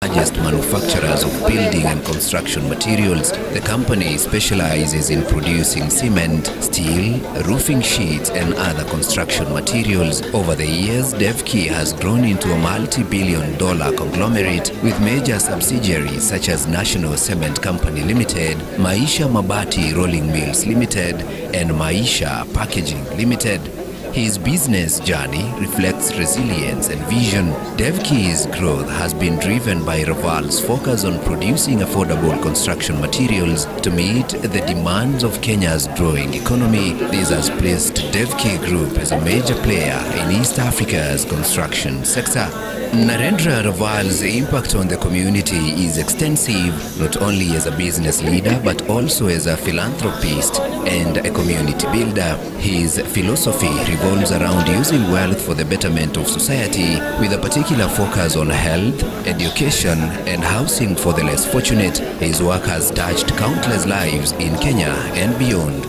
Largest manufacturers of building and construction materials. The company specializes in producing cement, steel, roofing sheets and other construction materials. Over the years, Devki has grown into a multi-billion-dollar conglomerate with major subsidiaries such as National Cement Company Limited, Maisha Mabati Rolling Mills Limited and Maisha Packaging Limited. His business journey reflects resilience and vision. Devki's growth has been driven by Raval's focus on producing affordable construction materials to meet the demands of Kenya's growing economy. This has placed Devki Group as a major player in East Africa's construction sector. Narendra Raval's impact on the community is extensive, not only as a business leader but also as a philanthropist and a community builder. His philosophy revolves around using wealth for the betterment of society, with a particular focus on health, education and housing for the less fortunate. His work has touched countless lives in Kenya and beyond.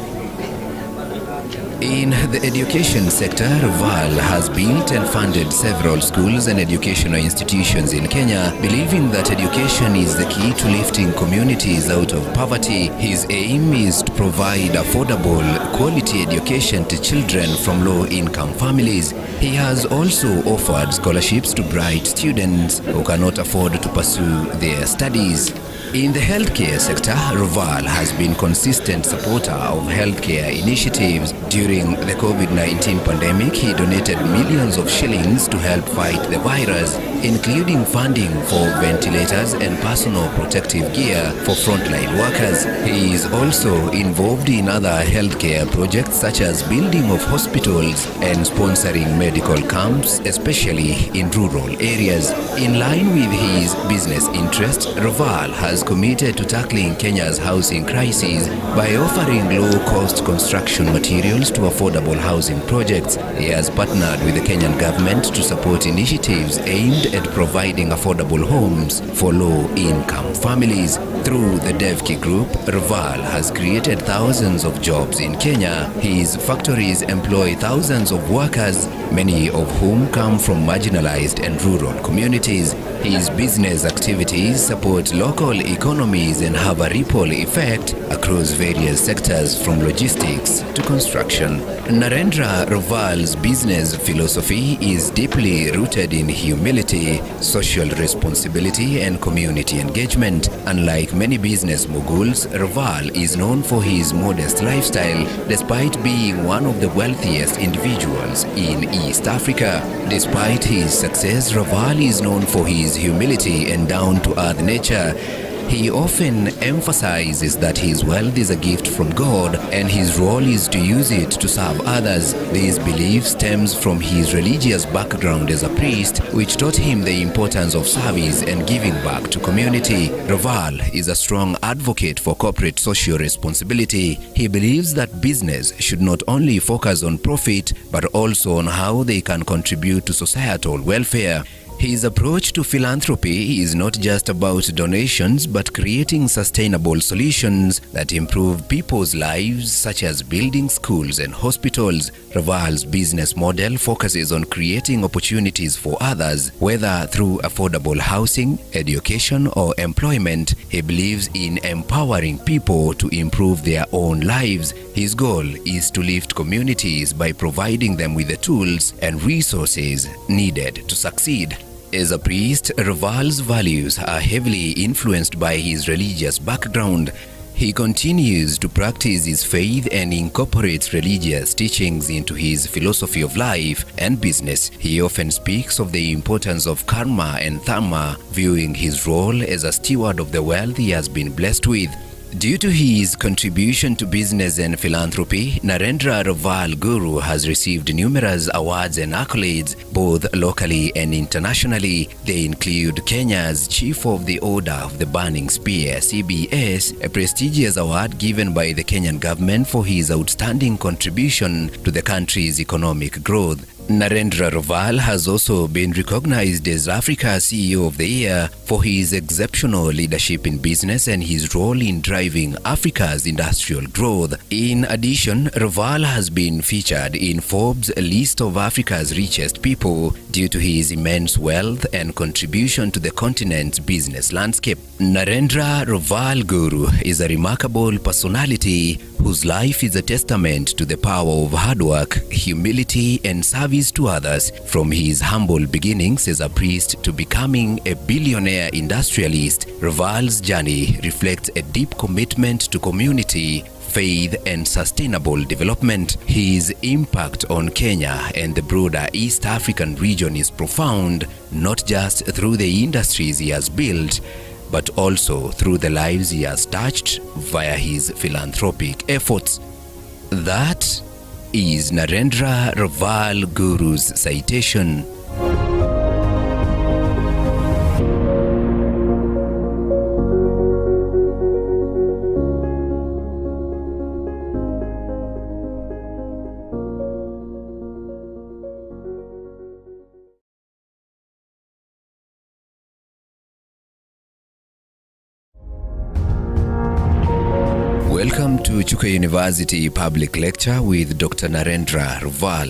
In the education sector, Raval has built and funded several schools and educational institutions in Kenya, believing that education is the key to lifting communities out of poverty. His aim is to provide affordable, quality education to children from low-income families. He has also offered scholarships to bright students who cannot afford to pursue their studies. In the healthcare sector, Raval has been consistent supporter of healthcare initiatives. During the COVID-19 pandemic, he donated millions of shillings to help fight the virus, including funding for ventilators and personal protective gear for frontline workers. He is also involved in other healthcare projects such as building of hospitals and sponsoring medical camps, especially in rural areas. In line with his business interests, Raval has committed to tackling Kenya's housing crisis by offering low-cost construction materials to affordable housing projects. He has partnered with the Kenyan government to support initiatives aimed at providing affordable homes for low-income families. Through the Devki Group, Raval has created thousands of jobs in Kenya. His factories employ thousands of workers, many of whom come from marginalized and rural communities. His business activities support local economies and have a ripple effect across various sectors from logistics to construction. Narendra Raval's business philosophy is deeply rooted in humility, social responsibility and community engagement. Unlike many business moguls, Raval is known for his modest lifestyle despite being one of the wealthiest individuals in East Africa. Despite his success, Raval is known for his humility and down-to-earth nature. He often emphasizes that his wealth is a gift from God and his role is to use it to serve others. This belief stems from his religious background as a priest, which taught him the importance of service and giving back to community. Raval is a strong advocate for corporate social responsibility. He believes that business should not only focus on profit, but also on how they can contribute to societal welfare. His approach to philanthropy is not just about donations but creating sustainable solutions that improve people's lives, such as building schools and hospitals. Raval's business model focuses on creating opportunities for others, whether through affordable housing, education or employment. He believes in empowering people to improve their own lives. His goal is to lift communities by providing them with the tools and resources needed to succeed. As a priest, Raval's values are heavily influenced by his religious background. He continues to practice his faith and incorporates religious teachings into his philosophy of life and business. He often speaks of the importance of karma and dharma, viewing his role as a steward of the wealth he has been blessed with. Due to his contribution to business and philanthropy, Narendra Raval Guru has received numerous awards and accolades, both locally and internationally. They include Kenya's Chief of the Order of the Burning Spear (CBS), a prestigious award given by the Kenyan government for his outstanding contribution to the country's economic growth. Narendra Raval has also been recognized as Africa's CEO of the Year for his exceptional leadership in business and his role in driving Africa's industrial growth. In addition, Raval has been featured in Forbes' list of Africa's richest people due to his immense wealth and contribution to the continent's business landscape. Narendra Raval Guru is a remarkable personality whose life is a testament to the power of hard work, humility, and service to others. From his humble beginnings as a priest to becoming a billionaire industrialist, Raval's journey reflects a deep commitment to community, faith, and sustainable development. His impact on Kenya and the broader East African region is profound, not just through the industries he has built, but also through the lives he has touched via his philanthropic efforts. That is Narendra Raval Guru's citation. Welcome to Chuka University Public Lecture with Dr. Narendra Raval.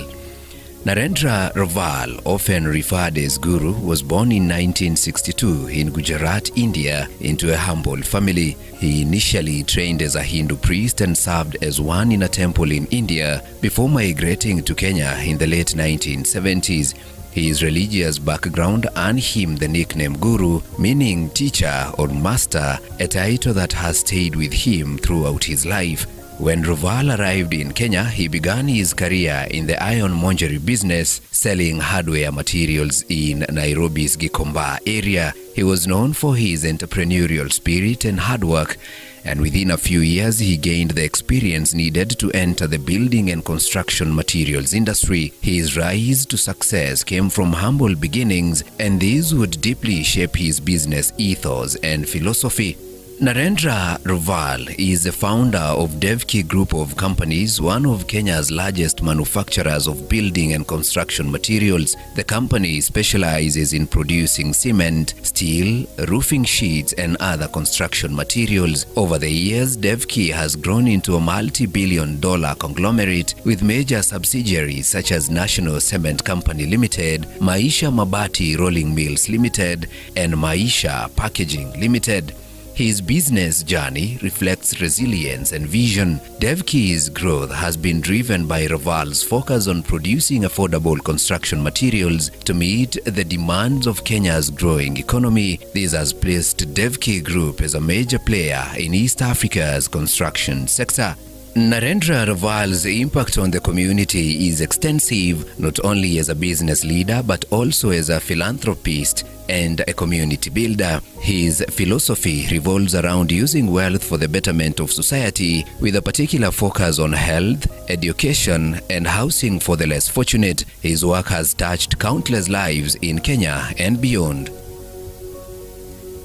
Narendra Raval, often referred as Guru, was born in 1962 in Gujarat, India, into a humble family. He initially trained as a Hindu priest and served as one in a temple in India before migrating to Kenya in the late 1970s. His religious background earned him the nickname Guru, meaning teacher or master, a title that has stayed with him throughout his life. When Raval arrived in Kenya, he began his career in the ironmongery business, selling hardware materials in Nairobi's Gikomba area. He was known for his entrepreneurial spirit and hard work, and within a few years he gained the experience needed to enter the building and construction materials industry. His rise to success came from humble beginnings, and these would deeply shape his business ethos and philosophy. Narendra Raval is the founder of Devki Group of Companies, one of Kenya's largest manufacturers of building and construction materials. The company specializes in producing cement, steel, roofing sheets, and other construction materials. Over the years, Devki has grown into a multi-billion-dollar conglomerate with major subsidiaries such as National Cement Company Limited, Maisha Mabati Rolling Mills Limited, and Maisha Packaging Limited. His business journey reflects resilience and vision. Devki's growth has been driven by Raval's focus on producing affordable construction materials to meet the demands of Kenya's growing economy. This has placed Devki Group as a major player in East Africa's construction sector. Narendra Raval's impact on the community is extensive, not only as a business leader but also as a philanthropist and a community builder. His philosophy revolves around using wealth for the betterment of society, with a particular focus on health, education, and housing for the less fortunate. His work has touched countless lives in Kenya and beyond.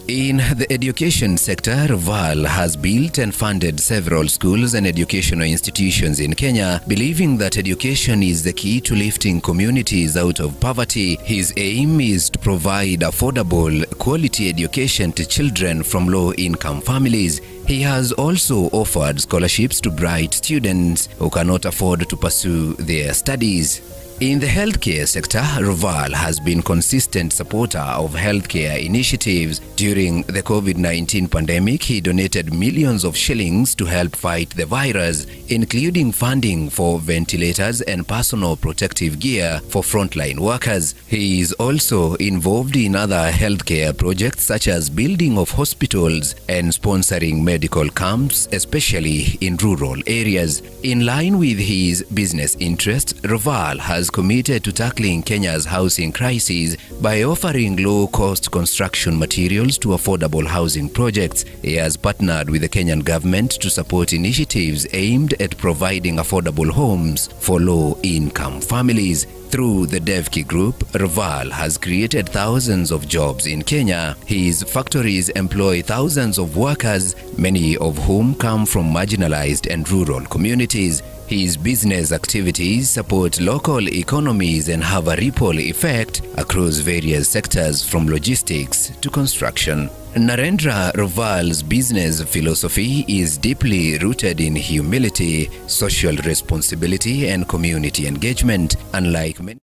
In the education sector, Raval has built and funded several schools and educational institutions in Kenya, believing that education is the key to lifting communities out of poverty. His aim is to provide affordable, quality education to children from low-income families. He has also offered scholarships to bright students who cannot afford to pursue their studies. In the healthcare sector, Raval has been consistent supporter of healthcare initiatives. During the COVID-19 pandemic, he donated millions of shillings to help fight the virus, including funding for ventilators and personal protective gear for frontline workers. He is also involved in other healthcare projects such as building of hospitals and sponsoring medical camps, especially in rural areas. In line with his business interests, Raval has committed to tackling Kenya's housing crisis by offering low-cost construction materials to affordable housing projects. He has partnered with the Kenyan government to support initiatives aimed at providing affordable homes for low-income families. Through the Devki Group, Raval has created thousands of jobs in Kenya. His factories employ thousands of workers, many of whom come from marginalized and rural communities. His business activities support local economies and have a ripple effect across various sectors from logistics to construction. Narendra Raval's business philosophy is deeply rooted in humility, social responsibility, and community engagement, unlike many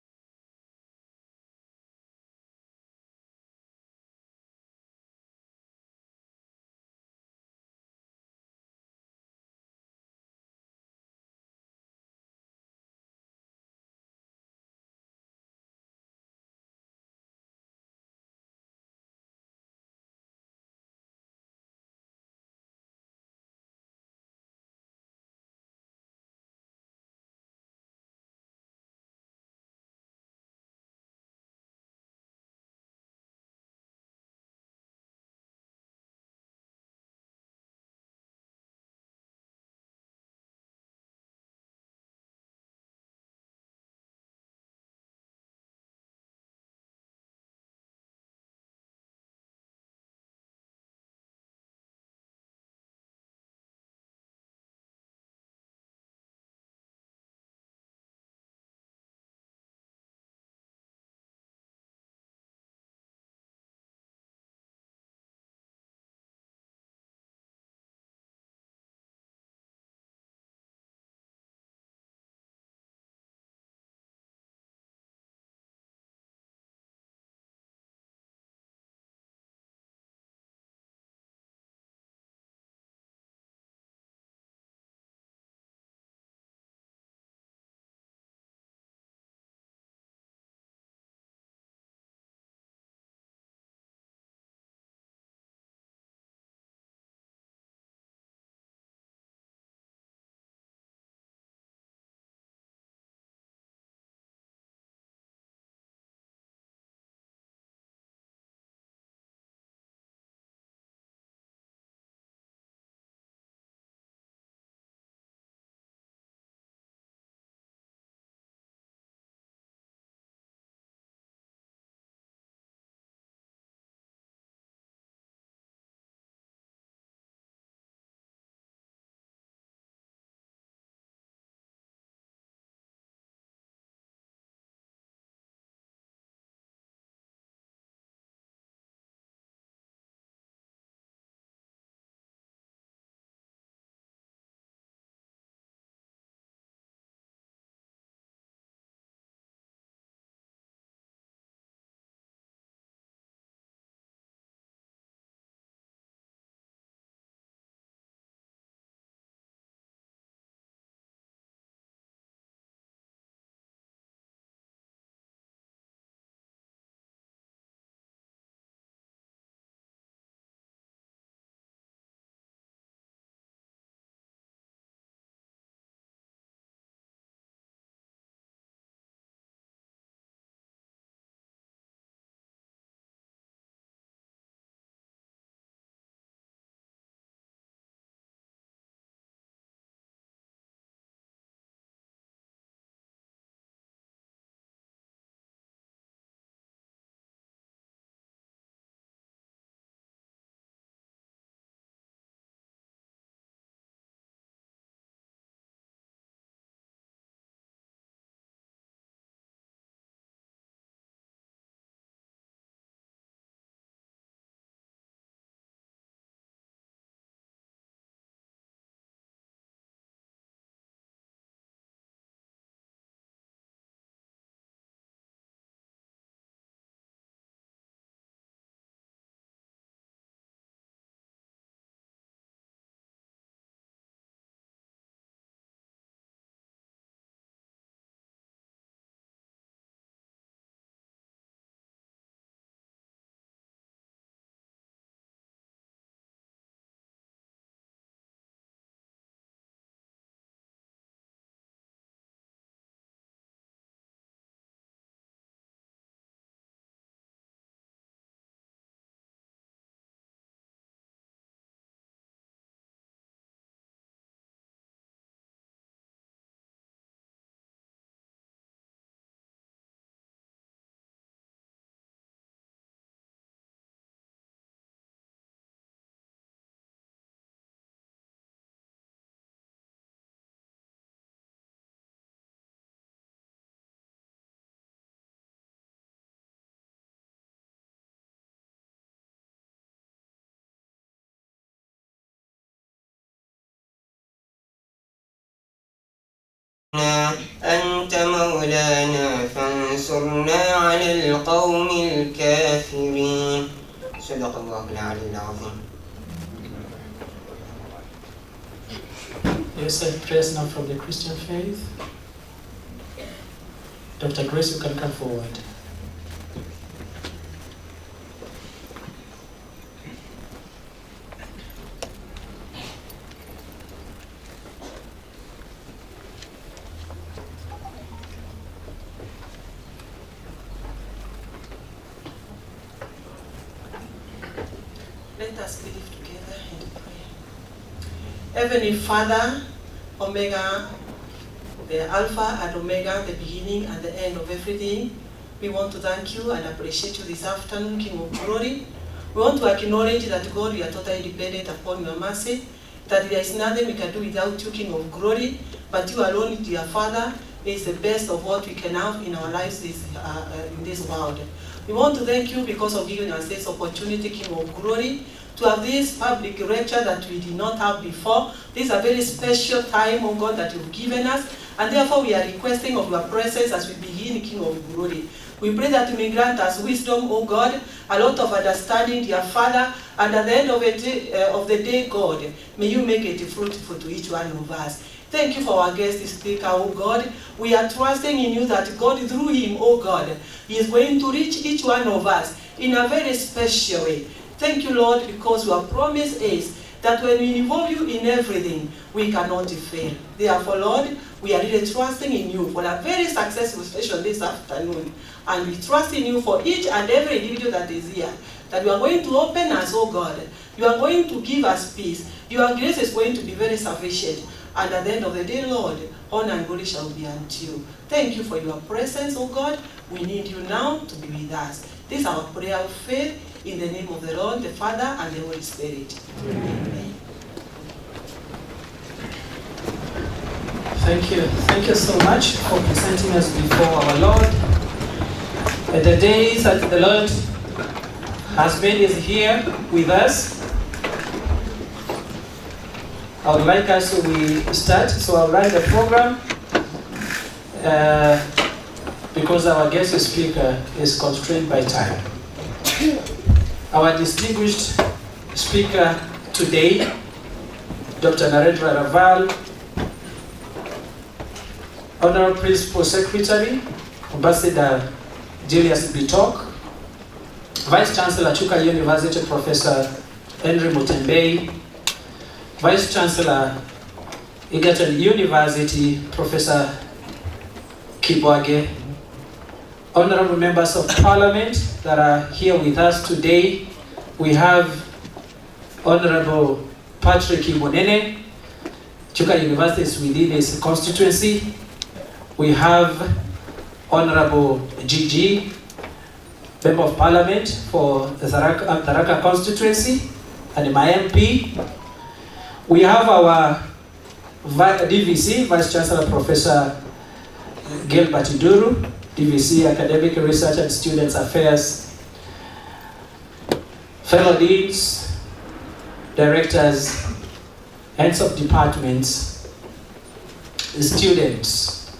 أنت مولانا فانصرنا على القوم الكافرين. صدق الله العلي العظيم. Yes, a prayer now from the Christian faith. Dr. Grace, you can come forward. Let us believe together and pray. Heavenly Father, Omega, the Alpha and Omega, the beginning and the end of everything, we want to thank you and appreciate you this afternoon, King of Glory. We want to acknowledge that, God, we are totally dependent upon your mercy, that there is nothing we can do without you, King of Glory, but you alone, dear Father, is the best of what we can have in our lives in this world. We want to thank you because of giving us this opportunity, King of Glory, to have this public lecture that we did not have before. This is a very special time, oh God, that you've given us, and therefore we are requesting of your presence as we begin, King of Glory. We pray that you may grant us wisdom, oh God, a lot of understanding, dear Father, and at the end of the day, God, may you make it fruitful to each one of us. Thank you for our guest speaker, oh God. We are trusting in you that, God, through him, oh God, he is going to reach each one of us in a very special way. Thank you, Lord, because your promise is that when we involve you in everything, we cannot fail. Therefore, Lord, we are really trusting in you for a very successful session this afternoon. And we trust in you for each and every individual that is here, that you are going to open us, oh God. You are going to give us peace. Your grace is going to be very sufficient. And at the end of the day, Lord, honor and glory shall be unto you. Thank you for your presence, oh God. We need you now to be with us. This is our prayer of faith in the name of the Lord, the Father, and the Holy Spirit. Amen. Thank you. Thank you so much for presenting us before our Lord. The days that the Lord has made is here with us. I would like us to start, so I'll run the program because our guest speaker is constrained by time. Our distinguished speaker today, Dr. Narendra Raval, Honorable Principal Secretary, Ambassador Julius Bitok, Vice Chancellor Chuka University, Professor Henry Mutembei, Vice Chancellor Egerton University, Professor Kibwage, honorable members of Parliament that are here with us today. We have Honorable Patrick Imonene, Chuka University is within his constituency. We have Honorable Gigi, Member of Parliament for the Tharaka constituency, and my MP. We have our DVC, Vice Chancellor Professor Gilbert Iduru, DVC, Academic Research and Students Affairs, fellow deans, directors, heads of departments, students,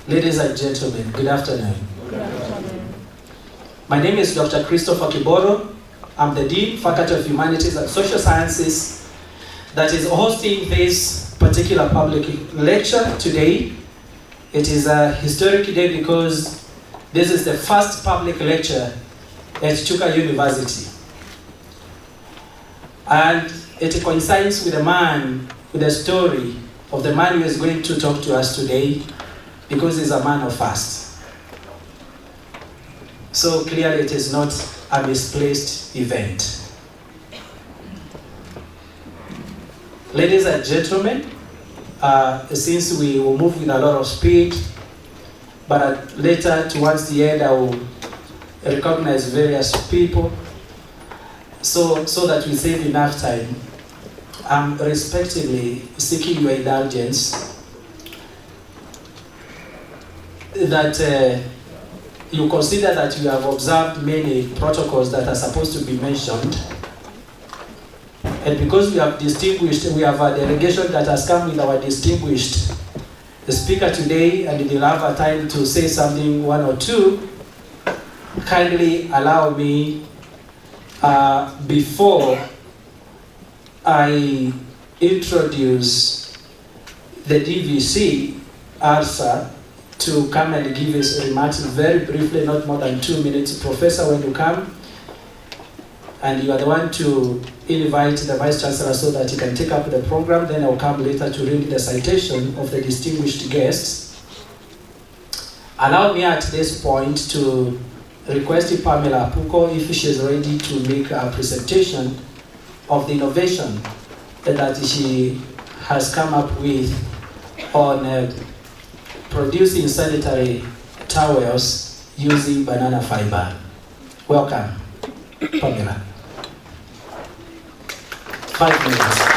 ladies and gentlemen, good afternoon. Good afternoon. My name is Dr. Christopher Kiboro. I'm the Dean, Faculty of Humanities and Social Sciences, that is hosting this particular public lecture today. It is a historic day because this is the first public lecture at Chuka University. And it coincides with the story of the man who is going to talk to us today, because he's a man of fast. So clearly it is not a misplaced event. Ladies and gentlemen, since we will move with a lot of speed, but later towards the end I will recognize various people so that we save enough time. I'm respectively seeking your indulgence that you consider that you have observed many protocols that are supposed to be mentioned. And because we have a delegation that has come with our distinguished speaker today and they'll have a time to say something, one or two, kindly allow me, before I introduce the DVC, ARSA, to come and give his remarks very briefly, not more than 2 minutes. Professor, when you come, and you are the one to invite the Vice Chancellor so that he can take up the program, then I'll come later to read the citation of the distinguished guests. Allow me at this point to request Pamela Apuko if she is ready to make a presentation of the innovation that she has come up with on producing sanitary towels using banana fiber. Welcome, Pamela. 5 minutes.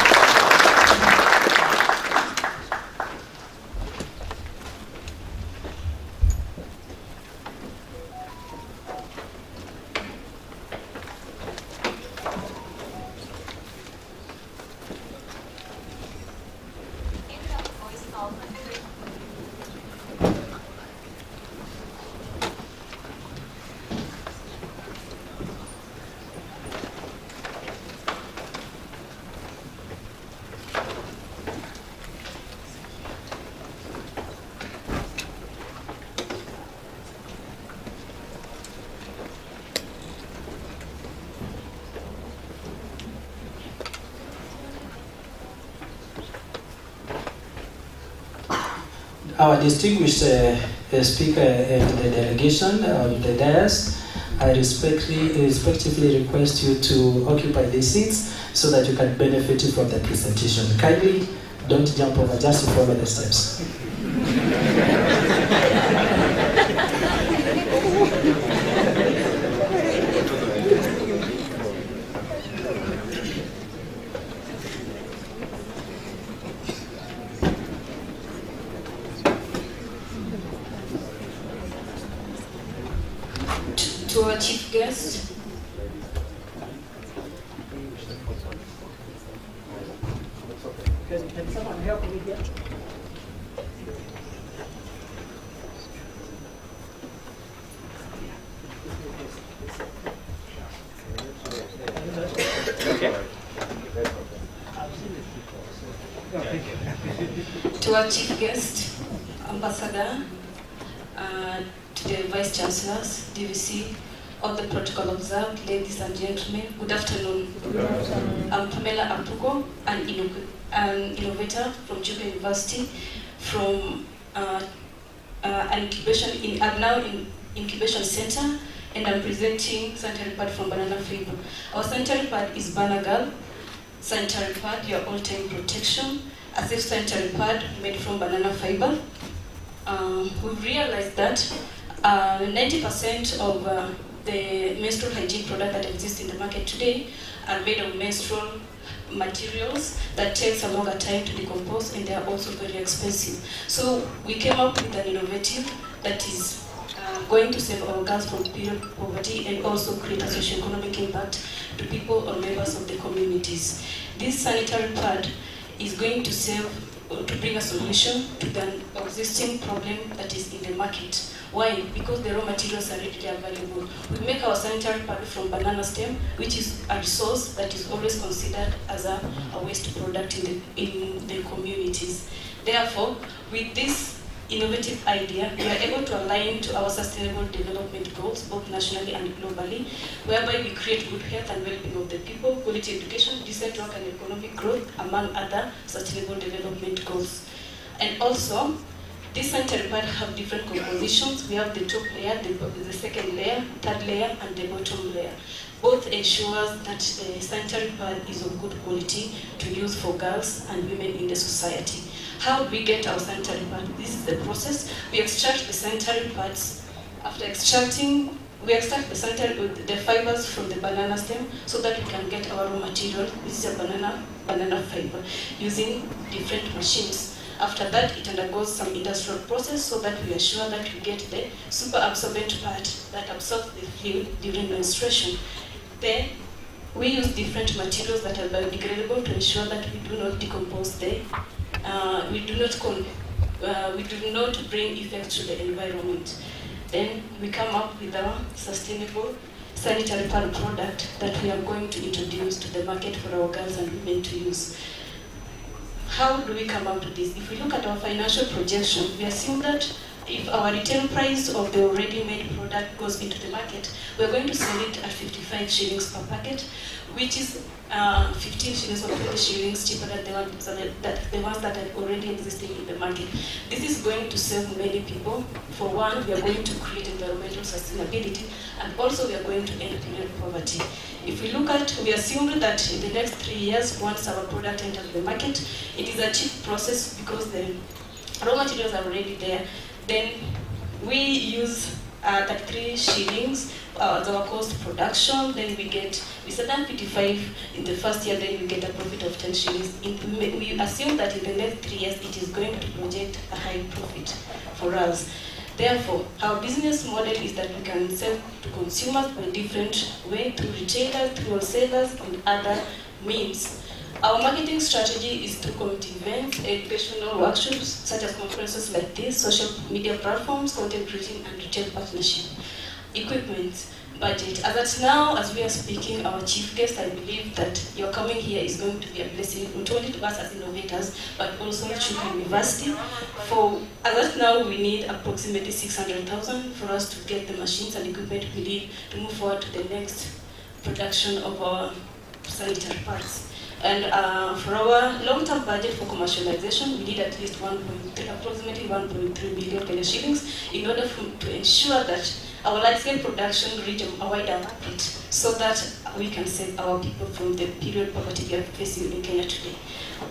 Our distinguished speaker and the delegation of the dais, I respectively request you to occupy these seats so that you can benefit from the presentation. Kindly don't jump over, just follow the steps. To our chief guest, Can someone help me here? to our chief guest, Ambassador, to the Vice Chancellors, DVC, all the protocol observed, ladies and gentlemen, good afternoon. I'm Pamela Apuko, an innovator from Chuka University, from an incubation center, and I'm presenting sanitary pad from banana fiber. Our sanitary pad is Banagal sanitary pad, your all-time protection, a safe sanitary pad made from banana fiber. We've realized that 90% of the menstrual hygiene products that exist in the market today are made of menstrual materials that takes a longer time to decompose, and they are also very expensive. So we came up with an innovative that is going to save our girls from period poverty and also create a socio-economic impact to people or members of the communities. This sanitary pad is going to bring a solution to the existing problem that is in the market. Why? Because the raw materials are readily available. We make our sanitary pad from banana stem, which is a resource that is always considered as a waste product in the communities. Therefore, with this innovative idea, we are able to align to our sustainable development goals, both nationally and globally, whereby we create good health and well-being of the people, quality education, decent work and economic growth, among other sustainable development goals. And also, these sanitary pads have different compositions. We have the top layer, the second layer, third layer, and the bottom layer. Both ensures that the sanitary pad is of good quality to use for girls and women in the society. How do we get our sanitary pad? This is the process. We extract the sanitary pads. After extracting, we extract the fibers from the banana stem so that we can get our raw material. This is a banana fiber using different machines. After that, it undergoes some industrial process so that we assure that we get the super absorbent part that absorbs the fluid during menstruation. Then we use different materials that are biodegradable to ensure that we do not decompose we do not we do not bring effects to the environment. Then we come up with a sustainable sanitary pad product that we are going to introduce to the market for our girls and women to use. How do we come up to this? If we look at our financial projection, we assume that if our retail price of the already made product goes into the market, we're going to sell it at 55 shillings per packet, which is 15 shillings or 20 shillings cheaper than the ones that are already existing in the market. This is going to save many people. For one, we are going to create environmental sustainability, and also we are going to end period poverty. If we look at, we assumed that in the next 3 years, once our product enters the market, it is a cheap process because the raw materials are already there. Then we use 3 shillings as our cost production. Then we sell down 55 in the first year. Then we get a profit of 10 shillings. We assume that in the next 3 years, it is going to project a high profit for us. Therefore, our business model is that we can sell to consumers by different ways, through retailers, through wholesalers, and other means. Our marketing strategy is through community events, educational workshops, such as conferences like this, social media platforms, content creating, and retail partnership. Equipment, budget. As at now, as we are speaking, our chief guest, I believe that your coming here is going to be a blessing, not only to us as innovators, but also Chuka University. As at now, we need approximately 600,000 for us to get the machines and equipment we need to move forward to the next production of our sanitary pads. And for our long-term budget for commercialization, we need at least approximately 1.3 billion shillings in order to ensure that our large-scale production reach a wider market, so that we can save our people from the period poverty we are facing in Kenya today.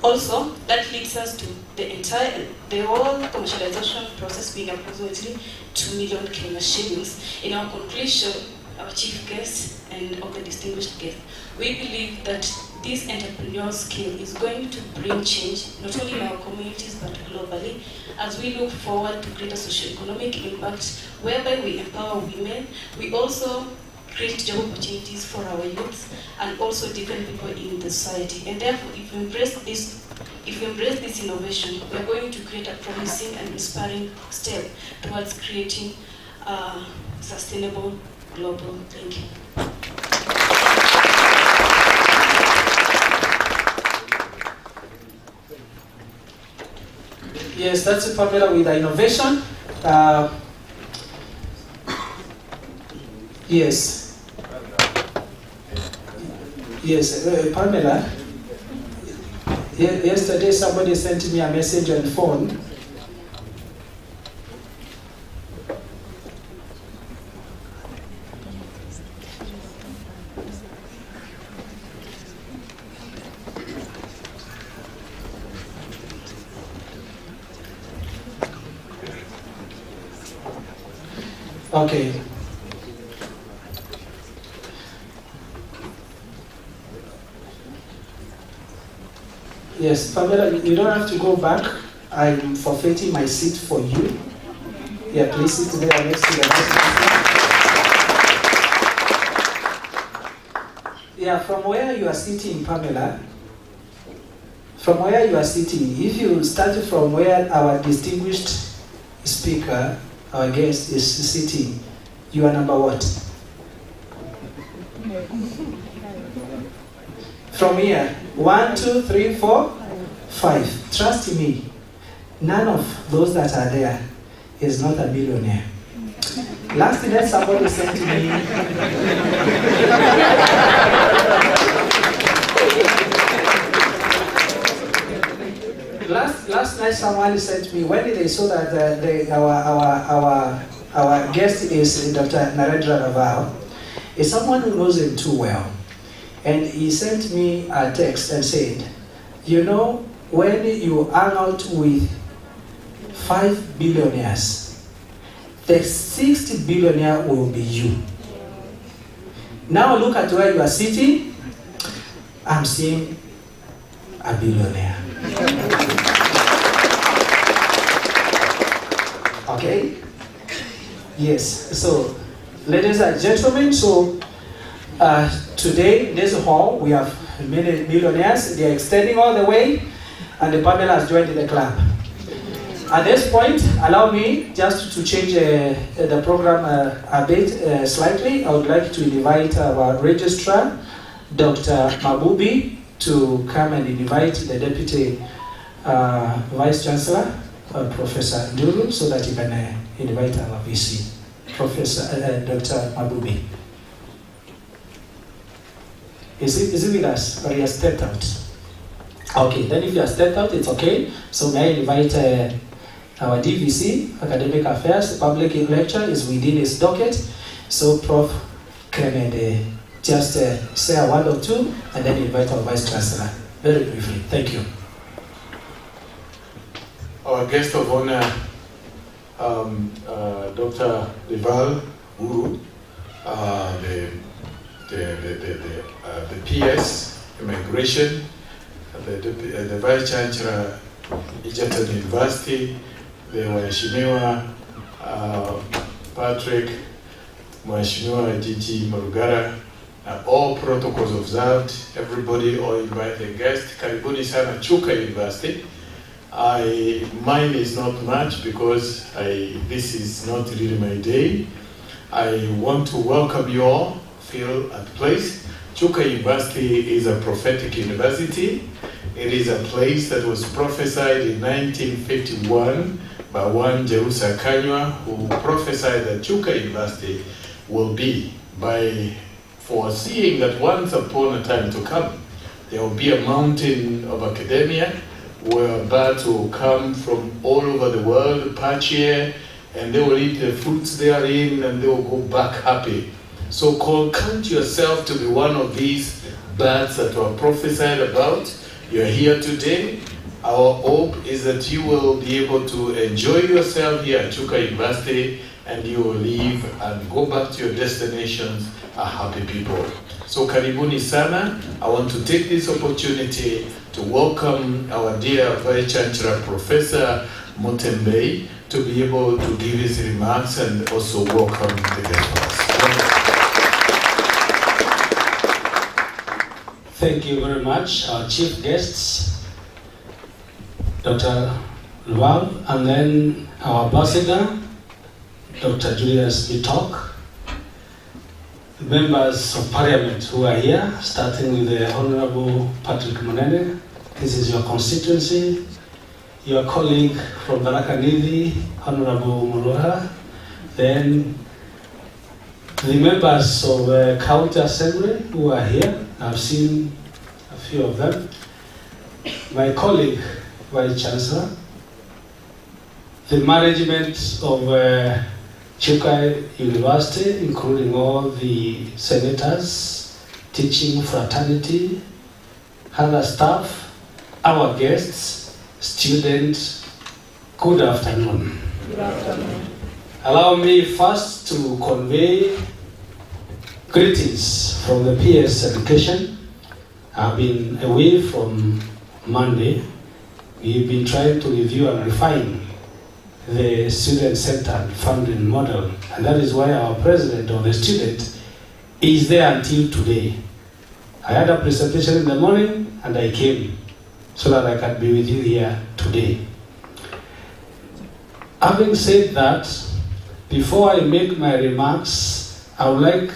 Also, that leads us to the whole commercialization process being approximately 2 million Kenya shillings. In our conclusion, our chief guest and of the distinguished guest, we believe that this entrepreneurial skill is going to bring change, not only in our communities, but globally, as we look forward to greater socio-economic impact, whereby we empower women. We also create job opportunities for our youth and also different people in the society. And therefore, if we embrace this innovation, we are going to create a promising and inspiring step towards creating a sustainable global thinking. Yes, that's Pamela with the innovation. Yes. Yes, Pamela. Yesterday somebody sent me a message on phone. Okay. Yes, Pamela, you don't have to go back. I'm forfeiting my seat for you. Yeah, please sit there next to the vice president. Yeah, from where you are sitting, Pamela, if you start from where our distinguished speaker, our guest, is sitting, you are number what? From here, 1, 2, 3, 4, 5. Trust me, none of those that are there is not a millionaire. Last night somebody sent me last night someone sent me, when they saw that our guest is Dr. Narendra Raval, is someone who knows him too well. And he sent me a text and said, you know, when you hang out with 5 billionaires, the 6th billionaire will be you. Now look at where you are sitting. I'm seeing a billionaire. Okay? Yes. So, ladies and gentlemen, today, in this hall, we have many millionaires. They are extending all the way, and the Pamela has joined the club. At this point, allow me just to change the program a bit slightly. I would like to invite our registrar, Dr. Mabubi, to come and invite the Deputy Vice Chancellor, Professor Nduru, so that he can invite our VC, Professor Dr. Mabubi. Is he with us, or he has stepped out? Okay, then if you have stepped out, it's okay. So may I invite our DVC, Academic Affairs, public lecture is within his docket. So Prof can just say a word or two, and then invite our Vice Chancellor. Very briefly, thank you. Our guest of honor, Dr. Raval Guru, the PS, Immigration, the Vice Chancellor, Egerton University, the Mheshimiwa Patrick, Mheshimiwa Gigi Marugara, all protocols observed, everybody, all invited guests. Karibuni sana Chuka University. Mine is not much because this is not really my day. I want to welcome you all, feel at place. Chuka University is a prophetic university. It is a place that was prophesied in 1951 by one Jerusa Kanywa, who prophesied that Chuka University will be, by foreseeing that once upon a time to come, there will be a mountain of academia where birds will come from all over the world, patch here, and they will eat the fruits therein, and they will go back happy. So count yourself to be one of these birds that were prophesied about. You're here today. Our hope is that you will be able to enjoy yourself here at Chuka University, and you will leave and go back to your destinations a happy people. So karibuni sana. I want to take this opportunity to welcome our dear Vice Chancellor, Professor Mutembei, to be able to give his remarks and also welcome the guests. Thank you very much, our chief guests, Dr. Raval, and then our ambassador, Dr. Julius Bitok, members of parliament who are here, starting with the Honorable Patrick Munene. This is your constituency. Your colleague from Tharaka-Nithi, Honorable Muluha. Then the members of the County Assembly who are here. I've seen a few of them. My colleague, Vice Chancellor. The management of Chuka University, including all the senators, teaching fraternity, other staff, our guests, students, good afternoon. Good afternoon. Allow me first to convey greetings from the PS Education. I've been away from Monday. We've been trying to review and refine the student-centered funding model, and that is why our president of the student is there until today. I had a presentation in the morning and I came so that I can be with you here today. Having said that, before I make my remarks, I would like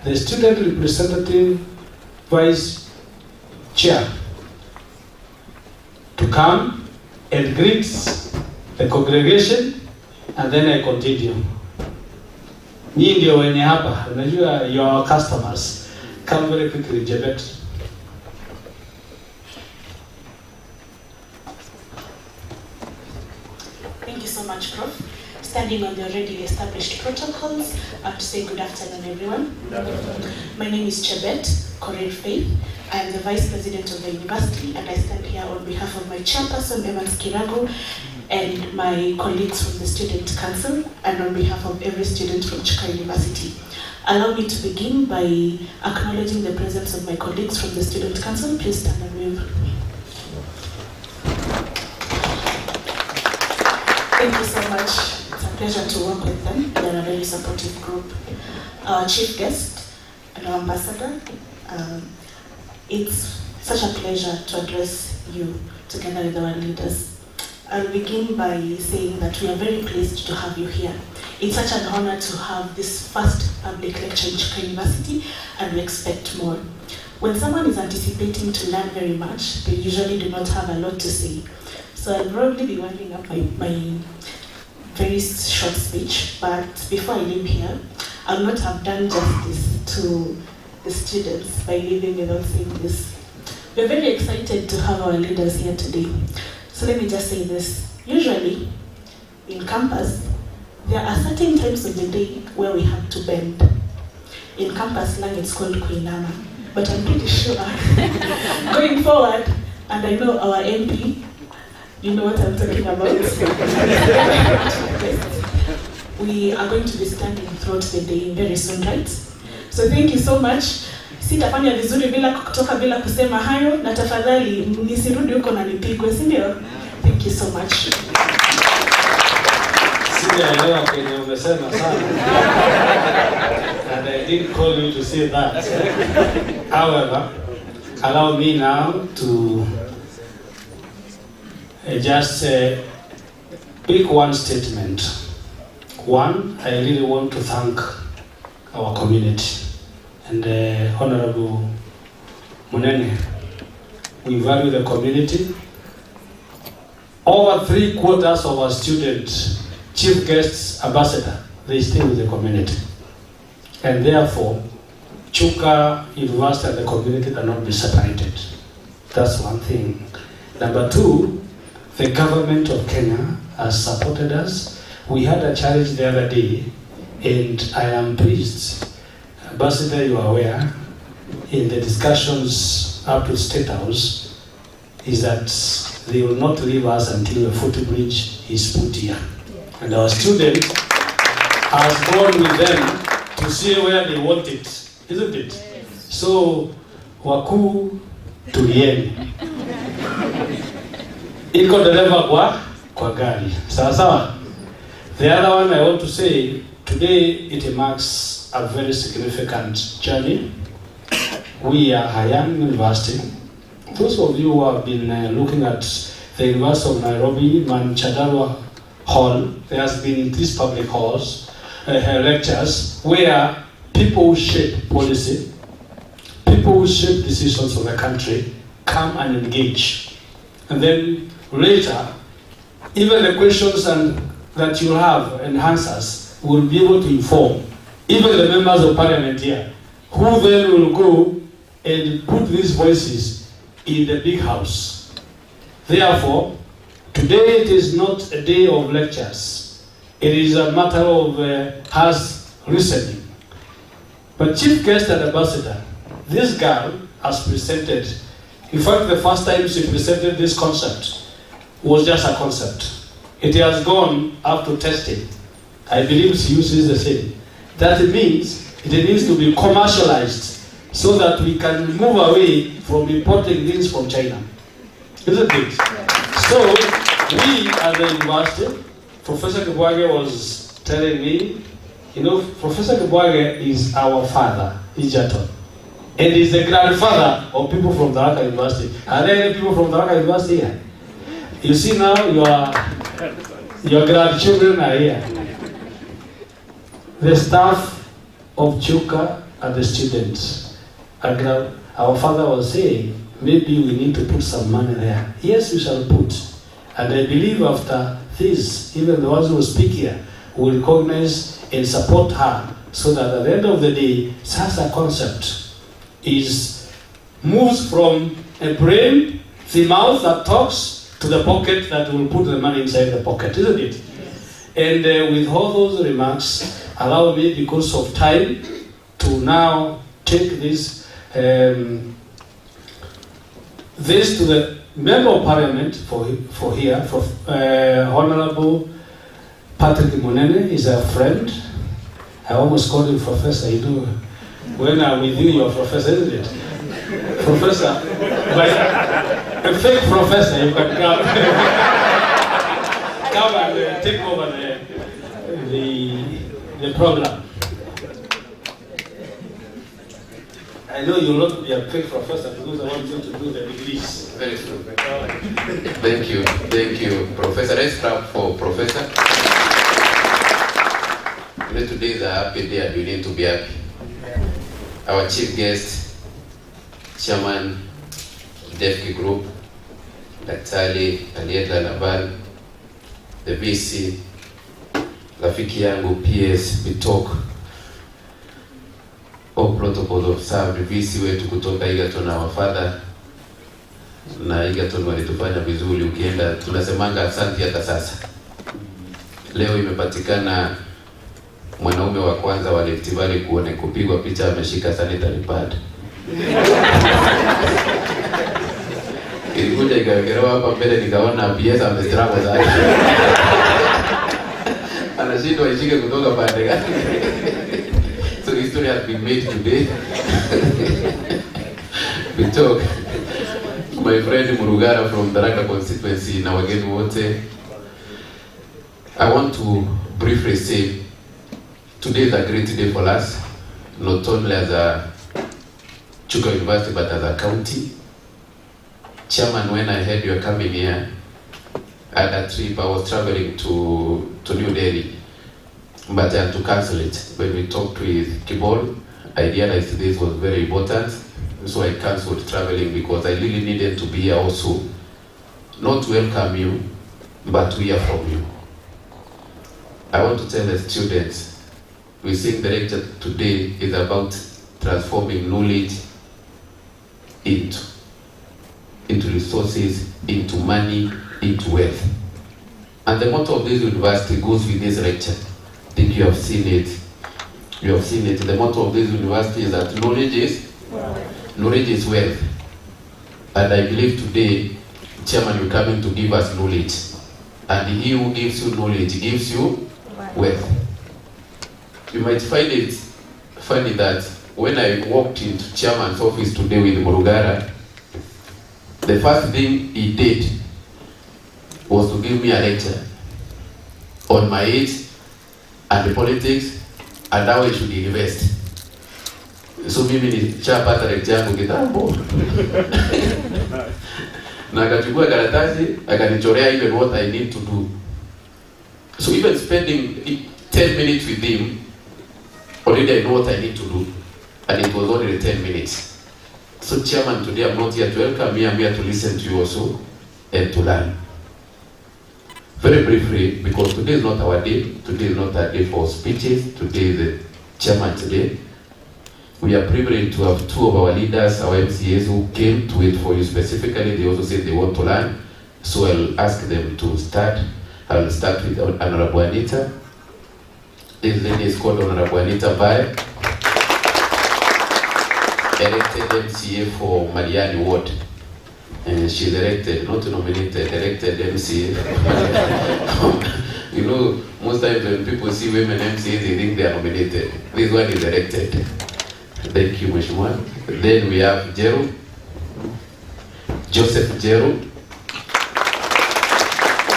the student representative vice chair to come and greet the congregation, and then I continue. Nyinyi ndio wenye hapa, unajua your customers. Come very quickly, Jebet. Thank you so much, Prof. Standing on the already established protocols, I have to say good afternoon, everyone. Good afternoon. My name is Chebet Korir Faith. I am the Vice President of the university, and I stand here on behalf of my chairperson, Evans Kirago, and my colleagues from the Student Council, and on behalf of every student from Chuka University. Allow me to begin by acknowledging the presence of my colleagues from the Student Council. Please stand and wave. Thank you so much. It's a pleasure to work with them. They're a very supportive group. Our chief guest and our ambassador, it's such a pleasure to address you together with our leaders. I'll begin by saying that we are very pleased to have you here. It's such an honor to have this first public lecture in Chuka University, and we expect more. When someone is anticipating to learn very much, they usually do not have a lot to say. So I'll probably be winding up my very short speech, but before I leave here, I'll not have done justice to the students by leaving without saying this. We're very excited to have our leaders here today. So let me just say this. Usually, in campus, there are certain times of the day where we have to bend. In campus slang, it's called kuinama. But I'm pretty sure, going forward, and I know our MP, you know what I'm talking about. We are going to be standing throughout the day very soon, right? So thank you so much. Sitafanya vizuri bila kutoka bila kusema hayo, na tafadhali nisirudi huko na nipigwe, si ndio? Thank you so much. Sijaelewa kwenye umesema sana. And I didn't call you to say that. However, allow me now to just pick one statement. One, I really want to thank our community and Honorable Munene. We value the community. Over 3/4 of our students, chief guests, ambassador, they stay with the community. And therefore, Chuka University and the community cannot be separated. That's one thing. Number two, the government of Kenya has supported us. We had a challenge the other day, and I am pleased. Ambassador, you are aware, in the discussions up to State House, is that they will not leave us until a footbridge is put here. And our students has gone with them to see where they want it, isn't it? So, wakuu tulieni. Iko dereva kwa gari. Sawa sawa? The other one I want to say, today it marks a very significant journey. We are a young university. Those of you who have been looking at the University of Nairobi, Manchadarwa Hall, there has been these public halls, lectures, where people who shape policy, people who shape decisions of the country, come and engage. And then later, even the questions that you have and answers will be able to inform even the members of parliament here, who then will go and put these voices in the big house. Therefore, today it is not a day of lectures. It is a matter of us listening. But chief guest and ambassador, this girl has presented, in fact the first time she presented this concept was just a concept. It has gone up to testing. I believe she uses the same. That means it needs to be commercialized so that we can move away from importing things from China. Isn't it? So, we at the university, Professor Kibwage was telling me, you know, Professor Kibwage is our father, Ijaton. And he's the grandfather of people from Tharaka University. Are there any people from Tharaka University here? You see now, your grandchildren are here. The staff of Chuka and the students. Our father was saying, maybe we need to put some money there. Yes, we shall put. And I believe after this, even the ones who speak here will recognize and support her, so that at the end of the day, such a concept moves from a brain, the mouth that talks, to the pocket that will put the money inside the pocket, isn't it? Yes. And with all those remarks, allow me, because of time, to now take this to the Member of Parliament for Honorable Patrick Munene is a friend. I almost called him Professor. You do. When I'm with you, you're Professor, isn't it? Professor. But a fake professor, you can come. Come and take over the program. I know you'll not be a quick professor because I want you to do the degrees. Very true. Thank you. Thank you, Professor. Let's clap for Professor. Today is a happy day and we need to be happy. Our chief guest, Chairman DEFCI Group, Daktari Narendra Raval, the VC, rafiki yangu PS Bitok, all protocols of serve, VC wetu kutoka Egerton na wafadha, na Egerton walitufanya vizuri, ukienda tunasemanga asante hata sasa. Leo imepatikana mwanaume wa kwanza wa Rift Valley kuone kupigwa picha ameshika sanitary pad. Ilikuja ikawekelewa hapa mbele nikaona PS amestruggle zake. Anashindwa ishike kutoka pande gani. So history has been made today. We talk. My friend Murugara from Tharaka constituency na wageni wote. I want to briefly say today is a great day for us, not only as a Chuka University but as a county. Chairman, when I heard you were coming here, I had a trip. I was traveling to New Delhi, but I had to cancel it. When we talked with Kibol, I realized this was very important, so I cancelled traveling because I really needed to be here also, not to welcome you, but to hear from you. I want to tell the students, we think the lecture today is about transforming knowledge into resources, into money, into wealth. And the motto of this university goes with this lecture. I think you have seen it. You have seen it. The motto of this university is that knowledge is wealth. And I believe today, Chairman, you're coming to give us knowledge. And he who gives you knowledge gives you wealth. You might find it funny that when I walked into Chairman's office today with Murugara, the first thing he did was to give me a lecture on my age and the politics and how I should invest. So mimi nilishapata lecture yangu kitambo. Na akachukua karatasi akanichorea even what I need to do. So even spending 10 minutes with him, already I know what I need to do. And it was only 10 minutes. So Chairman, today I'm not here to welcome you, I'm here to listen to you also and to learn. Very briefly, because today is not our day, today is not a day for speeches, today is the Chairman's Day. We are privileged to have two of our leaders, our MCAs, who came to wait for you specifically. They also said they want to learn. So I'll ask them to start. I'll start with Honorable Anita. This lady is called Honorable Anita Bai, elected MCA for Mariani Ward. And she's elected, not nominated, elected MCA. You know, most times when people see women MCAs, they think they are nominated. This one is elected. Thank you, Mheshimiwa. Then we have Jero, Joseph Jero.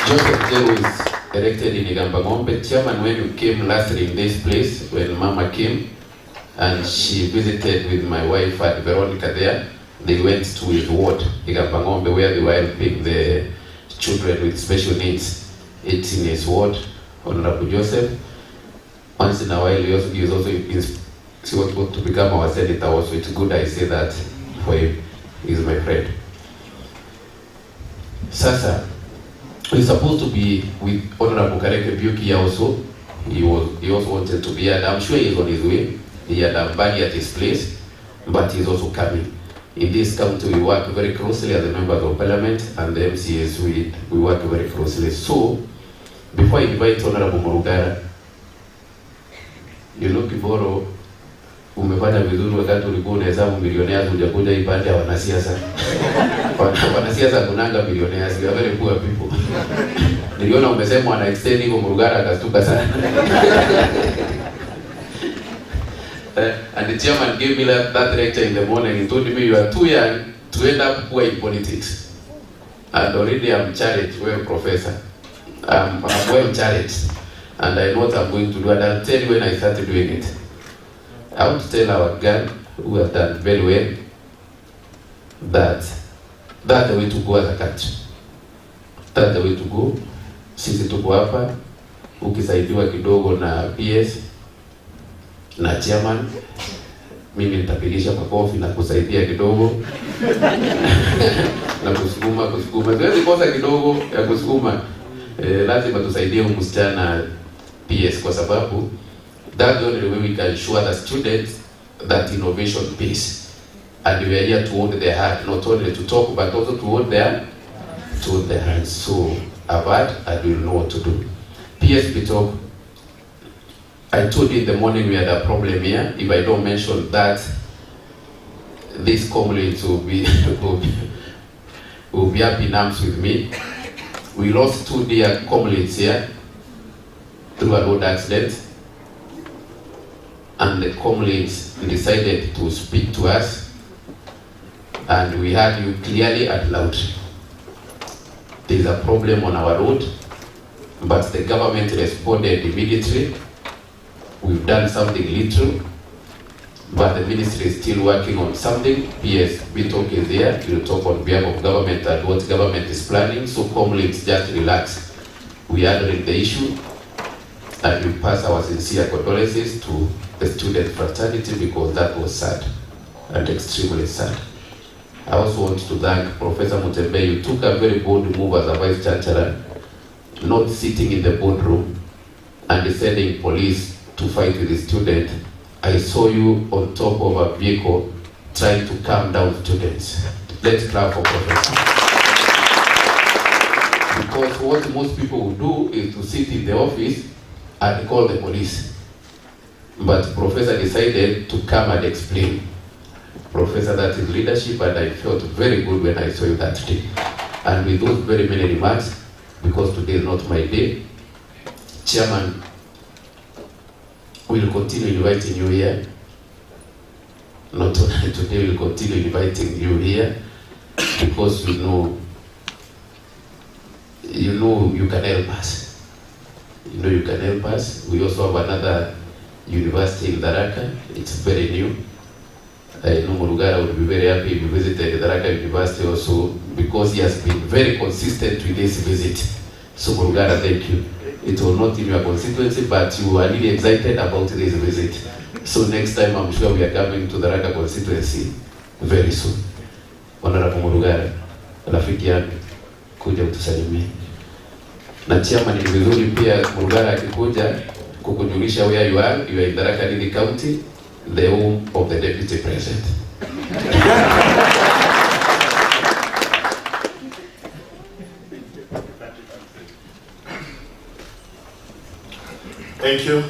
Joseph Jero is elected in Igambangombe. Chairman, when you came last in this place, when Mama came, and she visited with my wife at Veronica there, they went to his ward, Igambangombe, where they were helping the children with special needs. It's in his ward, Honorable Joseph. Once in a while, he is also he was going to become our senator also. It's good I say that for him. He's my friend. Sasa, we're supposed to be with Honorable Kareke Buki also. He also wanted to be here. I'm sure he's on his way. He had a body at his place, but he's also coming. In this county, we work very closely as a members of parliament and the MCAs. We work very closely. So, before I invite Honorable Murugara, you know, Kiboro, umefanya vizuri wakati ulikuwa unahesabu millionaires, hujakuja ipande ya wanasiasa. Wanasiasa kunanga millionaires, we are very poor people. Niliona umesema wana extend hivyo, Murugara akastuka sana. And the chairman gave me that lecture in the morning. He told me, you are too young to end up poor in politics. And already I'm challenged, well, professor. I'm well challenged. And I know what I'm going to do. And I'll tell you when I started doing it. I want to tell our girl, who have done very well, that's the way to go as a country. That's the way to go. Sisi tuko hapa, ukisaidiwa kidogo na PS na chairman, mimi nitapigisha makofi na kusaidia kidogo na kusukuma. Siwezi kosa kidogo ya kusukuma. Lazima tusaidie msichana PS kwa sababu that's the only way we can show the students that innovation pays. And we are here to hold their hand, not only to talk but also to hold their hands. So Avad, I will know what to do. PSP talk. I told you in the morning we had a problem here. If I don't mention that, this comrades will be up in arms with me. We lost 2 dear comrades here through a road accident, and the comrades decided to speak to us, and we heard you clearly and loud. There is a problem on our road, but the government responded immediately. We've done something little, but the ministry is still working on something. PS, we talk is there. We'll talk on behalf of government and what government is planning. So comrades, just relax. We are handling the issue, and we pass our sincere condolences to the student fraternity because that was sad and extremely sad. I also want to thank Professor Mutembe. You took a very bold move as a Vice Chancellor, not sitting in the boardroom and sending police to fight with the student. I saw you on top of a vehicle trying to calm down students. Let's clap for Professor. Because what most people will do is to sit in the office and call the police. But Professor decided to come and explain. Professor, that is leadership, and I felt very good when I saw you that day. And with those very many remarks, because today is not my day, Chairman, we will continue inviting you here. Not only today, we will continue inviting you here because you know you can help us. You know you can help us. We also have another university in Tharaka. It's very new. I know Murugara would be very happy if you visited Tharaka University also because he has been very consistent with this visit. So Murugara, thank you. It was not in your constituency, but you are really excited about this visit. So next time I'm sure we are coming to the Tharaka constituency very soon. Honorable Murugara, rafiki yangu, kuja utusalimie. Na chairman, ni vizuri pia Murugara akikuja kukujulisha where you are in Tharaka County, the home of the Deputy President.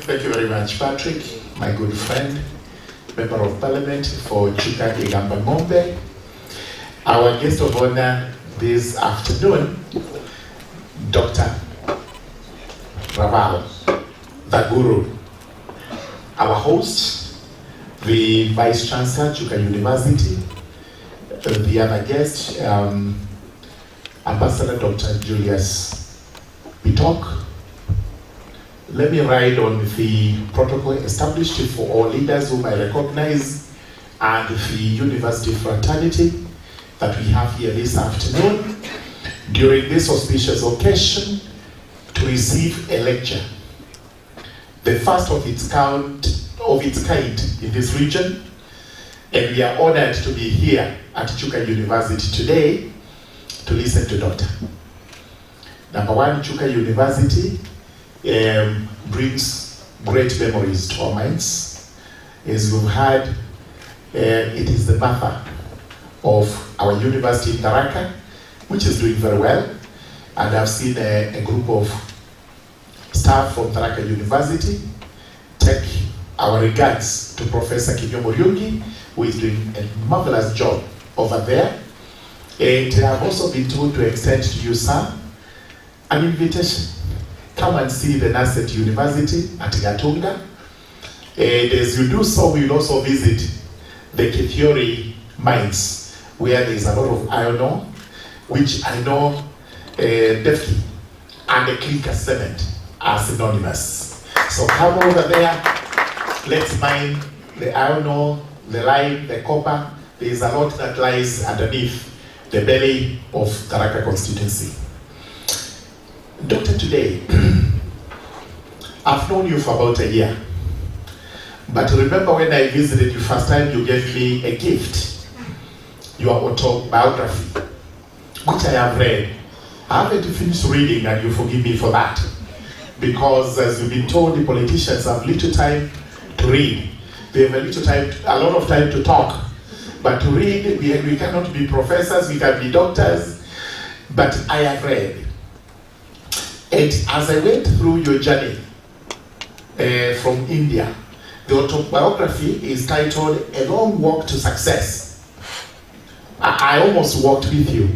Thank you very much, Patrick, my good friend, Member of Parliament for Chuka University. Our guest of honor this afternoon, Dr. Raval, the Guru. Our host, the Vice Chancellor, Chuka University. The other guest, Ambassador Dr. Julius Bitok. Let me ride on the protocol established for all leaders whom I recognize and the university fraternity that we have here this afternoon during this auspicious occasion to receive a lecture, the first of its kind in this region, and we are honored to be here at Chuka University today to listen to Dr. Number one, Chuka University brings great memories to our minds. As we've heard, it is the mother of our university in Tharaka, which is doing very well. And I've seen a group of staff from Tharaka University take our regards to Professor Kinyomoriungi, who is doing a marvelous job over there. And I've also been told to extend to you, sir, an invitation. Come and see the Nasset University at Gatunga. And as you do so, we will also visit the Kithiori mines, where there is a lot of iron ore, which I know deftly, and the clinker cement are synonymous. So come over there, let's mine the iron ore, the lime, the copper. There is a lot that lies underneath the belly of Tharaka constituency. Doctor, today, I've known you for about a year. But remember when I visited you first time, you gave me a gift, your autobiography, which I have read. I haven't finished reading, and you forgive me for that. Because as you've been told, the politicians have little time to read. They have a lot of time to talk. But to read, we cannot be professors, we can be doctors. But I have read. And as I went through your journey from India, the autobiography is titled A Long Walk to Success. I almost walked with you.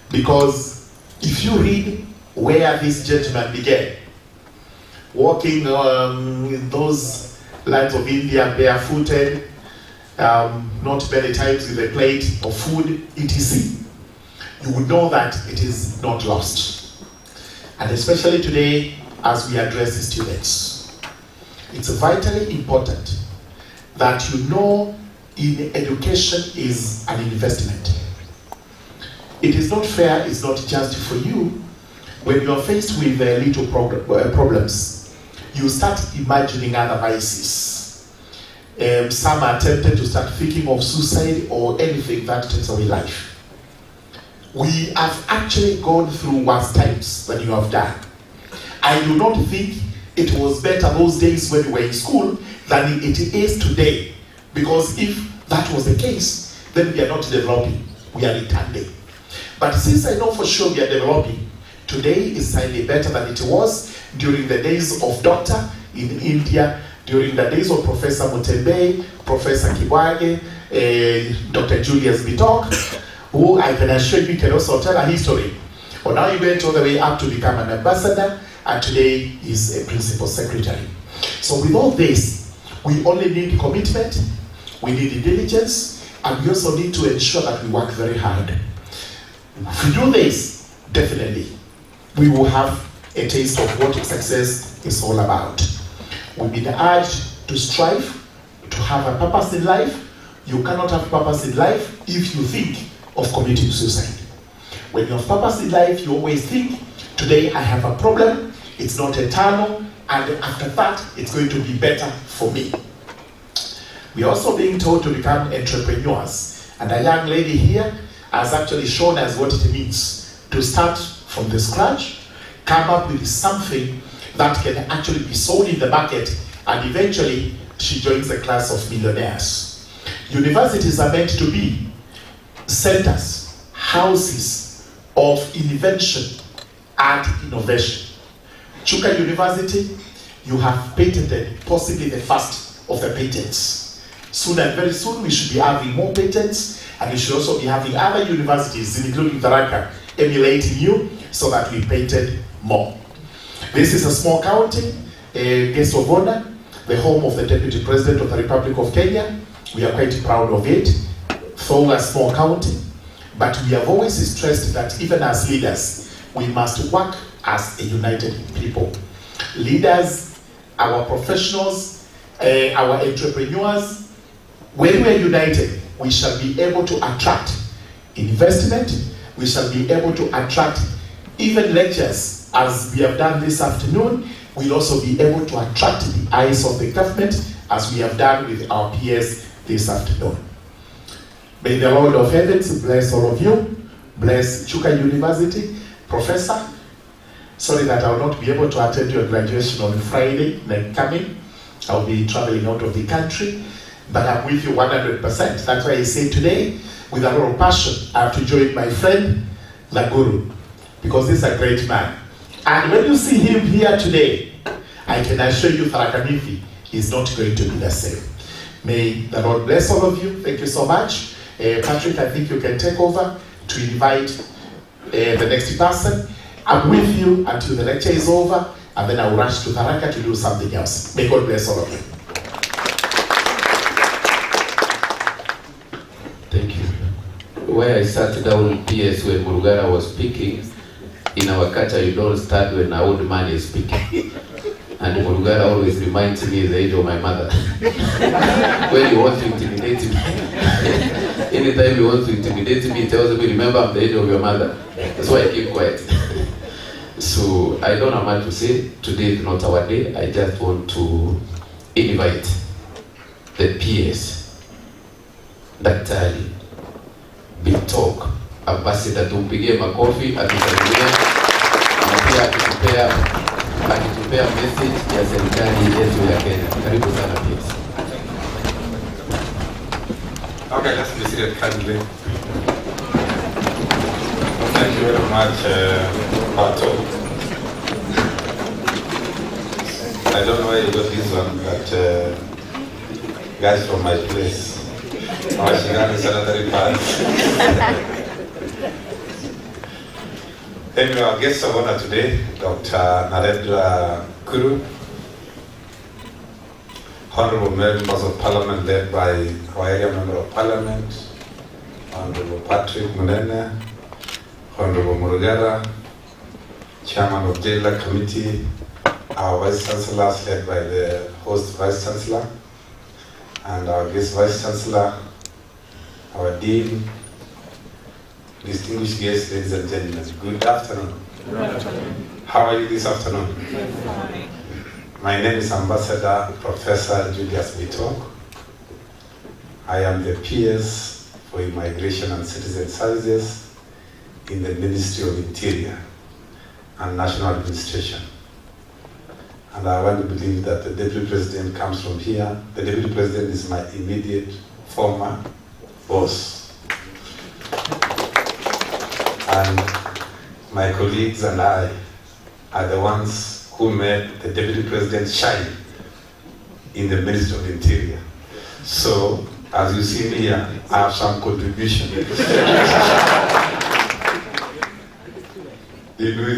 Because if you read where this gentleman began, walking in those lands of India barefooted, not many times with a plate of food, etc., you would know that it is not lost. And especially today, as we address the students, it's vitally important that you know education is an investment. It is not fair, it's not just for you. When you are faced with little problems, you start imagining other vices. Some are tempted to start thinking of suicide or anything that takes away life. We have actually gone through worse times than you have done. I do not think it was better those days when we were in school than it is today. Because if that was the case, then we are not developing, we are retarding. But since I know for sure we are developing, today is slightly better than it was during the days of doctor in India, during the days of Professor Mutembe, Professor Kibwage, Dr. Julius Bitok, who I can assure you can also tell a history. But now he went all the way up to become an ambassador, and today is a principal secretary. So with all this, we only need commitment, we need diligence, and we also need to ensure that we work very hard. If we do this, definitely, we will have a taste of what success is all about. We've been urged to strive, to have a purpose in life. You cannot have purpose in life if you think of committing suicide. When you have purpose in life, you always think, today I have a problem, it's not eternal, and after that, it's going to be better for me. We're also being told to become entrepreneurs. And a young lady here has actually shown us what it means to start from the scratch, come up with something that can actually be sold in the market, and eventually she joins a class of millionaires. Universities are meant to be centers, houses of invention and innovation. Chuka University, you have patented possibly the first of the patents. Soon and very soon we should be having more patents, and we should also be having other universities, including Tharaka, emulating you so that we patent more. This is a small county, a guest of honor, the home of the Deputy President of the Republic of Kenya. We are quite proud of it, though a small county, but we have always stressed that even as leaders, we must work as a united people. Leaders, our professionals, our entrepreneurs, when we are united, we shall be able to attract investment, we shall be able to attract even lectures, as we have done this afternoon. We'll also be able to attract the eyes of the government, as we have done with our peers this afternoon. May the Lord of Heavens bless all of you, bless Chuka University. Professor, sorry that I will not be able to attend your graduation on Friday night coming. I'll be traveling out of the country, but I'm with you 100%. That's why I say today, with a lot of passion, I have to join my friend, Laguru, because he's a great man. And when you see him here today, I can assure you Tharakanithi is not going to be the same. May the Lord bless all of you. Thank you so much. Patrick, I think you can take over to invite the next person. I'm with you until the lecture is over, and then I will rush to Tharaka to do something else. May God bless all of you. Thank you. Where I sat down PS when Murugara was speaking, in our culture you don't start when an old man is speaking. And Murugara always reminds me the age of my mother. When he wants to intimidate me, anytime he wants to intimidate me, he tells me, remember I'm the age of your mother. That's why I keep quiet. So I don't have much to say. Today is not our day. I just want to invite the PS, Daktari, Bitok, Ambassador, tumpigie makofi, atusalimie, na pia akitupea message ya serikali yetu ya Kenya. Karibu sana PS. Okay, let's be seated kindly. Thank you very much, Pato. I don't know where you got this one, but guys from my place, Mawashingani Sanitary Pads. Anyway, our guest of honor today, Dr. Narendra Raval, Honorable Members of Parliament led by our area Member of Parliament, Honorable Patrick Munene, Honorable Murugara, Chairman of Jailer Committee, our Vice Chancellors led by the host Vice Chancellor, and our guest Vice Chancellor, our Dean, distinguished guests, ladies and gentlemen, good afternoon. Good afternoon. How are you this afternoon? Fine. My name is Ambassador Professor Julius Bitok. I am the PS for Immigration and Citizen Services in the Ministry of Interior and National Administration. And I want to believe that the Deputy President comes from here. The Deputy President is my immediate former boss. And my colleagues and I are the ones who made the Deputy President shine in the Ministry of Interior. So, as you see me here, I have some contribution. He is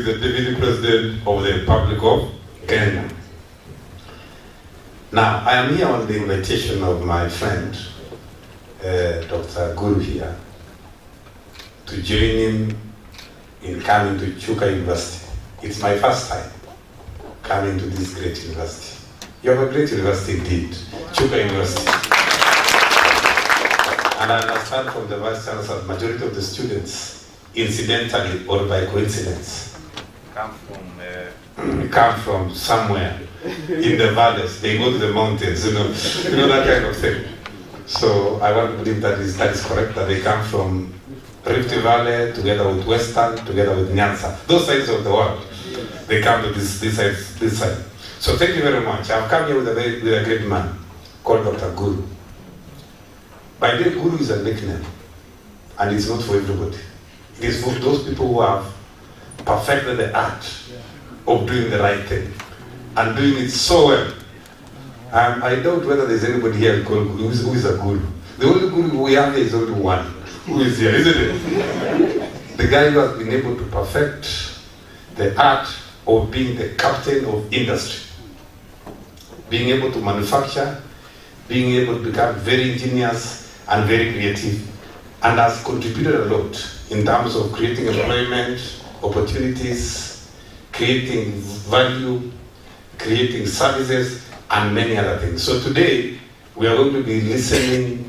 the Deputy President of the Republic of Kenya. Now, I am here on the invitation of my friend, Dr. Guru here, to join him in coming to Chuka University. It's my first time coming to this great university. You have a great university indeed, Chuka University. And I understand from the Vice Chancellor, the majority of the students, incidentally or by coincidence, come from somewhere in the valleys. They go to the mountains, you know that kind of thing. So I want to believe that is correct, that they come from Rift Valley, together with Western, together with Nyanza. Those sides of the world, they come to this side. So thank you very much. I've come here with a great man called Dr. Guru. By the way, Guru is a nickname, and it's not for everybody. It is for those people who have perfected the art of doing the right thing and doing it so well. I doubt whether there's anybody here who is a guru. The only guru we have here is only one. Who is here, isn't it? The guy who has been able to perfect the art of being the captain of industry. Being able to manufacture, being able to become very ingenious and very creative, and has contributed a lot in terms of creating employment, opportunities, creating value, creating services, and many other things. So today, we are going to be listening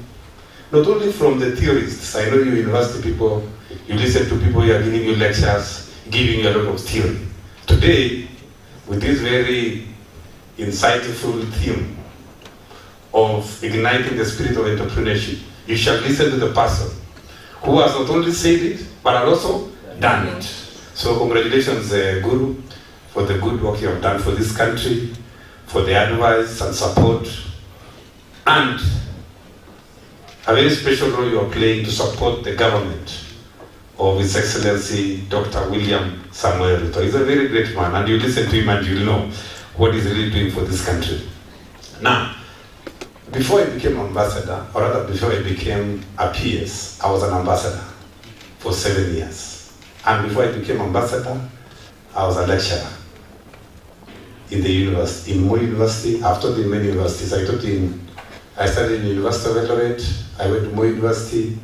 not only from the theorists. I know you university people, you listen to people who are giving you lectures, giving you a lot of theory. Today, with this very insightful theme of igniting the spirit of entrepreneurship, you shall listen to the person who has not only said it, but has also done it. So congratulations, Guru, for the good work you have done for this country, for the advice and support, and a very special role you are playing to support the government of His Excellency Dr. William Samuel Ruto. He's a very great man, and you listen to him and you'll know what he's really doing for this country. Now, before I became ambassador, or rather before I became a PS, I was an ambassador for 7 years. And before I became ambassador, I was a lecturer in the university, in Moi University. I've taught in many universities. I studied in University of Eldoret, I went to Moi University,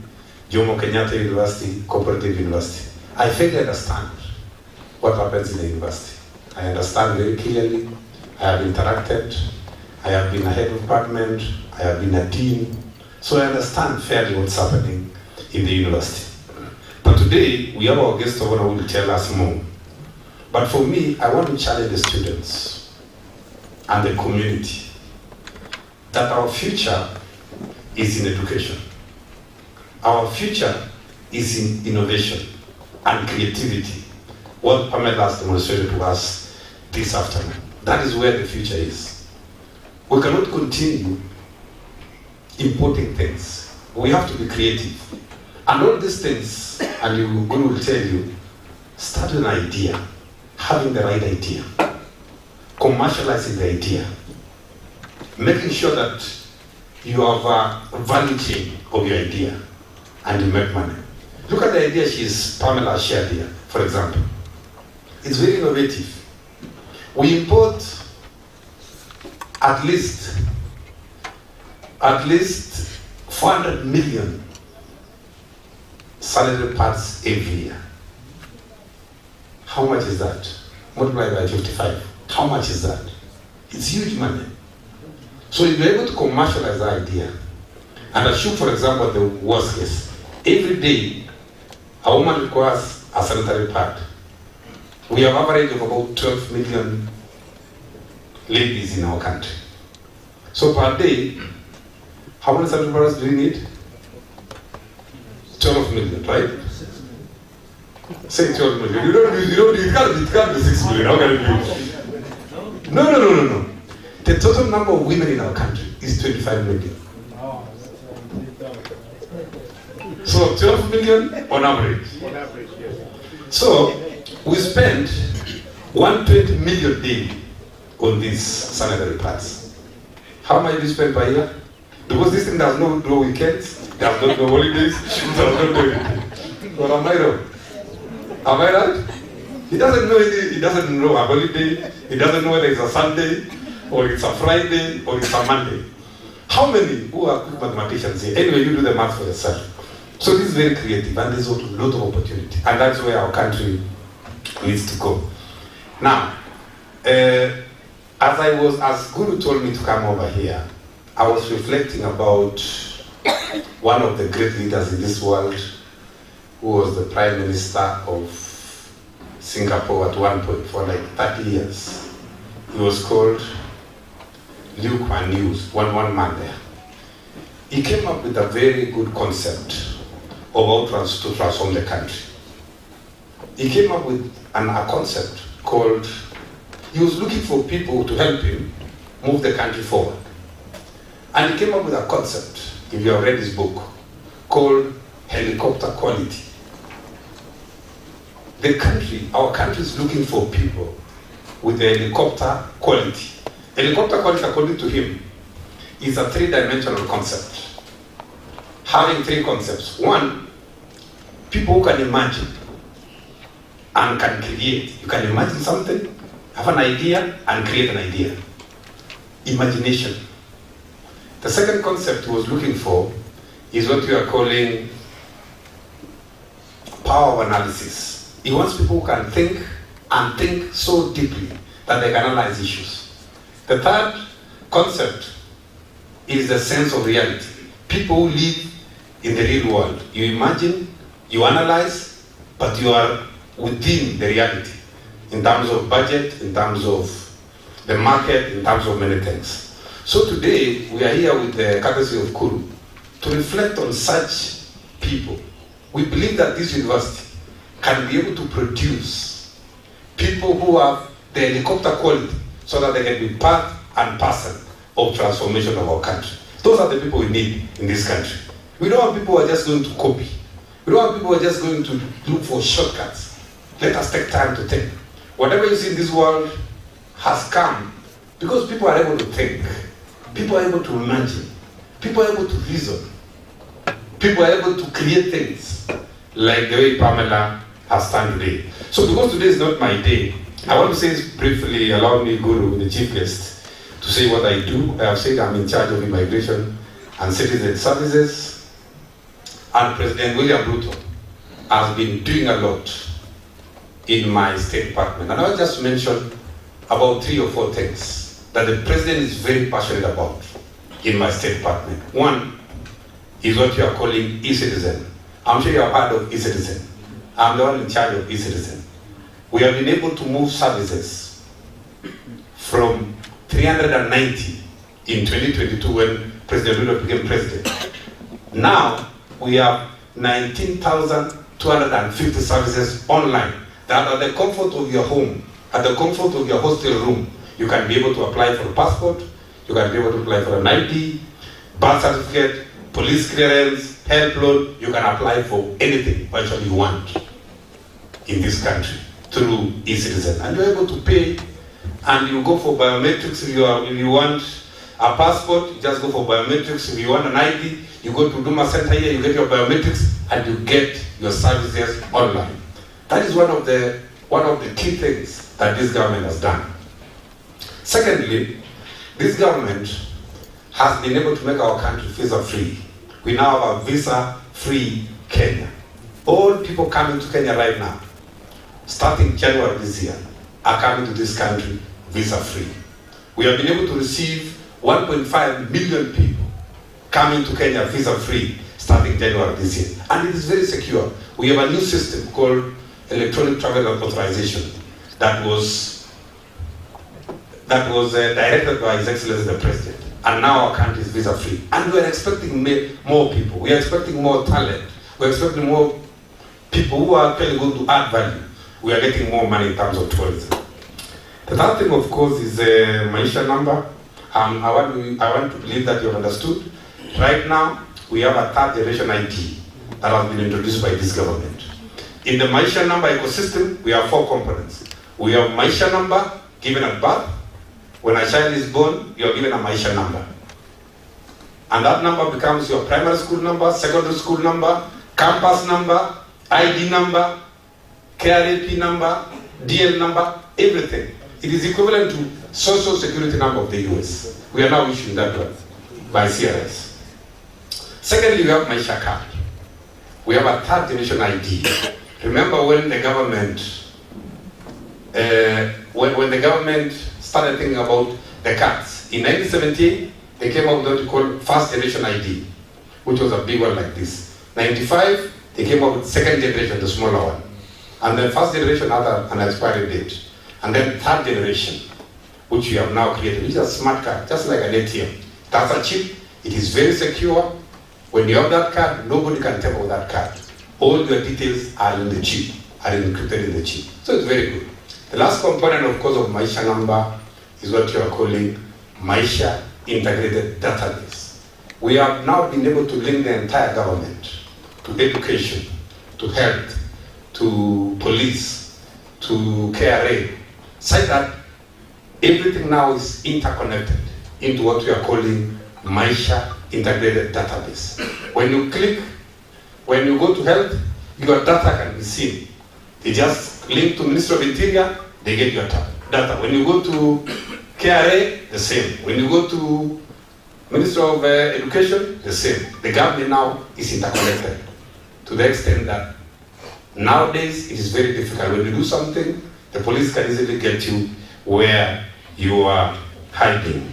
Jomo Kenyatta University, Cooperative University. I fairly understand what happens in the university. I understand very clearly I have interacted, I have been a head of department, I have been a dean, so I understand fairly what's happening in the university. But today, we have our guest of honor who will tell us more. But for me, I want to challenge the students and the community that our future is in education. Our future is in innovation and creativity. What Pamela has demonstrated to us this afternoon. That is where the future is. We cannot continue importing things. We have to be creative. And all these things, and Guru will tell you, start with an idea, having the right idea, commercializing the idea, making sure that you have a value chain of your idea, and you make money. Look at the idea Pamela shared here, for example. It's very innovative. We import at least 400 million salary parts every year. How much is that? Multiplied by 55. How much is that? It's huge money. So if you're able to commercialize the idea, and assume, for example, the worst case, every day a woman requires a sanitary pad. We have an average of about 12 million ladies in our country. So per day, how many sanitary pads do we need? 12 million, right? Say 12 million. It can't be 6 million. How can it be? No. The total number of women in our country is 25 million. So 12 million on average. Yes. So we spend 120 million daily on these sanitary pads. How much do we spend per year? Because this thing does not know weekends, does not know holidays, does not know anything. Or am I wrong? Am I right? He doesn't know anything, he doesn't know a holiday, he doesn't know whether it's a Sunday, or it's a Friday, or it's a Monday. How many who are good mathematicians here? Anyway, you do the math for yourself. So this is very creative, and there's a lot of opportunity, and that's where our country needs to go. Now, as Guru told me to come over here, I was reflecting about one of the great leaders in this world, who was the Prime Minister of Singapore at one point for like 30 years. He was called Lee Kuan Yew, one man there. He came up with a very good concept of how to transform the country. He came up with a concept called, he was looking for people to help him move the country forward. And he came up with a concept, if you have read his book, called helicopter quality. Our country is looking for people with the helicopter quality. Helicopter quality, according to him, is a three-dimensional concept. Having three concepts. One, people who can imagine and can create. You can imagine something, have an idea, and create an idea. Imagination. The second concept he was looking for is what we are calling power of analysis. He wants people who can think and think so deeply that they can analyze issues. The third concept is the sense of reality. People who live in the real world. You imagine, you analyze, but you are within the reality in terms of budget, in terms of the market, in terms of many things. So today, we are here with the courtesy of Kuru to reflect on such people. We believe that this university can be able to produce people who have the helicopter quality so that they can be part and parcel of transformation of our country. Those are the people we need in this country. We don't want people who are just going to copy. We don't want people who are just going to look for shortcuts. Let us take time to think. Whatever you see in this world has come because people are able to think. People are able to imagine. People are able to reason. People are able to create things like the way Pamela has done today. So because today is not my day, I want to say briefly, allow me, Guru, the chief guest, to say what I do. I have said I'm in charge of immigration and citizen services. And President William Ruto has been doing a lot in my State Department. And I'll just mention about 3 or 4 things. that the president is very passionate about in my state department. One is what you are calling e-citizen. I'm sure you have heard of e-citizen. I'm the one in charge of e-citizen. We have been able to move services from 390 in 2022 when President Lula became president. Now we have 19,250 services online that at the comfort of your home, at the comfort of your hostel room, you can be able to apply for a passport, you can be able to apply for an ID, birth certificate, police clearance, health loan. You can apply for anything virtually you want in this country through e-citizen. And you're able to pay, and you go for biometrics if you want a passport, you just go for biometrics. If you want an ID, you go to Duma Center here, you get your biometrics, and you get your services online. That is one of the key things that this government has done. Secondly, this government has been able to make our country visa-free. We now have a visa-free Kenya. All people coming to Kenya right now, starting January this year, are coming to this country visa-free. We have been able to receive 1.5 million people coming to Kenya visa-free starting January this year. And it is very secure. We have a new system called electronic travel authorization that was directed by His Excellency the President. And now our country is visa-free. And we are expecting more people. We are expecting more talent. We are expecting more people who are actually going to add value. We are getting more money in terms of tourism. The third thing, of course, is the Maisha number. I want to believe that you have understood. Right now, we have a third generation ID that has been introduced by this government. In the Maisha number ecosystem, we have 4 components. We have Maisha number given at birth. When a child is born, you are given a Maisha number. And that number becomes your primary school number, secondary school number, campus number, ID number, KRAP number, DL number, everything. It is equivalent to Social Security number of the US. We are now issuing that one by CRS. Secondly, we have Maisha card. We have a third generation ID. Remember when the government started thinking about the cards. In 1978, they came up with what we call first generation ID, which was a big one like this. 95, they came up with second generation, the smaller one. And then first generation had an expiry date. And then third generation, which we have now created, which is a smart card, just like an ATM. That's a chip. It is very secure. When you have that card, nobody can tamper with that card. All your details are in the chip, are encrypted in the chip. So it's very good. The last component, of course, of Maisha number is what you are calling Maisha Integrated Database. We have now been able to link the entire government to education, to health, to police, to KRA, such that everything now is interconnected into what we are calling Maisha Integrated Database. When you go to health, your data can be seen. They just link to Ministry of Interior, they get your data. When you go to KRA, the same. When you go to Ministry of Education, the same. The government now is interconnected to the extent that nowadays it is very difficult. When you do something, the police can easily get you where you are hiding.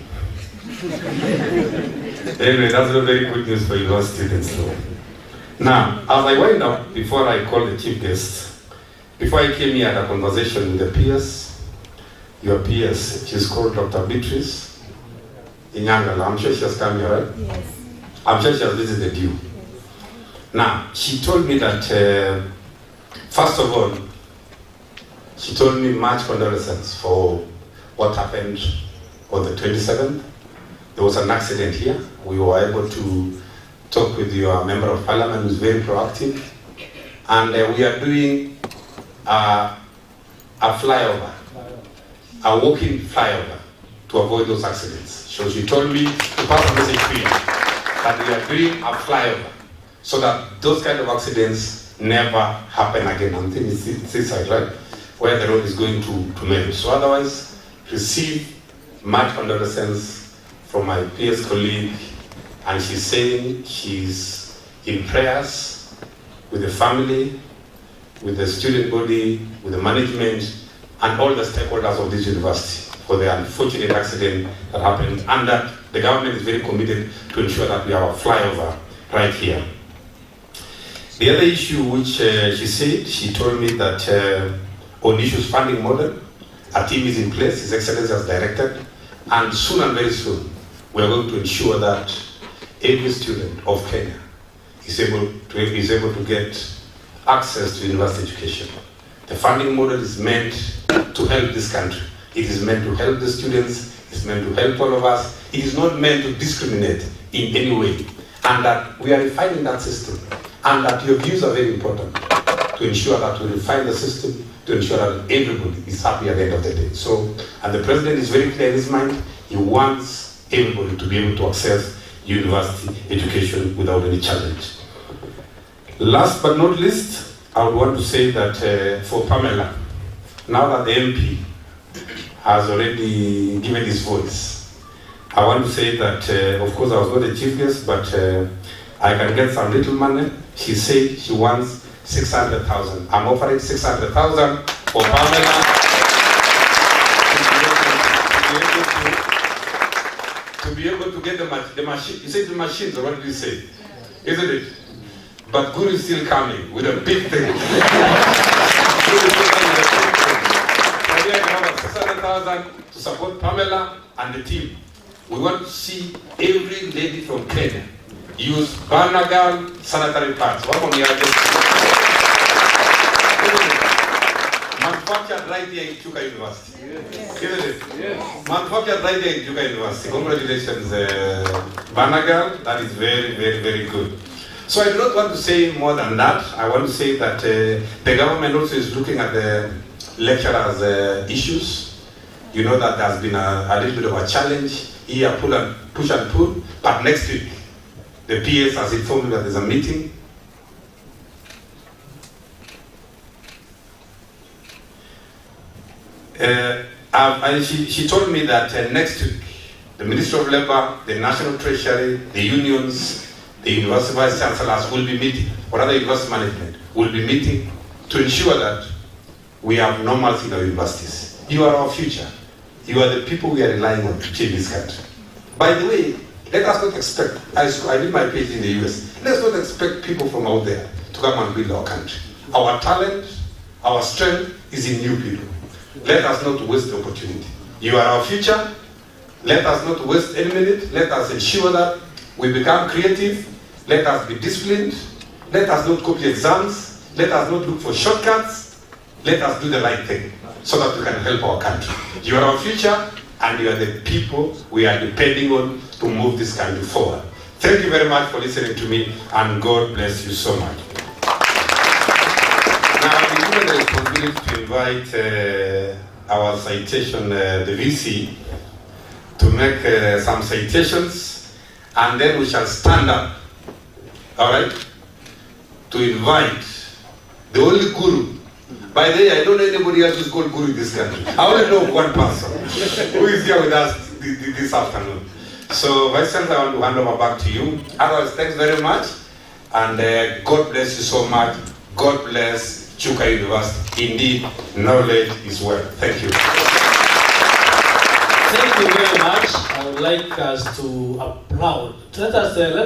Anyway, that's a very good news for your students. Now, as I wind up, before I call the chief guest, before I came here, I had a conversation with the peers. Your peers, she's called Dr. Beatrice Inyangala. I'm sure she has come here, right? Yes. I'm sure she has visited you. Now, she told me that, first of all, she told me much condolences for what happened on the 27th. There was an accident here. We were able to talk with your member of parliament, who's very proactive. And we are doing a flyover, a walking flyover to avoid those accidents. So she told me to pass a message to you that we are doing a flyover so that those kind of accidents never happen again. I'm thinking it's this side, right? Where the road is going to Meru. So otherwise, receive much condolences from my peers colleague, and she's saying she's in prayers with the family, with the student body, with the management, and all the stakeholders of this university for the unfortunate accident that happened, and that the government is very committed to ensure that we have a flyover right here. The other issue which she said, she told me that on issues funding model, a team is in place, His Excellency has directed, and soon and very soon, we are going to ensure that every student of Kenya is able to get access to university education. The funding model is meant to help this country. It is meant to help the students, it's meant to help all of us. It is not meant to discriminate in any way. And that we are refining that system. And that your views are very important to ensure that we refine the system, to ensure that everybody is happy at the end of the day. So, and the President is very clear in his mind, he wants everybody to be able to access university education without any challenge. Last but not least, I would want to say that for Pamela, now that the MP has already given his voice, I want to say that, of course, I was not a chief guest, but I can get some little money. She said she wants 600,000. I'm offering 600,000 for Pamela to be able to get the machine. You said the machines, or what did you say? Isn't it? But Guru is still coming with a big thing. Guru is still coming with a big thing. So we have 600,000 to support Pamela and the team. We want to see every lady from Kenya use Barnagal sanitary pads. What on the manufactured right here in Chuka University. Isn't it? Yes. Manufactured right here in Chuka University. Congratulations, Barnagal. That is very, very, very good. So I do not want to say more than that. I want to say that the government also is looking at the lecturers' issues. You know that there has been a little bit of a challenge here, push and pull. But next week, the PS has informed me that there's a meeting. She told me that next week, the Ministry of Labour, the National Treasury, the unions, the university vice chancellors will be meeting, or other university management will be meeting to ensure that we have normalcy in our universities. You are our future. You are the people we are relying on to change this country. By the way, let us not expect, I did my PhD in the US, let's not expect people from out there to come and build our country. Our talent, our strength is in new people. Let us not waste the opportunity. You are our future. Let us not waste any minute. Let us ensure that we become creative. Let us be disciplined. Let us not copy exams. Let us not look for shortcuts. Let us do the right thing so that we can help our country. You are our future, and you are the people we are depending on to move this country forward. Thank you very much for listening to me, and God bless you so much. Now, I've been given the responsibility to invite our citation, the VC, to make some citations, and then we shall stand up, all right, to invite the only guru. By the way, I don't know anybody else who's called guru in this country. I only know one person who is here with us this afternoon. So, Vice Chancellor, I want to hand over back to you. Otherwise, thanks very much, and God bless you so much. God bless Chuka University. Indeed, knowledge is wealth. Thank you. Thank you very much. I would like us to applaud. Let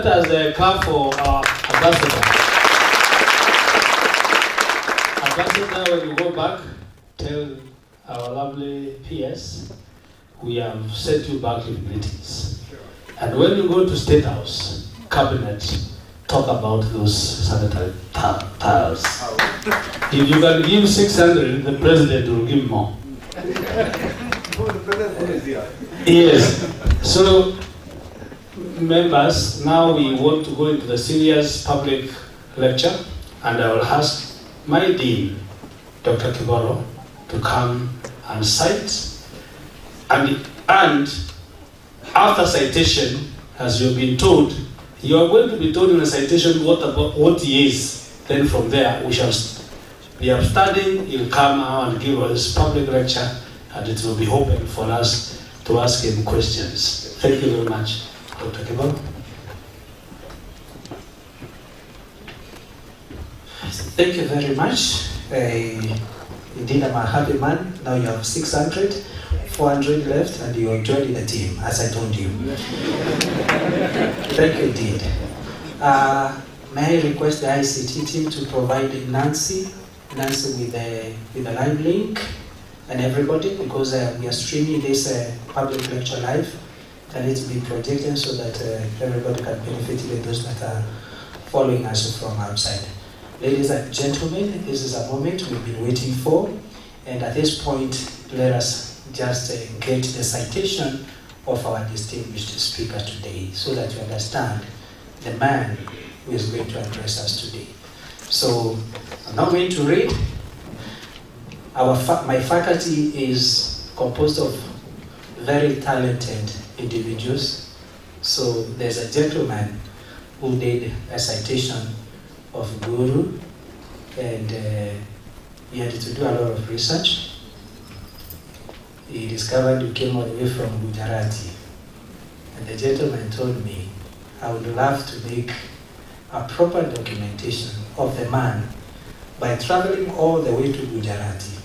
us clap for our ambassador. Ambassador, when you go back, tell our lovely PS, we have sent you back with greetings. And when you go to State House, Cabinet, talk about those sanitary tiles. If you can give 600, the President will give more. Yes. So, members, now we want to go into the serious public lecture, and I will ask my Dean, Dr. Kiboro, to come and cite. And after citation, as you've been told, you are going to be told in a citation what he is. Then from there, we shall be studying. He'll come out and give us public lecture, and it will be open for us to ask him questions. Thank you very much, Dr. Kiboro. Thank you very much. Indeed, I'm a happy man. Now you have 600, 400 left, and you are joining the team, as I told you. Thank you indeed. May I request the ICT team to provide Nancy with the live link and everybody, because we are streaming this public lecture live. Can it be projected so that everybody can benefit, even those that are following us from outside. Ladies and gentlemen, this is a moment we've been waiting for, and at this point, let us just get the citation of our distinguished speaker today, so that you understand the man who is going to address us today. So, I'm not going to read. My faculty is composed of very talented individuals. So, there's a gentleman who did a citation of Guru, and he had to do a lot of research. He discovered we came all the way from Gujarati. And the gentleman told me, I would love to make a proper documentation of the man by traveling all the way to Gujarati.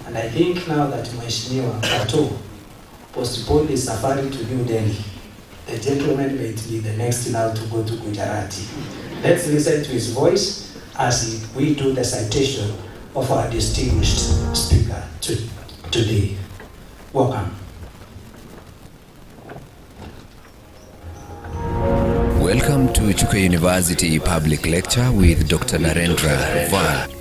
And I think now that Mheshimiwa Kato postponed his safari to New Delhi, the gentleman may be the next now to go to Gujarati. Let's listen to his voice as we do the citation of our distinguished speaker today. Welcome. Welcome to Chuka University Public Lecture with Dr. Narendra Raval.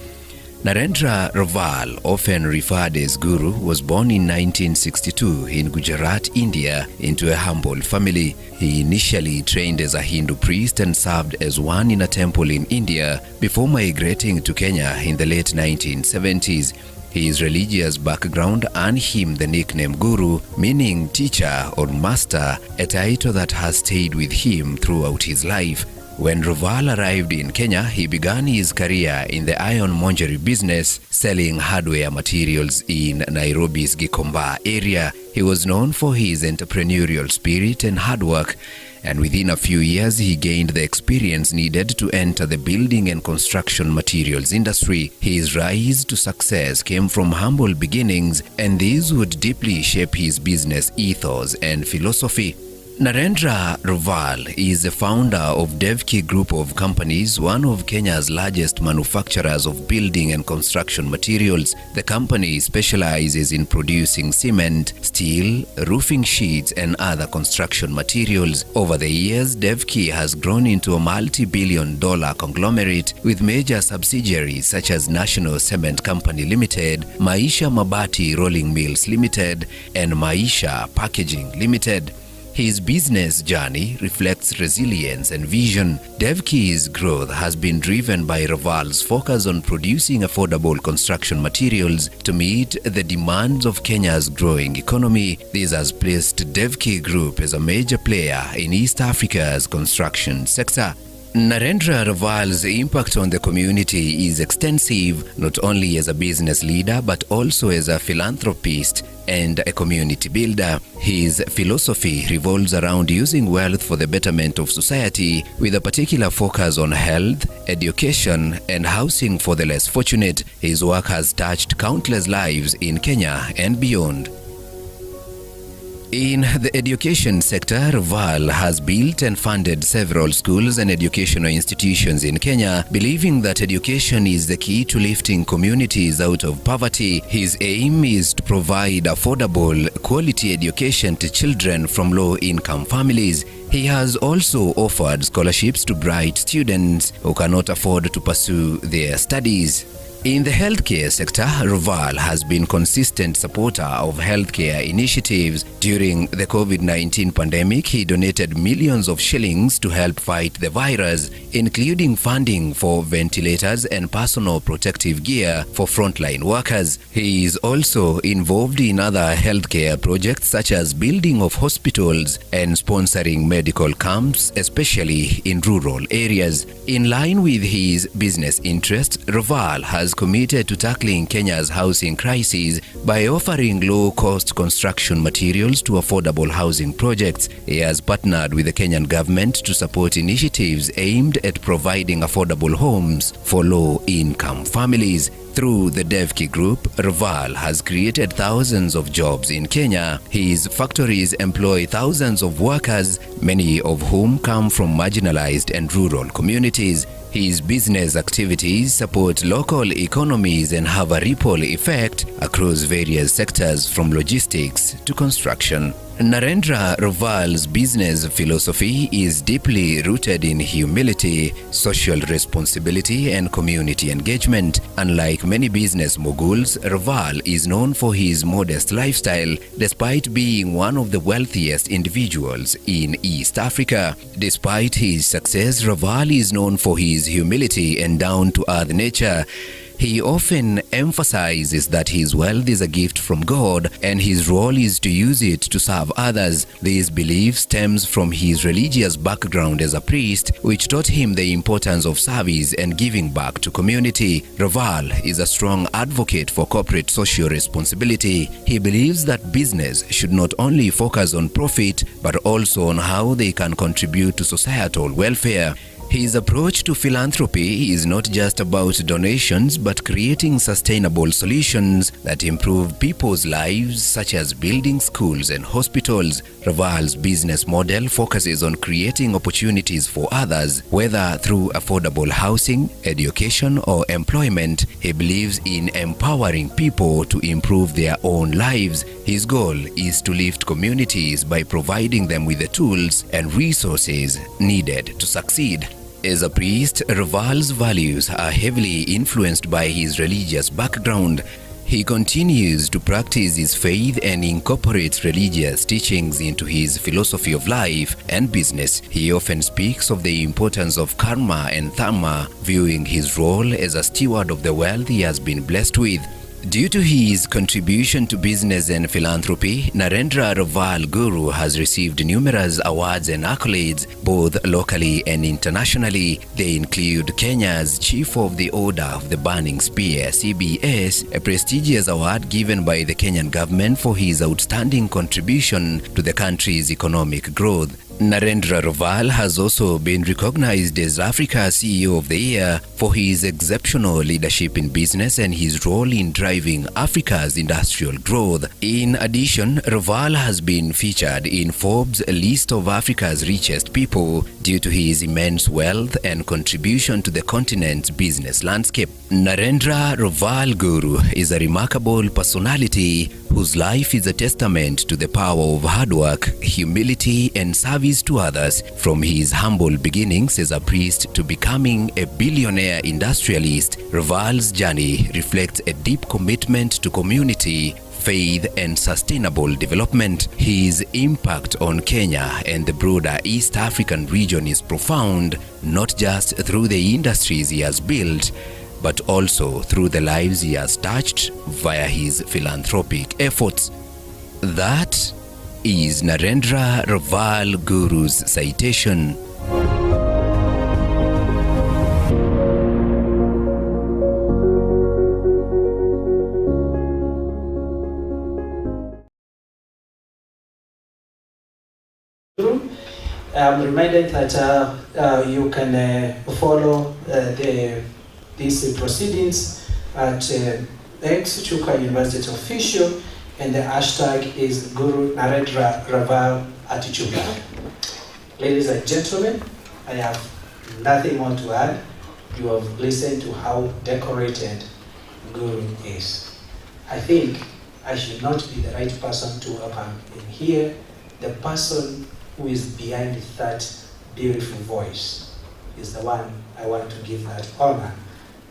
Narendra Raval, often referred as Guru, was born in 1962 in Gujarat, India, into a humble family. He initially trained as a Hindu priest and served as one in a temple in India before migrating to Kenya in the late 1970s. His religious background earned him the nickname Guru, meaning teacher or master, a title that has stayed with him throughout his life. When Raval arrived in Kenya, he began his career in the ironmongery business, selling hardware materials in Nairobi's Gikomba area. He was known for his entrepreneurial spirit and hard work, and within a few years he gained the experience needed to enter the building and construction materials industry. His rise to success came from humble beginnings, and these would deeply shape his business ethos and philosophy. Narendra Raval is the founder of Devki Group of Companies, one of Kenya's largest manufacturers of building and construction materials. The company specializes in producing cement, steel, roofing sheets, and other construction materials. Over the years, Devki has grown into a multi-billion-dollar conglomerate with major subsidiaries such as National Cement Company Limited, Maisha Mabati Rolling Mills Limited, and Maisha Packaging Limited. His business journey reflects resilience and vision. Devki's growth has been driven by Raval's focus on producing affordable construction materials to meet the demands of Kenya's growing economy. This has placed Devki Group as a major player in East Africa's construction sector. Narendra Raval's impact on the community is extensive, not only as a business leader but also as a philanthropist and a community builder. His philosophy revolves around using wealth for the betterment of society, with a particular focus on health, education, and housing for the less fortunate. His work has touched countless lives in Kenya and beyond. In the education sector, Raval has built and funded several schools and educational institutions in Kenya, believing that education is the key to lifting communities out of poverty. His aim is to provide affordable, quality education to children from low-income families. He has also offered scholarships to bright students who cannot afford to pursue their studies. In the healthcare sector, Raval has been consistent supporter of healthcare initiatives. During the COVID-19 pandemic, he donated millions of shillings to help fight the virus, including funding for ventilators and personal protective gear for frontline workers. He is also involved in other healthcare projects such as building of hospitals and sponsoring medical camps, especially in rural areas. In line with his business interests, Raval has has committed to tackling Kenya's housing crisis by offering low-cost construction materials to affordable housing projects. He has partnered with the Kenyan government to support initiatives aimed at providing affordable homes for low-income families. Through the Devki Group, Raval has created thousands of jobs in Kenya. His factories employ thousands of workers, many of whom come from marginalized and rural communities. His business activities support local economies and have a ripple effect across various sectors from logistics to construction. Narendra Raval's business philosophy is deeply rooted in humility, social responsibility, and community engagement. Unlike many business moguls, Raval is known for his modest lifestyle, despite being one of the wealthiest individuals in East Africa. Despite his success, Raval is known for his humility and down-to-earth nature. He often emphasizes that his wealth is a gift from God and his role is to use it to serve others. This belief stems from his religious background as a priest, which taught him the importance of service and giving back to community. Raval is a strong advocate for corporate social responsibility. He believes that business should not only focus on profit, but also on how they can contribute to societal welfare. His approach to philanthropy is not just about donations, but creating sustainable solutions that improve people's lives, such as building schools and hospitals. Raval's business model focuses on creating opportunities for others, whether through affordable housing, education, or employment. He believes in empowering people to improve their own lives. His goal is to lift communities by providing them with the tools and resources needed to succeed. As a priest, Raval's values are heavily influenced by his religious background. He continues to practice his faith and incorporates religious teachings into his philosophy of life and business. He often speaks of the importance of karma and dharma, viewing his role as a steward of the wealth he has been blessed with. Due to his contribution to business and philanthropy, Narendra Raval Guru has received numerous awards and accolades, both locally and internationally. They include Kenya's Chief of the Order of the Burning Spear, CBS, a prestigious award given by the Kenyan government for his outstanding contribution to the country's economic growth. Narendra Raval has also been recognized as Africa's CEO of the Year for his exceptional leadership in business and his role in driving Africa's industrial growth. In addition, Raval has been featured in Forbes' list of Africa's richest people due to his immense wealth and contribution to the continent's business landscape. Narendra Raval Guru is a remarkable personality whose life is a testament to the power of hard work, humility, and service to others. From his humble beginnings as a priest to becoming a billionaire industrialist, Raval's journey reflects a deep commitment to community, faith, and sustainable development. His impact on Kenya and the broader East African region is profound, not just through the industries he has built, but also through the lives he has touched via his philanthropic efforts. That is Narendra Raval Guru's citation. I'm reminded that you can follow these proceedings at X Chuka University official, and the hashtag is Guru Narendra Raval at Chuka. Ladies and gentlemen, I have nothing more to add. You have listened to how decorated Guru is. I think I should not be the right person to welcome him here. The person who is behind that beautiful voice is the one I want to give that honor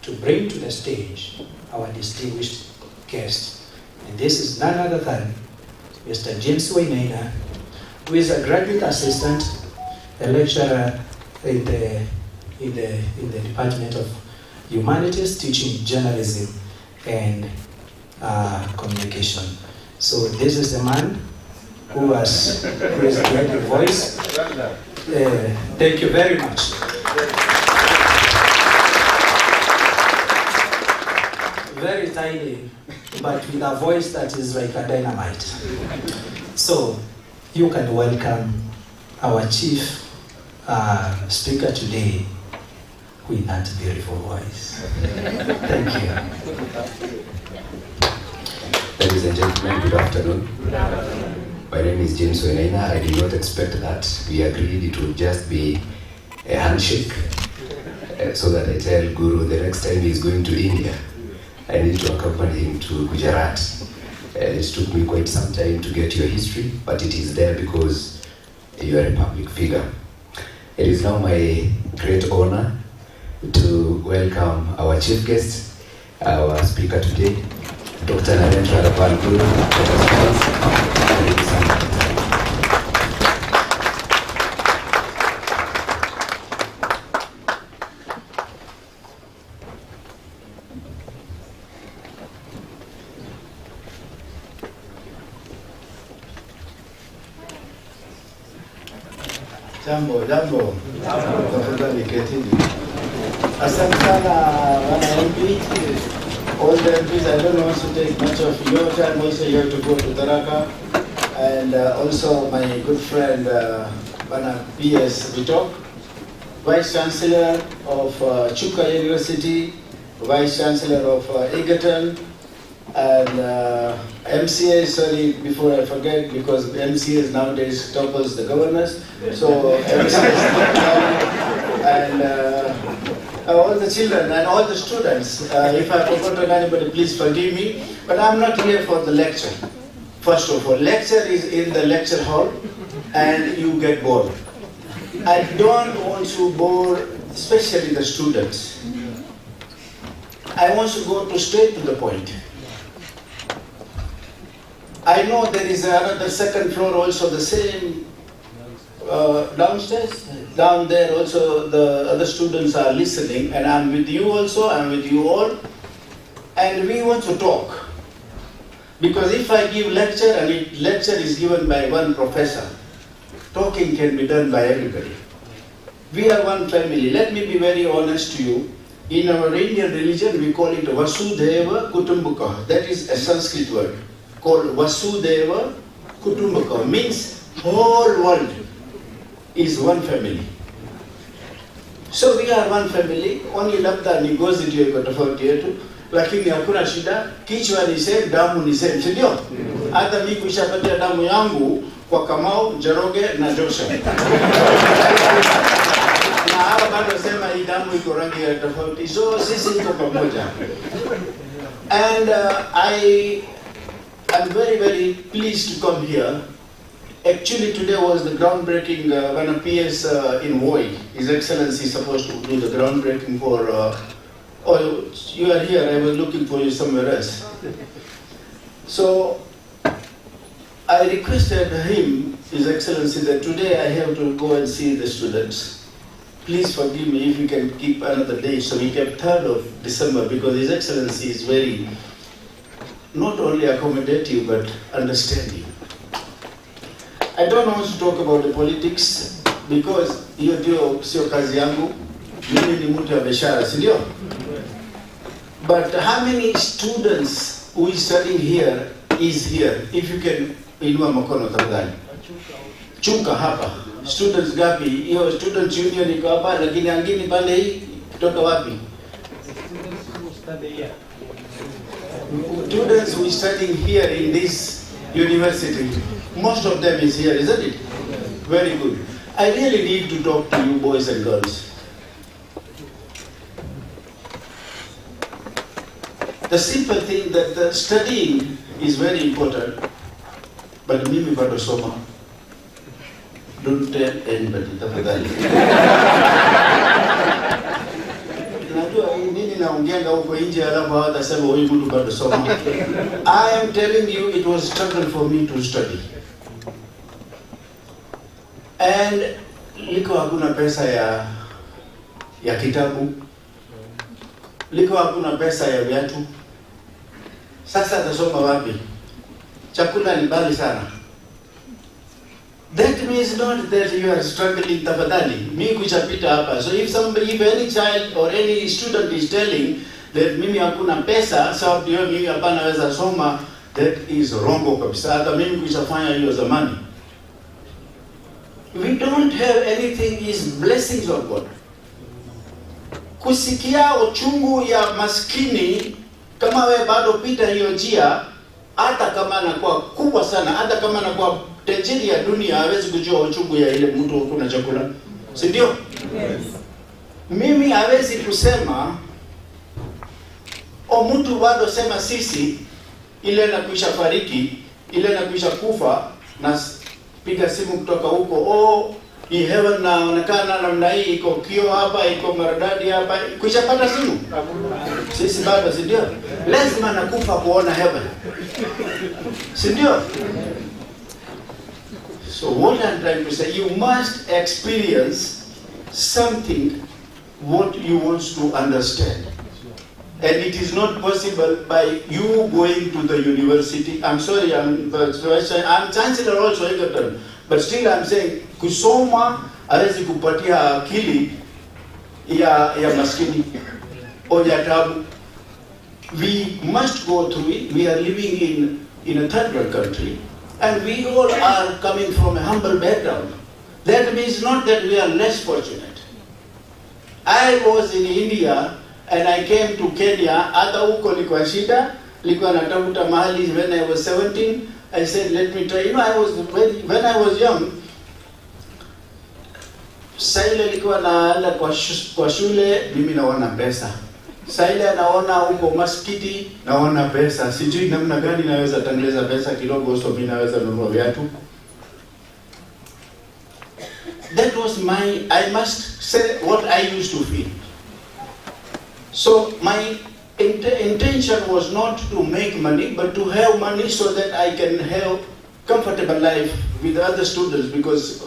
to bring to the stage our distinguished guest. And this is none other than Mr. James Wainaina, who is a graduate assistant, a lecturer in the Department of Humanities, teaching journalism and communication. So this is the man who has a great voice. Thank you very much. very tiny, but with a voice that is like a dynamite. So you can welcome our chief speaker today with that beautiful voice. Thank you. Ladies and gentlemen, good afternoon. My name is James Wenaina. I did not expect that. We agreed it would just be a handshake, so that I tell Guru the next time he's going to India, I need to accompany him to Gujarat. It took me quite some time to get your history, but it is there because you are a public figure. It is now my great honor to welcome our chief guest, our speaker today, Dr. Narendra Raval. Guru, Jambo. Tafadhali ketini. Asante sana wana MP. All the MPs, I don't want to take much of your time. Also, you have to go to Tharaka. And also my good friend, Bana PS Vitok, Vice Chancellor of Chuka University, Vice Chancellor of Egerton, and MCA, sorry, before I forget, because MCAs nowadays topples the governors. So MCAs, and all the children and all the students. If I forgotten anybody, please forgive me. But I'm not here for the lecture. First of all, lecture is in the lecture hall, and you get bored. I don't want to bore, especially the students. I want to go straight to the point. I know there is another second floor also the same downstairs. Down there also the other students are listening, and I'm with you also, I'm with you all. And we want to talk. Because if I give lecture and lecture is given by one professor, talking can be done by everybody. We are one family. Let me be very honest to you. In our Indian religion, we call it Vasudhaiva Kutumbaka. That is a Sanskrit word called Vasudhaiva Kutumbaka. Means whole world is one family. So we are one family. Only labda ni gozi ndio iko tofauti yetu, lakini hakuna shida. Kichwa ni same, damu ni same, si ndio? Hata mimi kushapatia damu yangu kwa Kamau, Njoroge na Joshua. Na hawa bado sema hii damu iko rangi ya tofauti. So sisi iko pamoja. And I'm very, very pleased to come here. Actually, today was the groundbreaking when a PS in Voi. His Excellency is supposed to do the groundbreaking for. Oh, you are here. I was looking for you somewhere else. So I requested him, His Excellency, that today I have to go and see the students. Please forgive me if you can keep another day. So we kept 3rd of December because His Excellency is very not only accommodative but understanding. I don't want to talk about the politics because hiyo ndio sio kazi yangu. Mimi ni mtu wa biashara, si ndio? But how many students who is studying here is here? If you can inua mkono tafadhali. Chuka hapa. Students gapi? Hiyo student union iko hapa, lakini angini pale hii kutoka wapi? Students who is studying here in this university, most of them is here, isn't it? Very good. I really need to talk to you boys and girls. The simple thing that the studying is very important, but mimi bado soma. Don't tell anybody, tafadhali. Najua nini naongeanga huko nje alafu hawatasema huyu mtu bado soma. I am telling you, it was struggle for me to study. And liko hakuna pesa ya kitabu. Liko hakuna pesa ya viatu. Sasa atasoma wapi? Chakula ni mbali sana. That means not that you are struggling, tafadhali. Mimi kuchapita hapa. So if any child or any student is telling that mimi hakuna pesa, sababu hiyo mimi hapa naweza soma, that is wrong kabisa. Hata mimi kuishafanya hiyo zamani. We don't have anything is blessings of God. Kusikia uchungu ya maskini, kama we bado pita hiyo njia, hata kama anakuwa kubwa sana, hata kama anakuwa tajiri ya dunia, hawezi kujua uchungu ya ile mtu kuna chakula. Si ndio? Yes. Mimi hawezi kusema o mtu bado sema sisi ile na kuisha fariki, ile na kuisha kufa, na piga simu kutoka huko, oh hii heaven naonekana namna hii, iko kio hapa, iko maradadi hapa, kuisha pata simu. Sisi bado, si ndio? Lazima nakufa kuona heaven. Si ndio? So what I'm trying to say, you must experience something what you want to understand. And it is not possible by you going to the university. I'm sorry, I'm chancellor also, Egerton, but still I'm saying, kusoma hawezi kupatia akili ya maskini o ya tabu. We must go through it. We are living in a third world country, and we all are coming from a humble background. That means not that we are less fortunate. I was in India and I came to Kenya. Hata huko likuwa shida, likuwa natafuta mahali. When I was 17, I said, let me try. You know, when I was young, Saile likuwa naenda kwa shule, mimi naona pesa. Saile anaona huko maskiti, naona pesa. Sijui namna gani naweza tengeneza pesa kidogo, so mimi naweza nunua viatu. That was I must say what I used to feel. So my intention was not to make money, but to have money so that I can have comfortable life with other students, because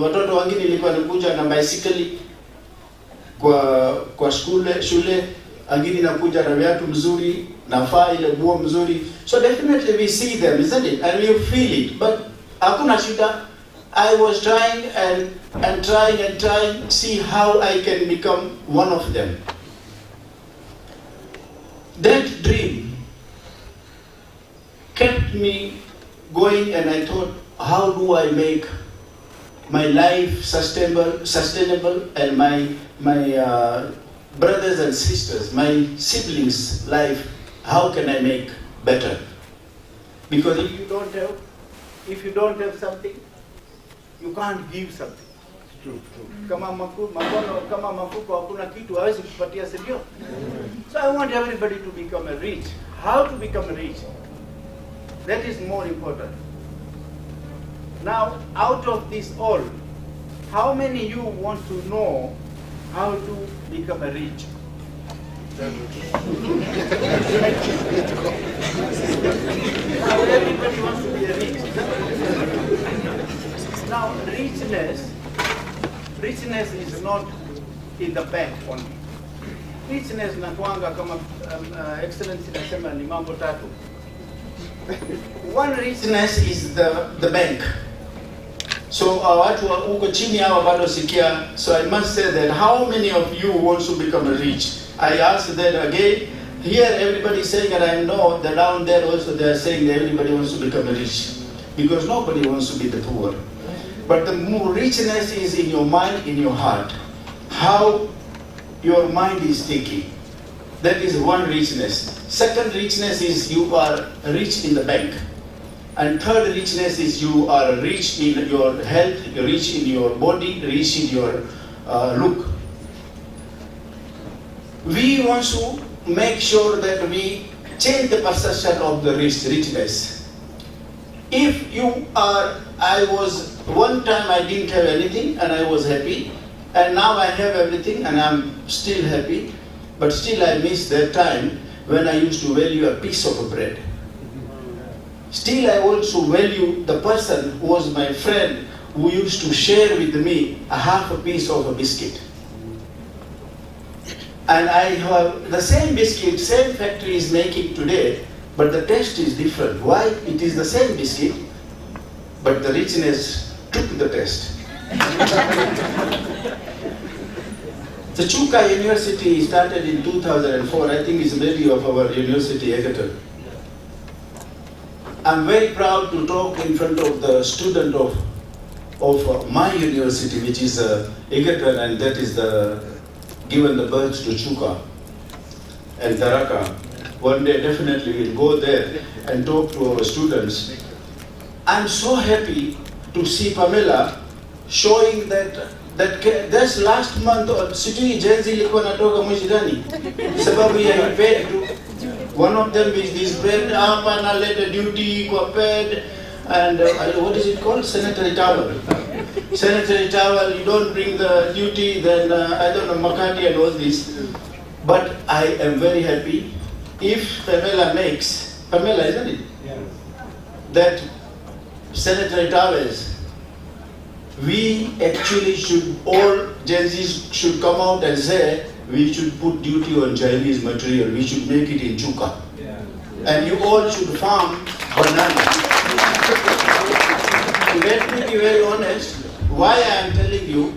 watoto wengine nilikuwa nakuja na bicycle kwa shule, wengine nakuja na viatu mzuri, nafaa ile nguo mzuri. So definitely we see them, isn't it? And we feel it. But hakuna shida. I was trying and trying, see how I can become one of them. That dream kept me going, and I thought, how do I make my life sustainable, and my brothers and sisters, my siblings' life, how can I make better? Because if you don't have something, you can't give something. True. Kama mafuko hakuna kitu hawezi kupatia, sio? So I want everybody to become a rich. How to become rich? That is more important. Now, out of this all, how many you want to know how to become a rich? Now, everybody wants to be a rich. Now, richness is not in the bank only. Richness nakuanga kama Excellency nasema ni mambo tatu. One richness is the bank. So watu huko chini hawa bado sikia. So I must say that how many of you want to become rich? I ask that again. Here everybody is saying, and I know that down there also they are saying that everybody wants to become rich, because nobody wants to be the poor. But the more richness is in your mind, in your heart. How your mind is thinking. That is one richness. Second richness is you are rich in the bank. And third richness is you are rich in your health, rich in your body, rich in your look. We want to make sure that we change the perception of the richness. If you are, one time I didn't have anything and I was happy, and now I have everything and I'm still happy, but still I miss that time when I used to value a piece of bread. Still I also value the person who was my friend, who used to share with me a half a piece of a biscuit. And I have the same biscuit, same factory is making today, but the taste is different. Why? It is the same biscuit, but the richness took the taste. The Chuka University started in 2004. I think it's maybe of our university, Egerton. I'm very proud to talk in front of the student of my university, which is Egerton, and that is given the birth to Chuka and Tharaka. One day definitely we'll go there and talk to our students. I'm so happy to see Pamela showing that this last month sijui jenzi ilikuwa natoka mwezi gani sababu ya ped tu. One of them is this ped hapa analeta duty kwa ped and what is it called, sanitary towel. Sanitary towel, you don't bring the duty, then I don't know, Makati and all this. But I am very happy if Pamela makes, Pamela isn't it? Yeah. That sanitary towels, we actually should, all Gen Zs should come out and say, we should put duty on Chinese material, we should make it in Chuka. Yeah. And you all should farm bananas. Let me be very honest, why I am telling you,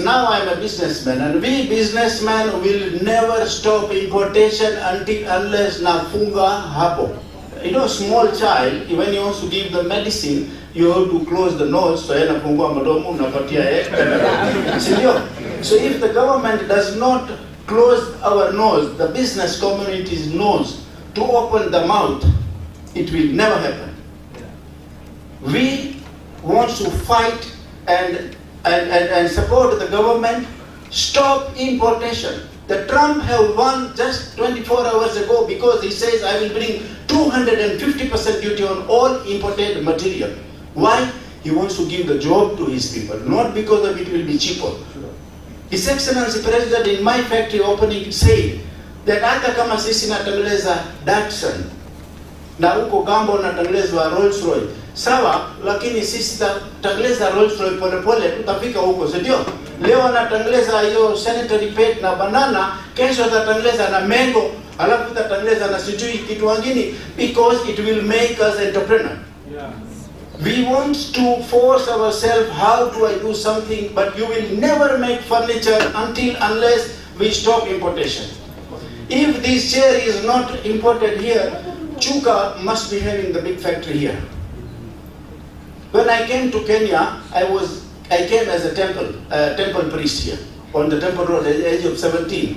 now I am a businessman, and we businessmen will never stop importation unless nafunga hapo. You know, small child, when he wants to give the medicine, you have to close the nose, so if the government does not close our nose, the business community's nose, to open the mouth, it will never happen. We want to fight and support the government, stop importation. The Trump have won just 24 hours ago because he says, I will bring 250% duty on all imported material. Why? He wants to give the job to his people, not because of it will be cheaper. His Excellency President in my factory opening said that hata kama sisi natengeneza Datsun na huko Gambo natengenezwa Rolls Royce, sawa, lakini sisi tatengeneza Rolls Royce polepole tutafika huko, ndio? Leo natengeneza hiyo sanitary pad na banana, kesho tatengeneza na mango, alafu tatengeneza na sijui kitu kingine, because it will make us entrepreneur. Yeah. We want to force ourselves, how do I do something, but you will never make furniture unless we stop importation. If this chair is not imported here, Chuka must be having the big factory here. When I came to Kenya, I came as a temple priest here, on the temple road at the age of 17.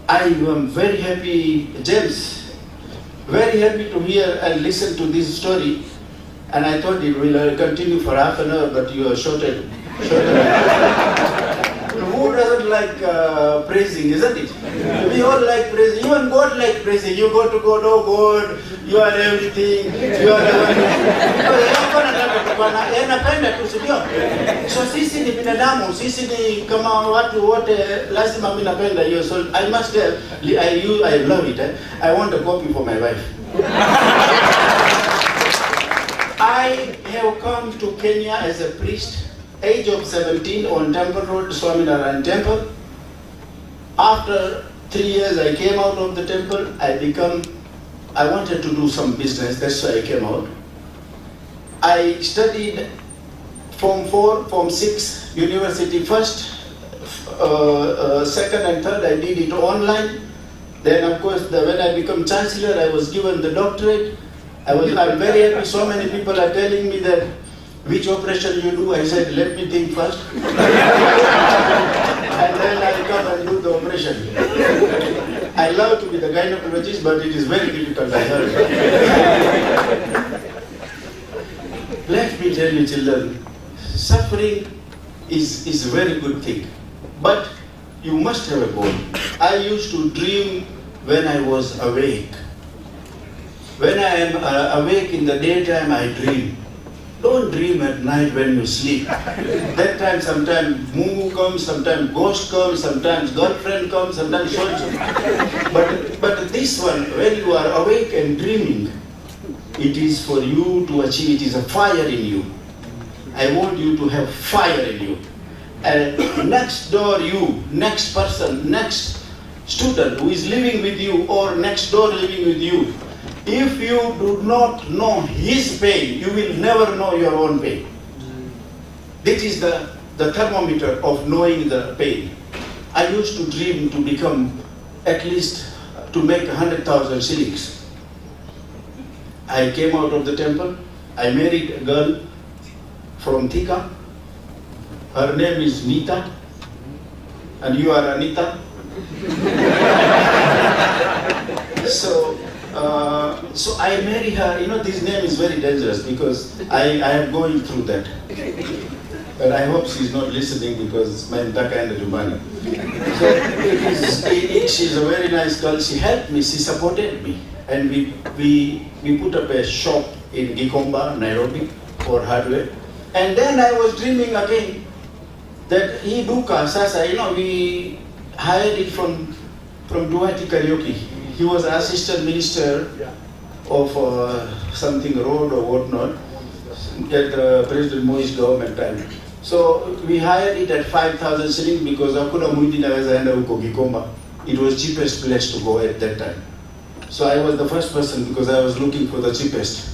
I am very happy, James, very happy to hear and listen to this story. And I thought it will continue for half an hour, but you are shorted. Who doesn't like praising, isn't it? We all like praising. Even God like praising. You go to God, oh God, you are everything. You are everything. So sisi ni binadamu, sisi ni kama watu wote, lazima mimi napenda hiyo. So I must tell, I love it. I want a copy for my wife. I have come to Kenya as a priest, age of 17, on Temple Road, Swaminarayan Temple. After 3 years, I came out of the temple. I wanted to do some business, that's why I came out. I studied Form 4, Form 6, university first, second and third, I did it online. Then, of course, when I became chancellor, I was given the doctorate. I'm very happy. So many people are telling me that, which operation you do? I said, let me think first. And then I'll come and do the operation. I love to be the gynecologist, but it is very difficult, I heard. Let me tell you, children, suffering is a very good thing. But you must have a goal. I used to dream when I was awake. When I am awake in the daytime, I dream. Don't dream at night when you sleep. That time, sometimes Mungu comes, sometimes ghost comes, sometimes girlfriend comes, sometimes so-and-so. But this one, when you are awake and dreaming, it is for you to achieve. It is a fire in you. I want you to have fire in you. And next door you, next person, next student who is living with you or next door living with you, if you do not know his pain, you will never know your own pain. This is the the thermometer of knowing the pain. I used to dream to become at least to make 100,000 shillings. I came out of the temple. I married a girl from Thika. Her name is Nita, and you are Anita. So I marry her. You know, this name is very dangerous because I am going through that. But I hope she's not listening because my kind of money. So she's a very nice girl. She helped me. She supported me, and we put up a shop in Gikomba, Nairobi, for hardware. And then I was dreaming again that Duka Sasa. You know, we hired it from Duhati Karaoke. He was assistant minister of something road or whatnot at President Moi's government time. So we hired it at 5,000 shillings because it was cheapest place to go at that time. So I was the first person because I was looking for the cheapest.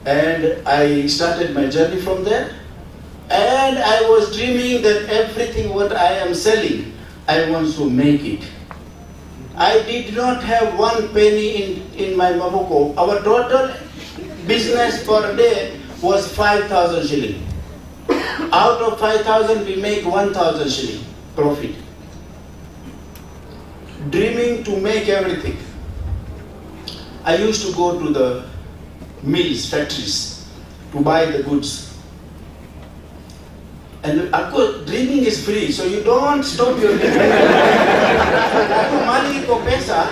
And I started my journey from there. And I was dreaming that everything what I am selling, I want to make it. I did not have one penny in my Maboko. Our total business per day was 5,000 shillings. Out of 5,000, we make 1,000 shilling profit. Dreaming to make everything. I used to go to the mills, factories, to buy the goods. And of course, dreaming is free, so you don't stop your dreaming. Mali iko pesa,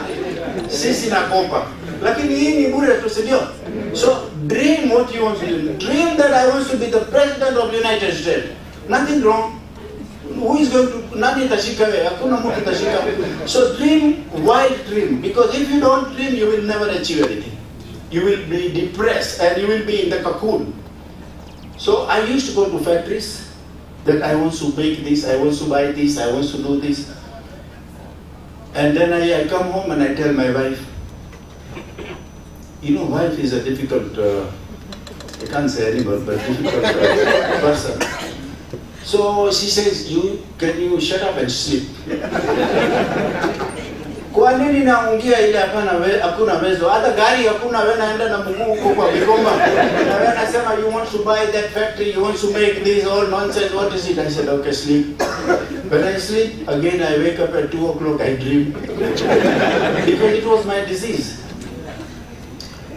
sisi nakopa. Lakini hii ni bure tu, sindio? So dream what you want to do. Dream that I want to be the president of the United States. Nothing wrong. Who is going to? Nani tashika wewe? Hakuna mtu tashika. So dream, wild dream. Because if you don't dream, you will never achieve anything. You will be depressed and you will be in the cocoon. So I used to go to factories that I want to make this, I want to buy this, I want to do this. And then I come home and I tell my wife, you know, wife is a difficult, I can't say animal, but difficult person. So she says, can you shut up and sleep? Kwa nini naongea ile hakuna wezo? Hata gari hakuna, wewe naenda na mguu huko kwa Gigomba. Na wewe nasema you want to buy that factory, you want to make this all nonsense. What is it? I said, okay, sleep. When I sleep, again I wake up at 2 o'clock, I dream. Because it was my disease.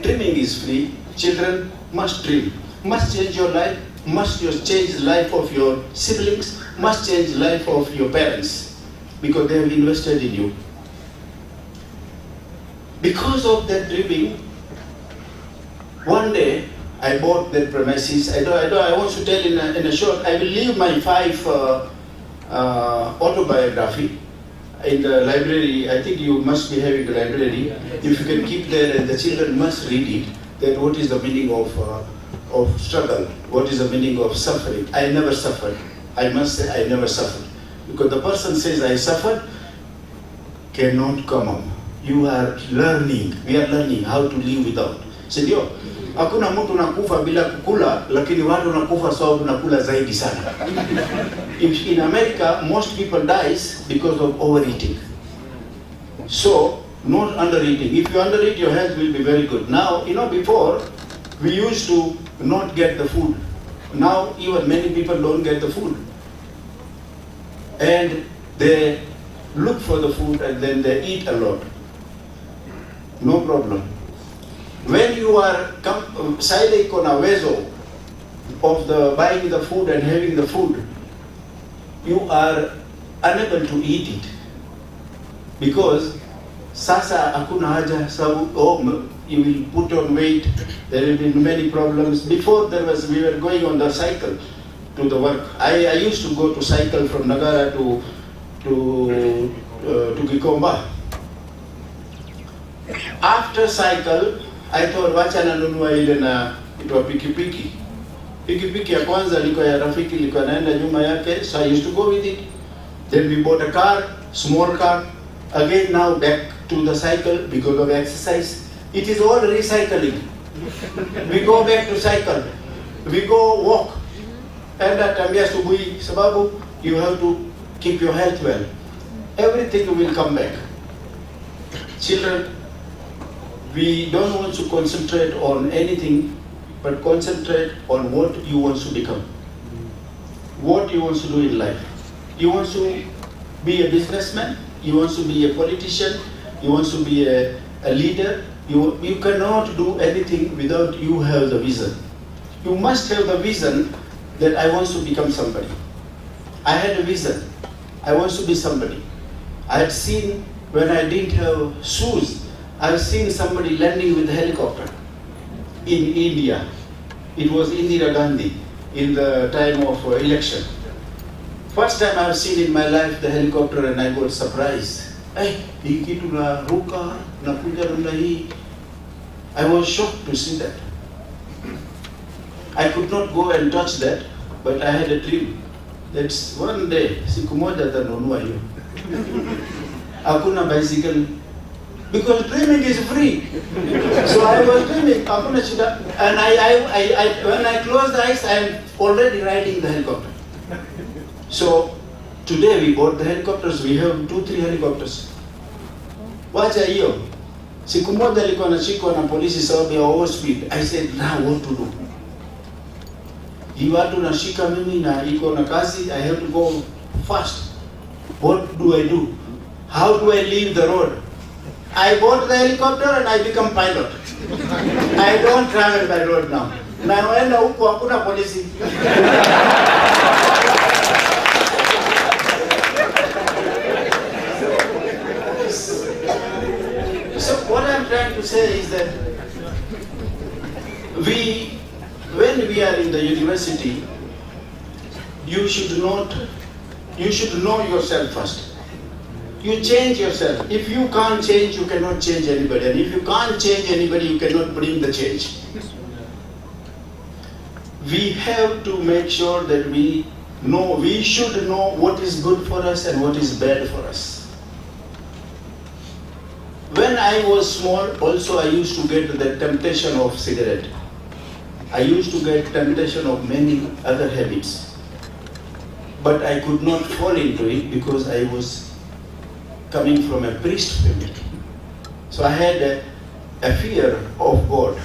Dreaming is free. Children must dream. Must change your life. Must change the life of your siblings. Must change the life of your parents. Because they have invested in you. Because of that dreaming, one day I bought that premises. I want to tell in a short. I will leave my 5 autobiography in the library. I think you must be having a library. If you can keep there, and the children must read it. That what is the meaning of struggle? What is the meaning of suffering? I never suffered. I must say I never suffered. Because the person says I suffered cannot come up. You are learning. We are learning how to live without. Sindio? Hakuna mtu nakufa bila kukula, lakini watu nakufa sababu nakula zaidi sana. In America, most people dies because of overeating. So, not undereating. If you undereat, your health will be very good. Now, you know, before, we used to not get the food. Now, even many people don't get the food. And they look for the food and then they eat a lot. No problem. When you are side kona wezo of the buying the food and having the food, you are unable to eat it because sasa hakuna haja sababu you will put on weight. There will be many problems. Before we were going on the cycle to the work. I used to go to cycle from Nagara to Gikomba. After cycle, I thought wacha nanunua ile na itwa pikipiki. Pikipiki ya kwanza liko ya rafiki liko naenda nyuma yake, so I used to go with it. Then we bought a car, small car. Again now back to the cycle because of exercise. It is all recycling. We go back to cycle. We go walk. enda tambia asubuhi, sababu you have to keep your health well. Everything will come back. Children, we don't want to concentrate on anything, but concentrate on what you want to become. What you want to do in life. You want to be a businessman, you want to be a politician, you want to be a leader. You cannot do anything without you have the vision. You must have the vision that I want to become somebody. I had a vision. I want to be somebody. I had seen when I didn't have shoes, I've seen somebody landing with a helicopter in India. It was Indira Gandhi in the time of election. First time I've seen in my life the helicopter and I got surprised. Hey, I was shocked to see that. I could not go and touch that, but I had a dream. That's one day, siku moja tanunua hiyo. Hakuna bicycle, because dreaming is free. So I was dreaming, hakuna shida. And when I close the eyes, I am already riding the helicopter. So today we bought the helicopters. We have 2-3 helicopters. Wacha hiyo. Siku moja alikuwa anashikwa na polisi sababu ya over speed. I said, now what to do? Hii watu nashika mimi na iko na kazi, I have to go fast. What do I do? How do I leave the road? I bought the helicopter and I become pilot. I don't travel by road now. Naenda huko hakuna polisi. So what I'm trying to say is that when we are in the university, you should know yourself first. You change yourself. If you can't change, you cannot change anybody. And if you can't change anybody, you cannot bring the change. We have to make sure that we should know what is good for us and what is bad for us. When I was small, also I used to get the temptation of cigarette. I used to get temptation of many other habits. But I could not fall into it because I was coming from a priest family. So I had a fear of God.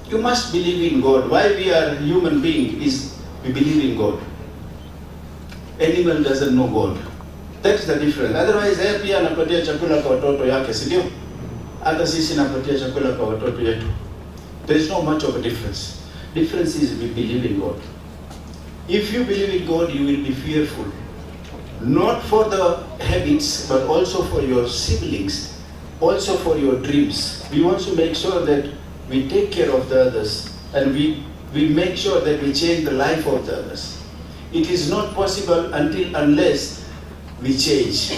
You must believe in God. Why we are human beings is we believe in God. Animal doesn't know God. That's the difference. Otherwise, yeye pia anapatia chakula kwa watoto yake, si ndio? Hata sisi napatia chakula kwa watoto yetu. There is not much of a difference. Difference is we believe in God. If you believe in God, you will be fearful. Not for the habits, but also for your siblings, also for your dreams. We want to make sure that we take care of the others and we make sure that we change the life of the others. It is not possible unless we change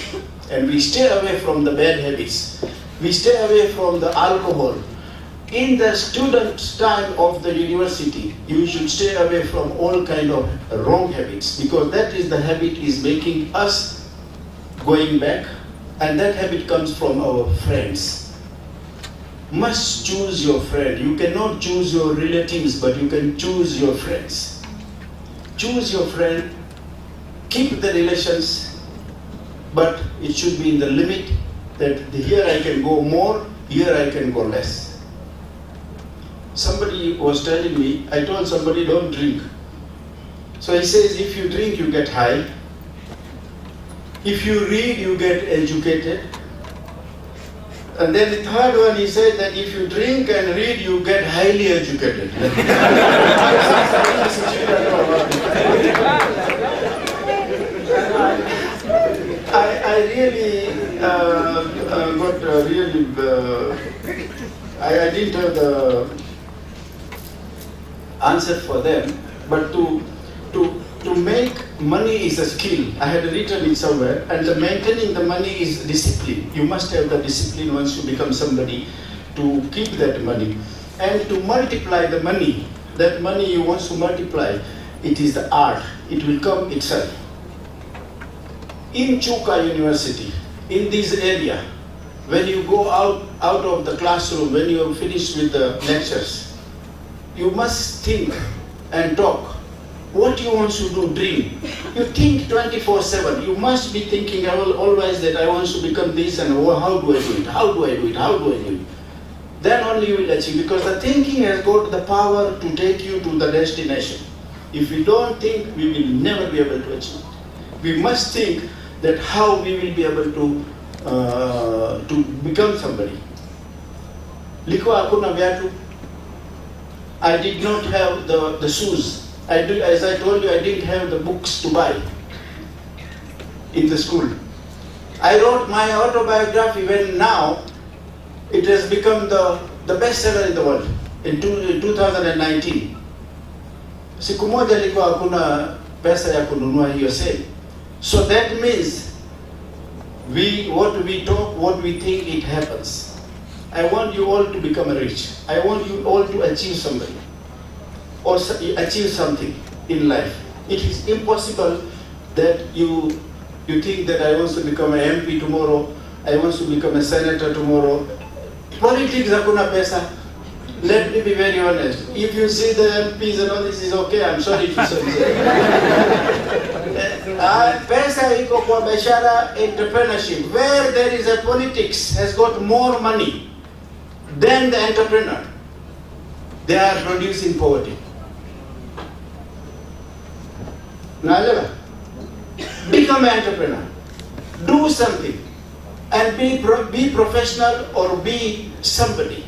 and we stay away from the bad habits. We stay away from the alcohol. In the student time of the university, you should stay away from all kind of wrong habits, because that is the habit is making us going back, and that habit comes from our friends. Must choose your friend. You cannot choose your relatives, but you can choose your friends. Choose your friend, keep the relations, but it should be in the limit that here I can go more, here I can go less. Somebody was telling me, I told somebody don't drink. So he says if you drink you get high, if you read you get educated, and then the third one he said that if you drink and read you get highly educated. I really got really, I didn't have the answer for them, but to make money is a skill. I had written it somewhere, and maintaining the money is discipline. You must have the discipline once you become somebody to keep that money. And to multiply the money, that money you want to multiply, it is the art. It will come itself. In Chuka University, in this area, when you go out of the classroom, when you have finished with the lectures, you must think and talk. what you want to do, dream. You think 24/7. You must be thinking always that I want to become this and how do I do it? How do I do it? How do I do it? Then only you will achieve, because the thinking has got the power to take you to the destination. If we don't think, we will never be able to achieve. We must think that how we will be able to become somebody. Liko hakuna viatu. I did not have the shoes. As I told you, I didn't have the books to buy in the school. I wrote my autobiography when now it has become the bestseller in the world in 2019. Siku moja ilikuwa hakuna pesa ya kununua hiyo sale. So that means what we talk, what we think, it happens. I want you all to become rich. I want you all to achieve something or achieve something in life. It is impossible that you think that I want to become an MP tomorrow, I want to become a senator tomorrow. Politics hakuna pesa. Let me be very honest. If you see the MPs and all this is okay, I'm sorry to say. Pesa iko kwa biashara, entrepreneurship. Where there is a politics has got more money than the entrepreneur. They are producing poverty. Naelewa? Become an entrepreneur. Do something. And be professional or be somebody.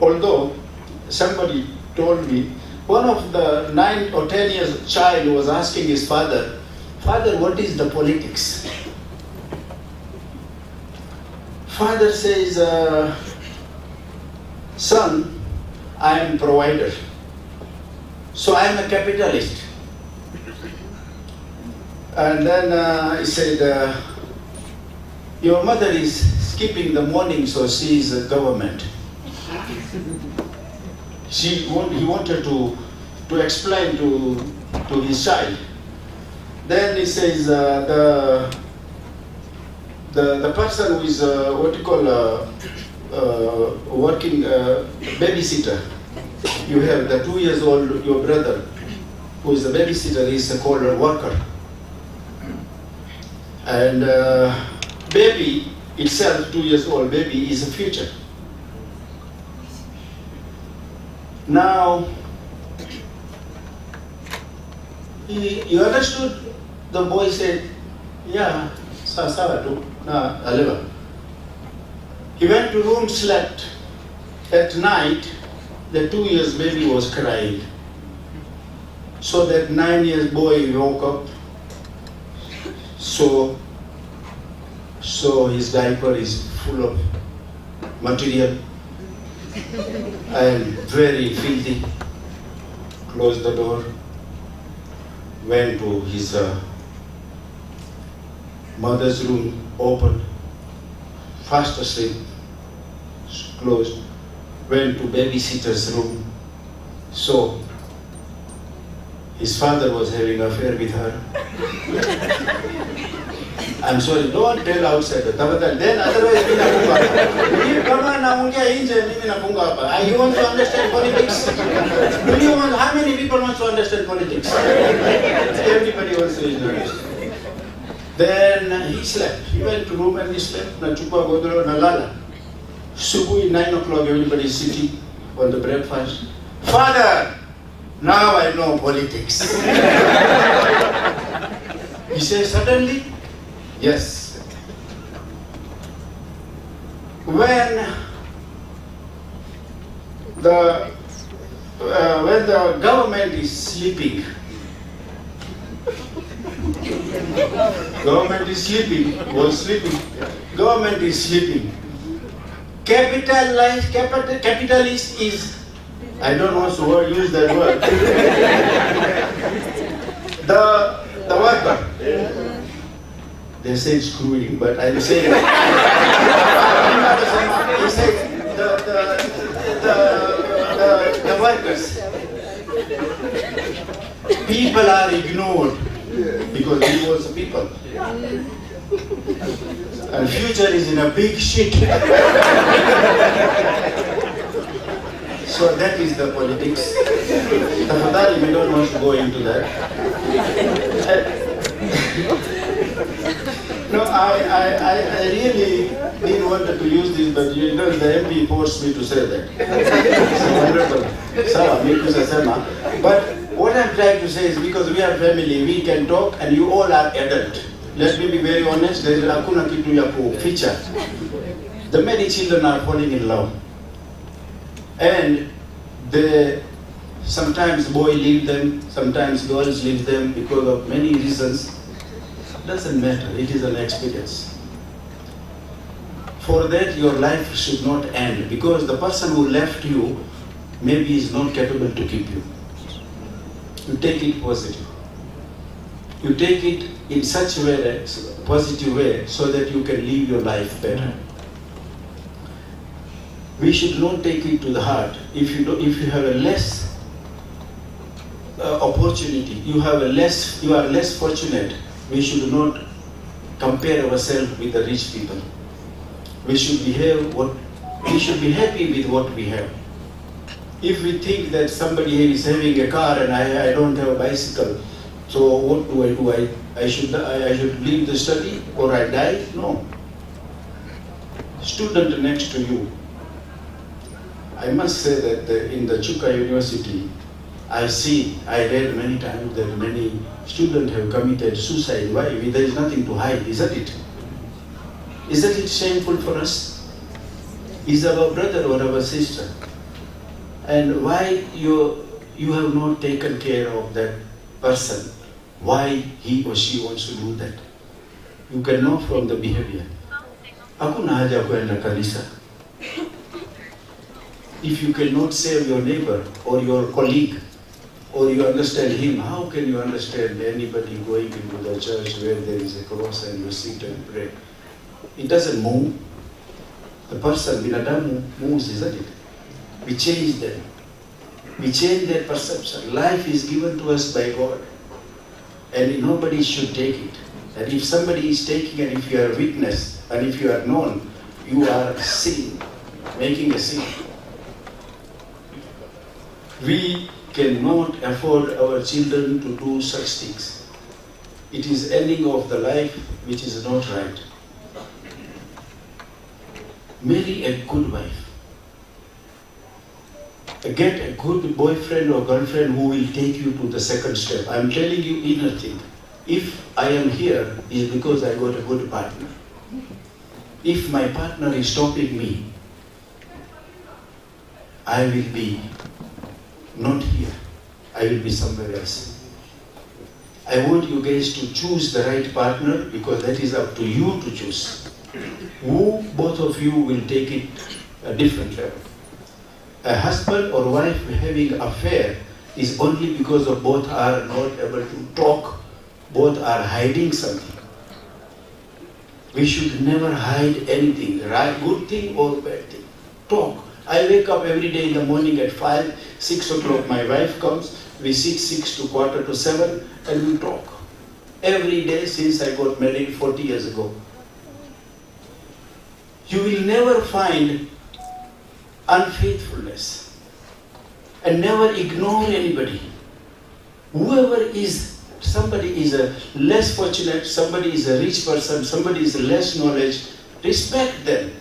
Although somebody told me, one of the 9 or 10 years child was asking his father, "Father, what is the politics?" Father says, "Son, I am provider. So I am a capitalist." And then he said, "Your mother is skipping the morning, so she is a government." He wanted to explain to his child. Then he says, the person who is working babysitter. You have the 2 years old, your brother, who is the babysitter, is called a worker. And baby itself, 2 years old baby, is a future. Now, you understood? The boy said, "Yeah, sawa tu, na aliva." He went to room, slept. At night, the 2 years baby was crying. So that 9 years boy woke up. So his diaper is full of material and very filthy. Closed the door, went to his mother's room, opened, fast asleep, closed, went to babysitter's room, saw his father was having an affair with her. I'm sorry, don't tell outside. Then otherwise we nafunga. Kama naongea nje mimi nafunga hapa. You want to understand politics? How many people want to understand politics? Everybody wants to understand. Then he slept. He went to room and he slept. Nachukua godoro nalala. Subuhi 9 o'clock, everybody is sitting on the breakfast. "Father, now I know politics." He says, "Suddenly?" "Yes. When the government is sleeping, government is sleeping, capitalist is, I don't want to use that word, the worker. They say screwing, but I'm saying he said the workers. People are ignored because he was the people. And future is in a big shit. So that is the politics. Tafadhali, we don't want to go into that. No, I really didn't want to use this, but you know, the MP forced me to say that. But what I'm trying to say is because we are family, we can talk and you all are adult. Let me be very honest, there is hakuna kitu ya kuficha. The many children are falling in love. And sometimes boys leave them, sometimes girls leave them because of many reasons. Doesn't matter, it is an experience. For that, your life should not end because the person who left you maybe is not capable to keep you. You take it positive. You take it in such a way, positive way, so that you can live your life better. We should not take it to the heart. If you have a less opportunity, you are less fortunate. We should not compare ourselves with the rich people. We should be happy with what we have. If we think that somebody here is having a car and I don't have a bicycle, so what do? I should leave the study or I die? No. Student next to you. I must say that in the Chuka University, I read many times that many students have committed suicide. Why? There is nothing to hide, isn't it? Isn't it shameful for us? Is our brother or our sister? And why you have not taken care of that person? Why he or she wants to do that? You can know from the behavior. Hakuna haja kwenda kanisa. If you cannot save your neighbor or your colleague, or you understand him, how can you understand anybody going into the church where there is a cross and you sit and pray? It doesn't move. The person, binadamu, moves, isn't it? We change them. We change their perception. Life is given to us by God. And nobody should take it. And if somebody is taking it, if you are a witness, and if you are known, you are sin, making a sin. We cannot afford our children to do such things. It is ending of the life which is not right. Marry a good wife. Get a good boyfriend or girlfriend who will take you to the second step. I'm telling you inner thing. If I am here, it's because I got a good partner. If my partner is stopping me, I will be not here. I will be somewhere else. I want you guys to choose the right partner because that is up to you to choose. Who, both of you, will take it a different level. A husband or wife having an affair is only because of both are not able to talk, both are hiding something. We should never hide anything, right? Good thing or bad thing. Talk. I wake up every day in the morning at 5, 6 o'clock, my wife comes, we sit 6 to quarter to 7 and we talk. Every day since I got married 40 years ago. You will never find unfaithfulness and never ignore anybody. Whoever is, somebody is a less fortunate, somebody is a rich person, somebody is less knowledge, respect them.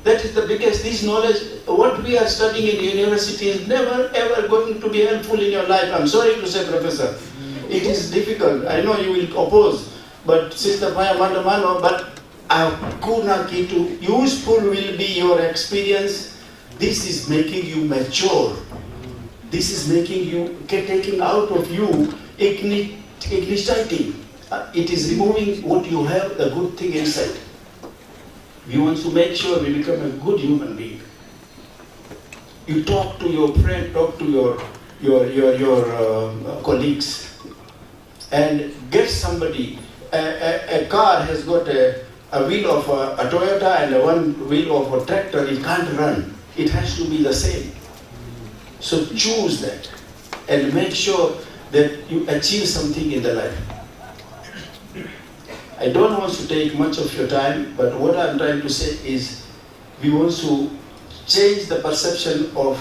That is the biggest, this knowledge, what we are studying in university is never ever going to be helpful in your life. I'm sorry to say, Professor. It is difficult. I know you will oppose, but Sister Paya Mandamano, but hakuna kitu. Useful will be your experience. This is making you mature. This is making you, taking out of you, igniting. It is removing what you have, the good thing inside. We want to make sure we become a good human being. You talk to your friend, talk to your colleagues, and get somebody. A car has got a wheel of a Toyota and one wheel of a tractor. It can't run. It has to be the same. So choose that and make sure that you achieve something in the life. I don't want to take much of your time, but what I'm trying to say is we want to change the perception of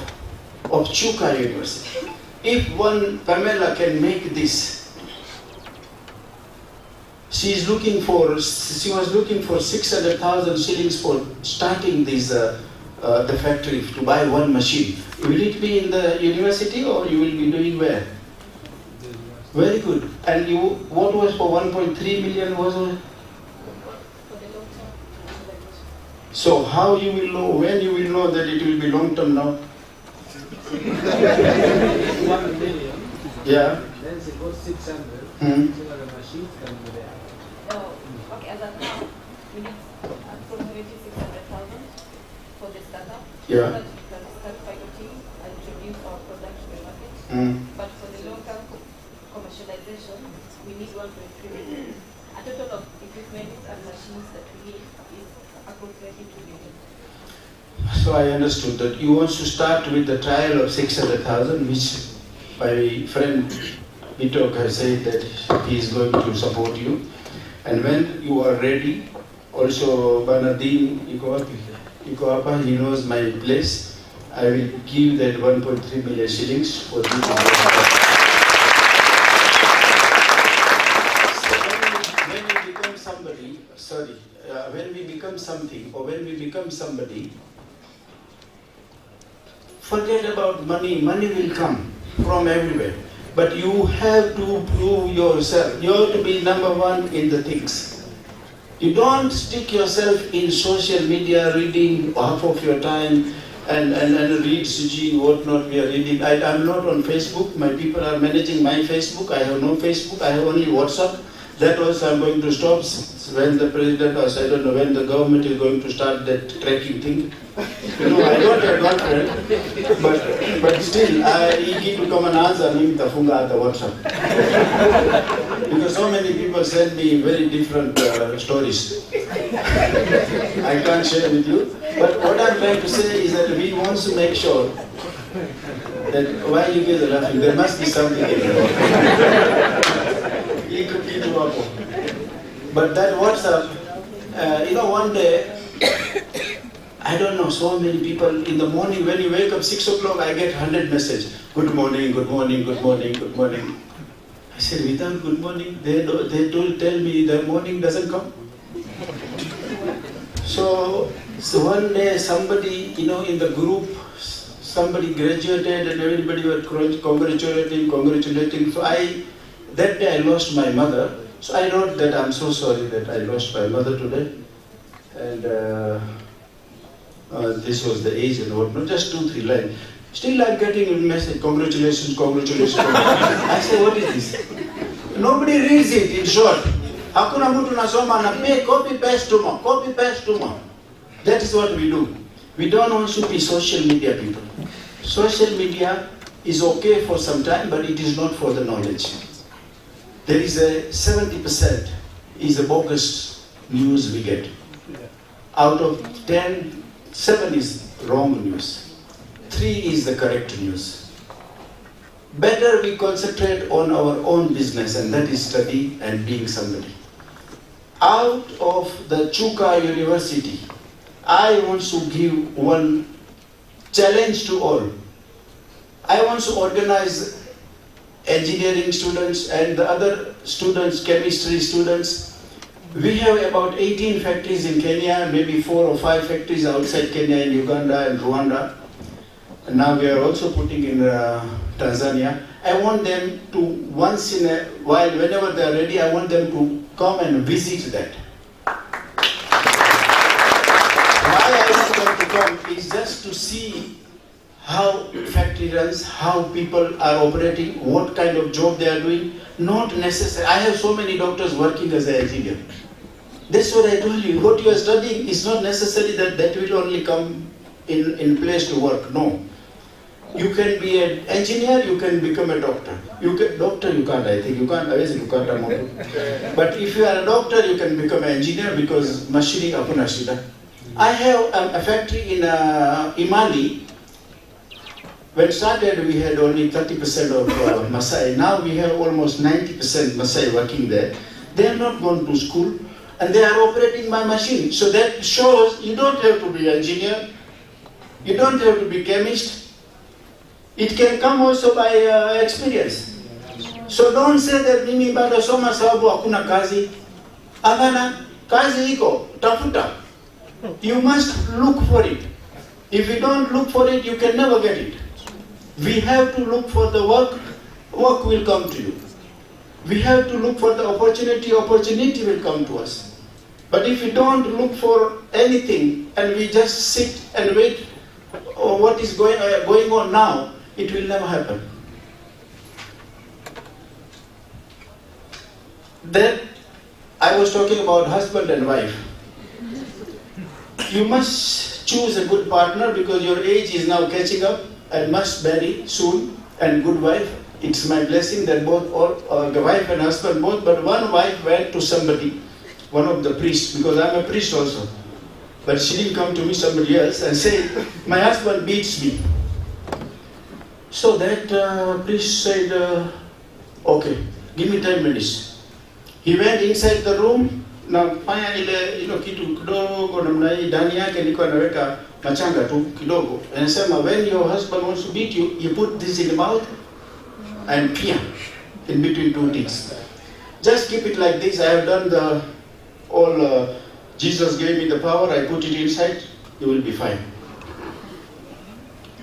of Chuka University. If one Pamela can make this, she was looking for 600,000 shillings for starting this the factory to buy one machine. Will it be in the university or you will be doing where? Very good. And you, what was for 1.3 million was it? So how you will know, when you will know that it will be long term now? 1 million. Yeah. Then she got 600. Hmm. So the machines can be there. Okay, as of now, we need approximately 600,000 for the startup. Yeah. But we can start piloting and introduce our product to the market. But for the long-term commercialization, we need 1.3 million. A total of equipment and machines that we need is approximately 2 million. So I understood that you want to start with the trial of 600,000, which my friend Bitok has said that he is going to support you. And when you are ready, also Banadine Ikoapa, he knows my place. I will give that 1.3 million shillings for you. When we become somebody, when we become something or when we become somebody, forget about money. Money will come from everywhere. But you have to prove yourself. You have to be number one in the things. You don't stick yourself in social media reading half of your time and read Suji, whatnot we are reading. I'm not on Facebook. My people are managing my Facebook. I have no Facebook. I have only WhatsApp. That also I'm going to stop when the president, or I don't know, when the government is going to start that tracking thing. You know, I don't have girlfriend, but still, he keep to come and answer me with the funga at the WhatsApp. Because so many people send me very different stories. I can't share with you. But what I'm trying to say is that we want to make sure that why you guys are laughing, there must be something in there. But that WhatsApp, one day, I don't know, so many people in the morning, when you wake up 6 o'clock, I get 100 messages. Good morning, good morning, good morning, good morning. I said, without good morning, they tell me the morning doesn't come. So one day somebody, in the group, somebody graduated and everybody were congratulating. So that day I lost my mother. So I wrote that I'm so sorry that I lost my mother today. And this was the age and whatnot, just 2-3 lines. Still I'm getting a message, congratulations, congratulations. I said, what is this? Nobody reads it, in short. Hakuna mtu nasoma na copy paste tuma. That is what we do. We don't want to be social media people. Social media is okay for some time, but it is not for the knowledge. There is a 70% is a bogus news we get. Out of 10, 7 is wrong news. 3 is the correct news. Better we concentrate on our own business, and that is study and being somebody. Out of the Chuka University, I want to give one challenge to all. I want to organize engineering students and the other students, chemistry students. We have about 18 factories in Kenya, maybe 4 or 5 factories outside Kenya, in Uganda and Rwanda. And now we are also putting in Tanzania. I want them to, once in a while, whenever they are ready, I want them to come and visit that. Why I want them to come is just to see how factory runs, how people are operating, what kind of job they are doing. Not necessary. I have so many doctors working as an engineer. That's what I told you. What you are studying is not necessary that will only come in place to work. No. You can be an engineer, you can become a doctor. Doctor you can't, I think. You can't. But if you are a doctor, you can become an engineer because machining apuna shida. I have a factory in Imali. When started, we had only 30% of Maasai. Now we have almost 90% Maasai working there. They are not gone to school, and they are operating my machine. So that shows you don't have to be an engineer, you don't have to be chemist. It can come also by experience. So don't say that mimi bado soma sababu hakuna kazi. Hapana, kazi iko, tafuta. You must look for it. If you don't look for it, you can never get it. We have to look for the work, work will come to you. We have to look for the opportunity, opportunity will come to us. But if we don't look for anything and we just sit and wait what is going on now, it will never happen. Then I was talking about husband and wife. You must choose a good partner because your age is now catching up and must marry soon, and good wife. It's my blessing that both, the wife and husband both, but one wife went to somebody, one of the priests, because I'm a priest also. But she didn't come to me, somebody else, and say, my husband beats me. So that priest said, okay, give me 10 minutes. He went inside the room, na fanya ile kitu kidogo namna hii ndani yake nilikuwa naweka machanga tu kidogo. Anasema when your husband wants to beat you, you put this in the mouth and clear in between two teeth. Just keep it like this. I have done the all. Jesus gave me the power. I put it inside. You will be fine.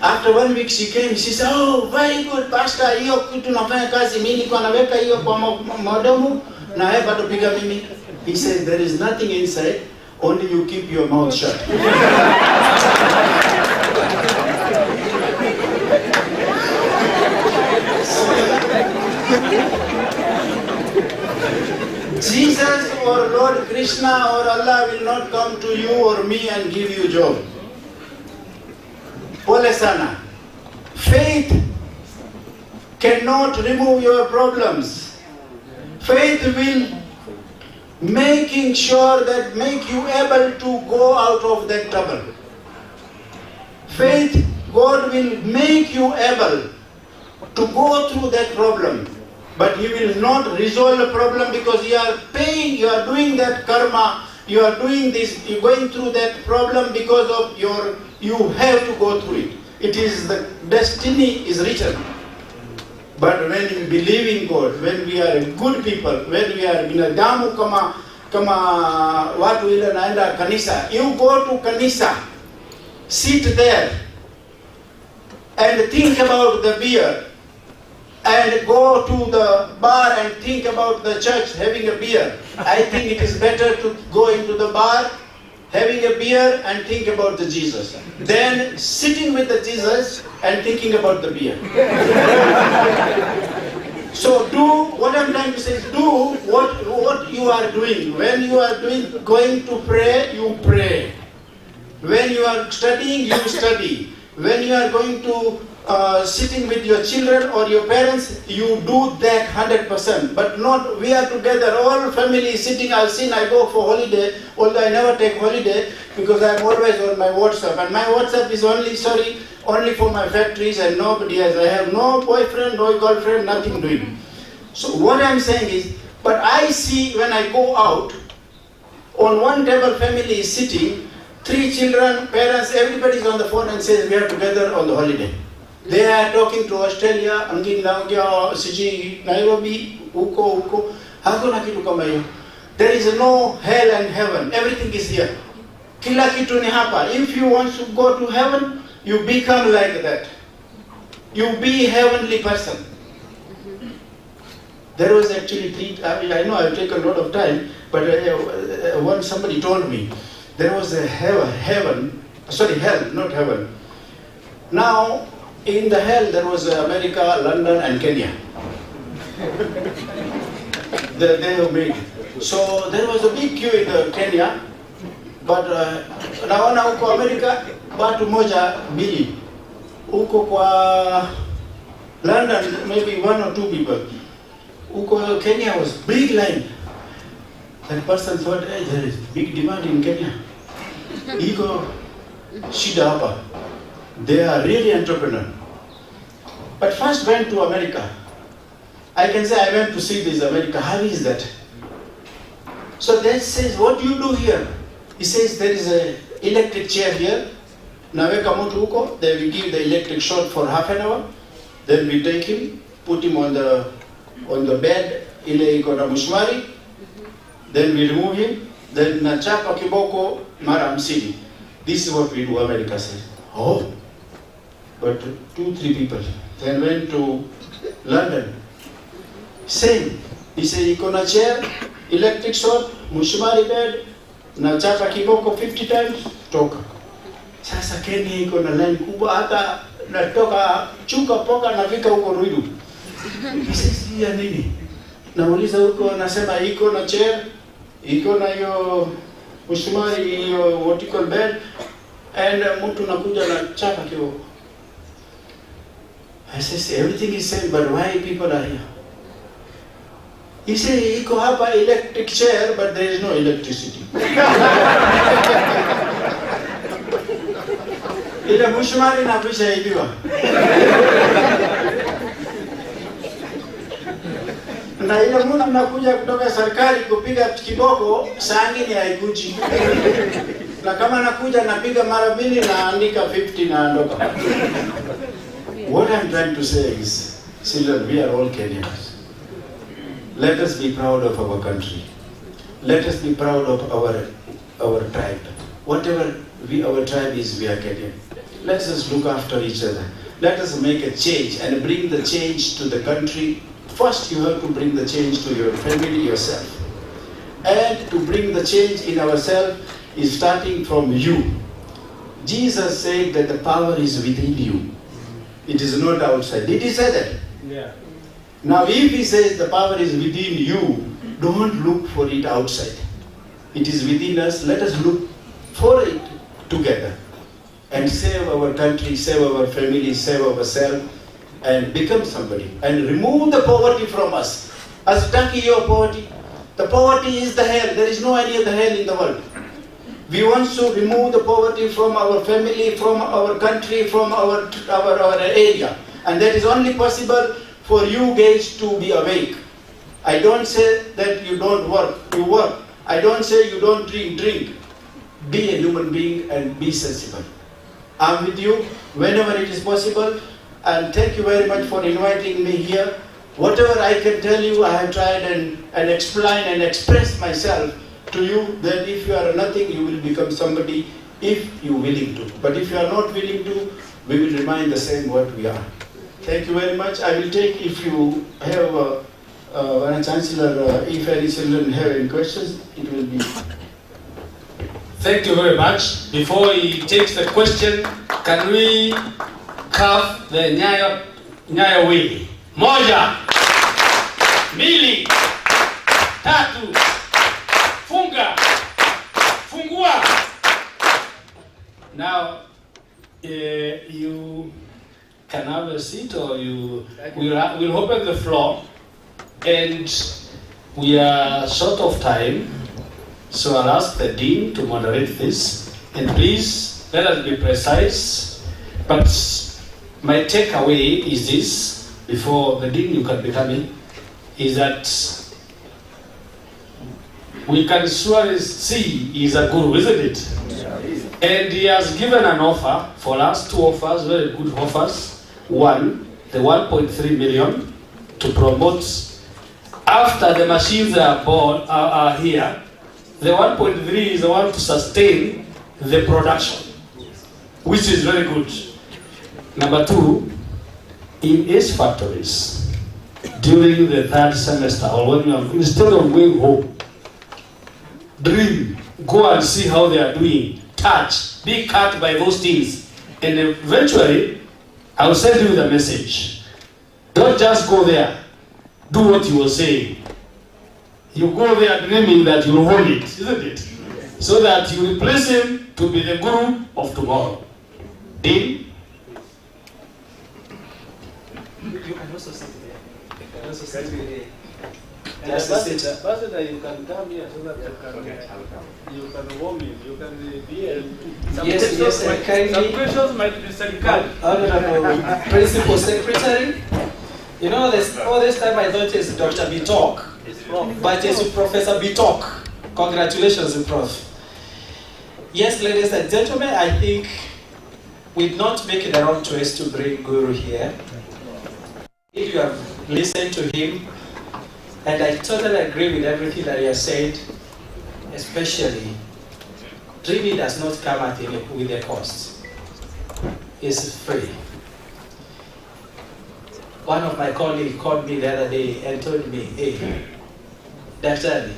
After 1 week she came. She said, "Oh, very good, Pastor. Hiyo kitu nafanya kazi. Mimi niko naweka hiyo kwa mdomo na wewe bado piga mimi." He said, "There is nothing inside. Only you keep your mouth shut." Jesus or Lord Krishna or Allah will not come to you or me and give you job. Pole sana. Faith cannot remove your problems. Faith will making sure that make you able to go out of that trouble. Faith, God will make you able to go through that problem. But He will not resolve the problem because you are paying, you are doing that karma, you are doing this, you are going through that problem because of you have to go through it. It is the destiny is written. But when we believe in God, when we are good people, when we are binadamu kama watu ile naenda kanisa, you go to kanisa, sit there and think about the beer. And go to the bar and think about the church having a beer. I think it is better to go into the bar, having a beer and think about the Jesus, than sitting with the Jesus and thinking about the beer. So do, what I'm trying to say is do what you are doing. When you are going to pray, you pray. When you are studying, you study. When you are going to sitting with your children or your parents, you do that 100%. But not, we are together, all family sitting, I've seen, I go for holiday, although I never take holiday because I'm always on my WhatsApp. And my WhatsApp is only for my factories and nobody else. I have no boyfriend, no girlfriend, nothing doing. So what I'm saying is, but I see when I go out, on one table family is sitting, 3 children, parents, everybody is on the phone and says we are together on the holiday. They are talking to Australia, Nairobi, huko. Hakuna kitu kama hiyo. There is no hell and heaven. Everything is here. Kila kitu ni hapa. If you want to go to heaven, you become like that. You be heavenly person. There was actually I know I've taken a lot of time, but once somebody told me, there was a hell, not heaven. Now, in the hell, there was America, London, and Kenya. They have made. So there was a big queue in Kenya, but naona huko America watu moja mbili. Huko kwa London, maybe 1 or 2 people. Huko Kenya was big line. That person thought, hey, there is big demand in Kenya. Iko shida hapa. They are really entrepreneur. But first went to America. I can say I went to see this America. How is that? So that says, what do you do here? He says there is an electric chair here. Naweka mtu huko. They will give the electric shot for half an hour. Then we take him, put him on the bed, ile iko na mshumari. Then we remove him. Then nachapa kiboko mara 50. This is what we do, America says. Oh, but 2-3 people. Then went to London. Same. He said, iko na chair, electric shot, mshumari bed, nachapa kiboko 50 times, toka. Sasa Kenya iko na line kubwa, hata natoka Chuka poka nafika huko Ruiru. Sisi ya nini? Nauliza huko, nasema iko na chair, iko na hiyo mshumari, hiyo vertical bed, and mtu nakuja na chapa kiboko. I say, everything is same, but why people are here? He said, iko hapa electric chair, but there is no electricity. Ile mshumari na pisha ibiwa. Na ile mtu nakuja kutoka serikali kupiga kiboko, saa nyingine haikuji. Na kama nakuja napiga mara 2 naandika 50 naondoka. What I'm trying to say is, children, we are all Kenyans. Let us be proud of our country. Let us be proud of our tribe. Whatever our tribe is, we are Kenyan. Let us look after each other. Let us make a change and bring the change to the country. First, you have to bring the change to your family, yourself. And to bring the change in ourselves is starting from you. Jesus said that the power is within you. It is not outside. Did he say that? Yeah. Now, if he says the power is within you, don't look for it outside. It is within us. Let us look for it together and save our country, save our family, save ourselves, and become somebody. And remove the poverty from us. As Taki, your poverty. The poverty is the hell. There is no any other hell in the world. We want to remove the poverty from our family, from our country, from our area. And that is only possible for you guys to be awake. I don't say that you don't work, you work. I don't say you don't drink. Be a human being and be sensible. I'm with you whenever it is possible, and thank you very much for inviting me here. Whatever I can tell you, I have tried and explain and express myself to you. That if you are nothing, you will become somebody if you are willing to. But if you are not willing to, we will remain the same what we are. Thank you very much. I will take, if you have, Chancellor, if any children have any questions, it will be. Thank you very much. Before he takes the question, can we carve the nyayo wili? Moja, mbili, tatu, funga, fungua. Now, you can have a seat, or we'll open the floor, and we are short of time, so I'll ask the Dean to moderate this, and please let us be precise. But my takeaway is this, before the Dean, you can be coming, is that we can surely see he's a guru, isn't it? And he has given an offer for us, 2 offers, very good offers. One, the 1.3 million to promote, after the machines are here, the 1.3 is the one to sustain the production, which is very good. Number 2, in Ace factories, during the 3rd semester, or when you are, instead of going home, dream, go and see how they are doing, touch, be cut by those things, and eventually, I will send you the message. Don't just go there, do what you were saying. You go there dreaming that you will hold it, isn't it? So that you replace him to be the guru of tomorrow. Dean? You can also sit there. You can also sit there. Ambassador, you can come here so that you can warm him. You can be here. Some questions might be Serikali. Honorable Principal Secretary, you know, all this time I thought it's Dr. Bitok, but it's Professor Bitok. Congratulations, Prof. Yes, ladies and gentlemen, I think we did not make the wrong choice to bring Guru here. you have listened to him, and I totally agree with everything that he has said, especially dreaming does not come with a cost. It's free. One of my colleagues called me the other day and told me, hey, Dr. Ali,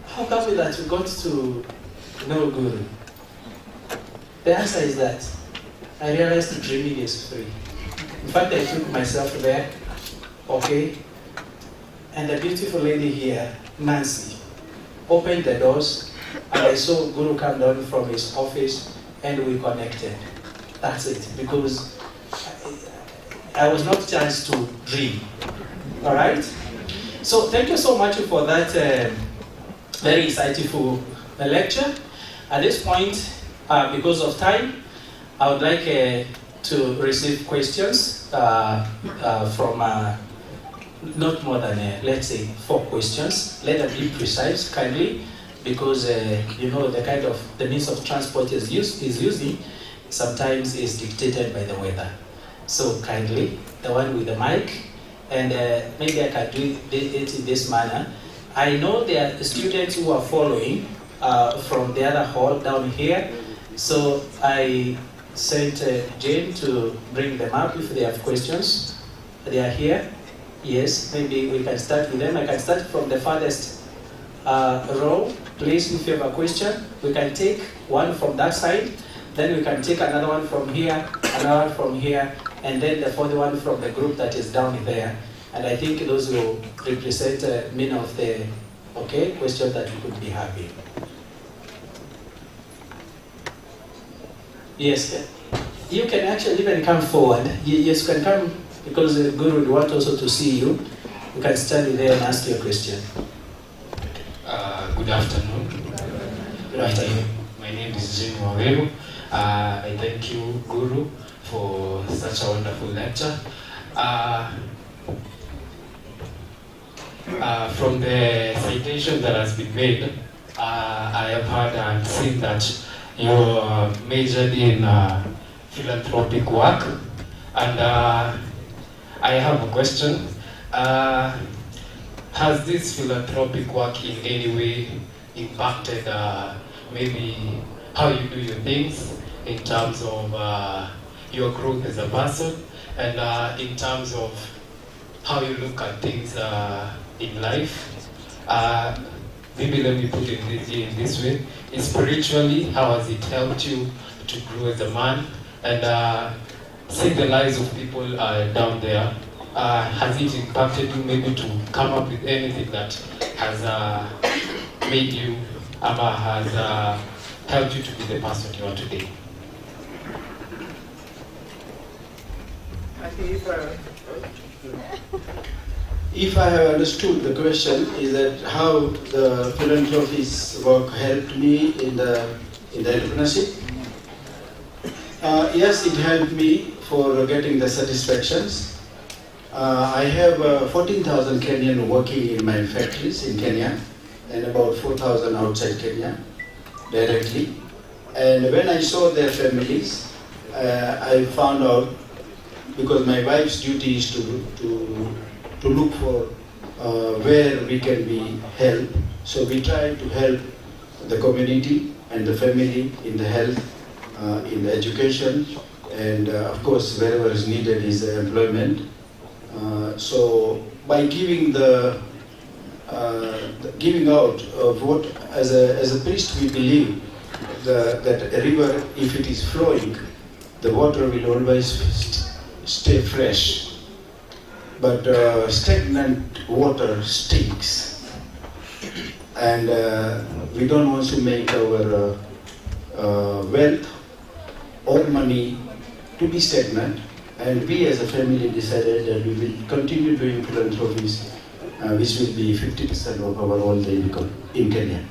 how come it that you got to know Guru? The answer is that I realized dreaming is free. In fact, I took myself there, okay? And the beautiful lady here, Nancy, opened the doors, and I saw Guru come down from his office, and we connected. That's it, because I was not chanced to dream. All right? So thank you so much for that very insightful lecture. At this point, because of time, I would like to receive questions from not more than, let's say, 4 questions. Let them be precise, kindly, because you know the means of transport is using sometimes is dictated by the weather. So kindly, the one with the mic, and maybe I can do it in this manner. I know there are students who are following from the other hall down here, so I sent Jane to bring them up if they have questions. They are here. Yes, maybe we can start with them. I can start from the farthest row. Please, if you have a question, we can take one from that side, then we can take another one from here, another one from here, and then the fourth one from the group that is down there. And I think those will represent many of the questions that we could be having. Yes, you can actually even come forward. Yes, you can come, because the Guru would want also to see you. You can stand there and ask your question. Good afternoon. Good afternoon. My name is Jim Wawelu. I thank you, Guru, for such a wonderful lecture. From the citation that has been made, I have heard and seen that you majored in philanthropic work, and I have a question. Has this philanthropic work in any way impacted maybe how you do your things in terms of your growth as a person, and in terms of how you look at things in life? Maybe let me put it in this way. Spiritually, how has it helped you to grow as a man and see the lives of people down there? Has it impacted you maybe to come up with anything that has made you, has helped you to be the person you are today? I think if I have understood the question, is that how the philanthropist work helped me in the entrepreneurship? Yes, it helped me for getting the satisfactions. I have 14,000 Kenyan working in my factories in Kenya, and about 4,000 outside Kenya directly. And when I saw their families, I found out, because my wife's duty is to look for where we can be helped. So we try to help the community and the family in the health, in the education, and of course wherever is needed is employment. So by giving giving out of what, as a priest, we believe that a river, if it is flowing, the water will always stay fresh. But stagnant water stinks, and we don't want to make our wealth or money to be stagnant. And we as a family decided that we will continue doing philanthropies, which will be 50% of our all the income in Kenya.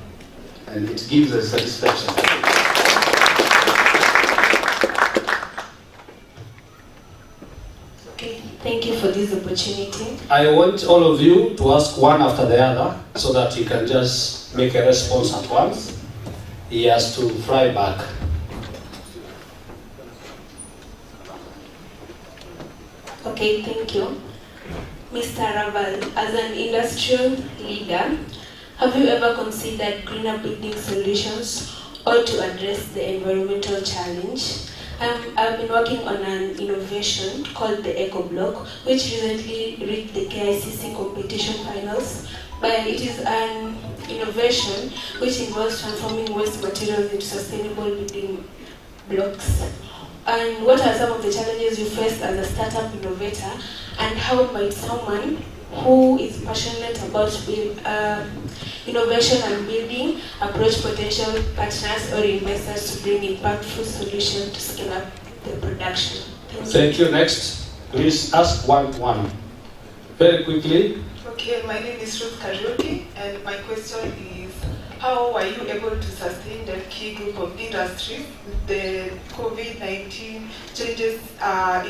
And it gives us satisfaction. Okay, thank you for this opportunity. I want all of you to ask one after the other so that you can just make a response at once. He has to fly back. Okay, thank you. Mr. Raval, as an industrial leader, have you ever considered greener building solutions or to address the environmental challenge? I've been working on an innovation called the Eco Block, which recently reached the KICC competition finals. But it is an innovation which involves transforming waste materials into sustainable building blocks. And what are some of the challenges you face as a startup innovator, and how might someone who is passionate about innovation and building approach potential partners or investors to bring impactful solutions to scale up the production? Thank you. Next, please ask one. Very quickly. Okay, my name is Ruth Kariuki, and my question is, how are you able to sustain the key group of industries with the COVID-19 changes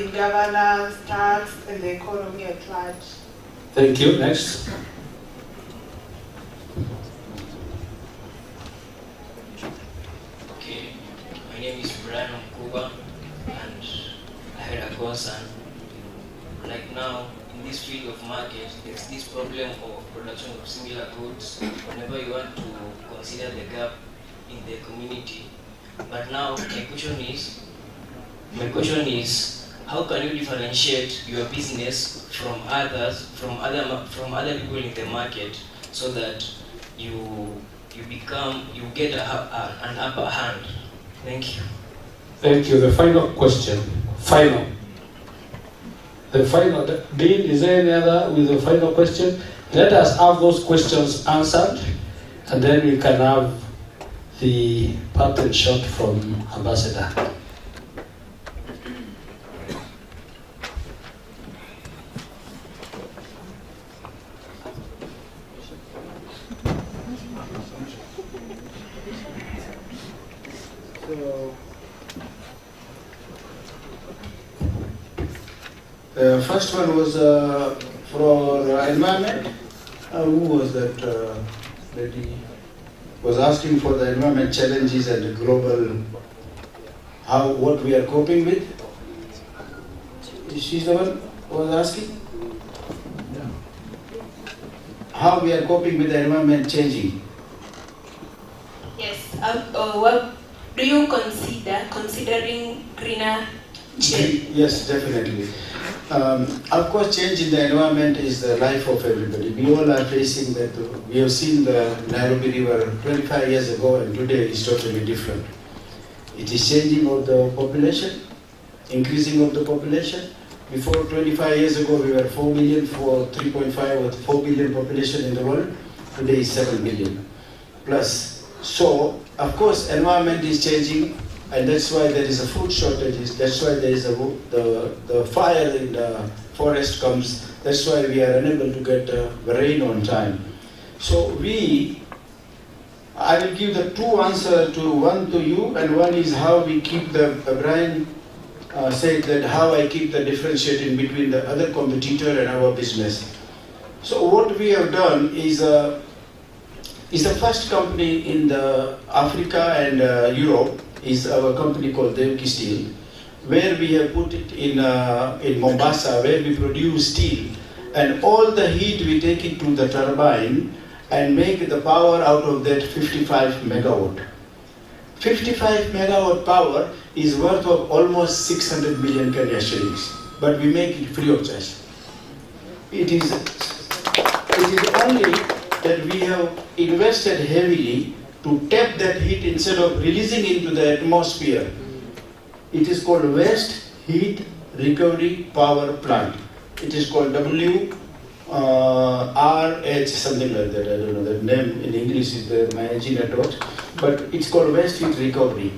in governance, tax, and the economy at large? Thank you. Next. Okay, my name is Brian Mkuba, and I had a concern. Like now, in this field of market, there's this problem of production of similar goods whenever you want to consider the gap in the community. But now, my question is, how can you differentiate your business from others, from other people in the market, so that you get an upper hand? Thank you. Thank you. The final question. Dean, is there any other with the final question? Let us have those questions answered, and then we can have the patent shot from Ambassador. The first one was for environment. Who was that lady? Was asking for the environment challenges and the global, what we are coping with. Is she the one who was asking? Yeah. How we are coping with the environment changing? Yes. What do you considering greener change? Yes, definitely. Of course, change in the environment is the life of everybody. We all are facing that. We have seen the Nairobi River 25 years ago, and today is totally different. It is changing of the population, increasing of the population. Before 25 years ago, we were 4 million, for 3.5 or 4 billion population in the world. Today is 7 billion plus. So, of course, environment is changing. And that's why there is a food shortage. That's why there is the fire in the forest comes. That's why we are unable to get the rain on time. So I will give the two answers, one to you, and one is how we keep Brian said that how I keep the differentiating between the other competitor and our business. So what we have done is the first company in the Africa and Europe is our company called Devki Steel, where we have put it in Mombasa, where we produce steel, and all the heat we take it to the turbine and make the power out of that 55 megawatt. 55 megawatt power is worth of almost 600 million Kenya shillings, but we make it free of charge. It is only that we have invested heavily to tap that heat instead of releasing into the atmosphere. It is called Waste Heat Recovery Power Plant. It is called WRH, something like that. I don't know, the name in English is my engineer taught, but it's called Waste Heat Recovery.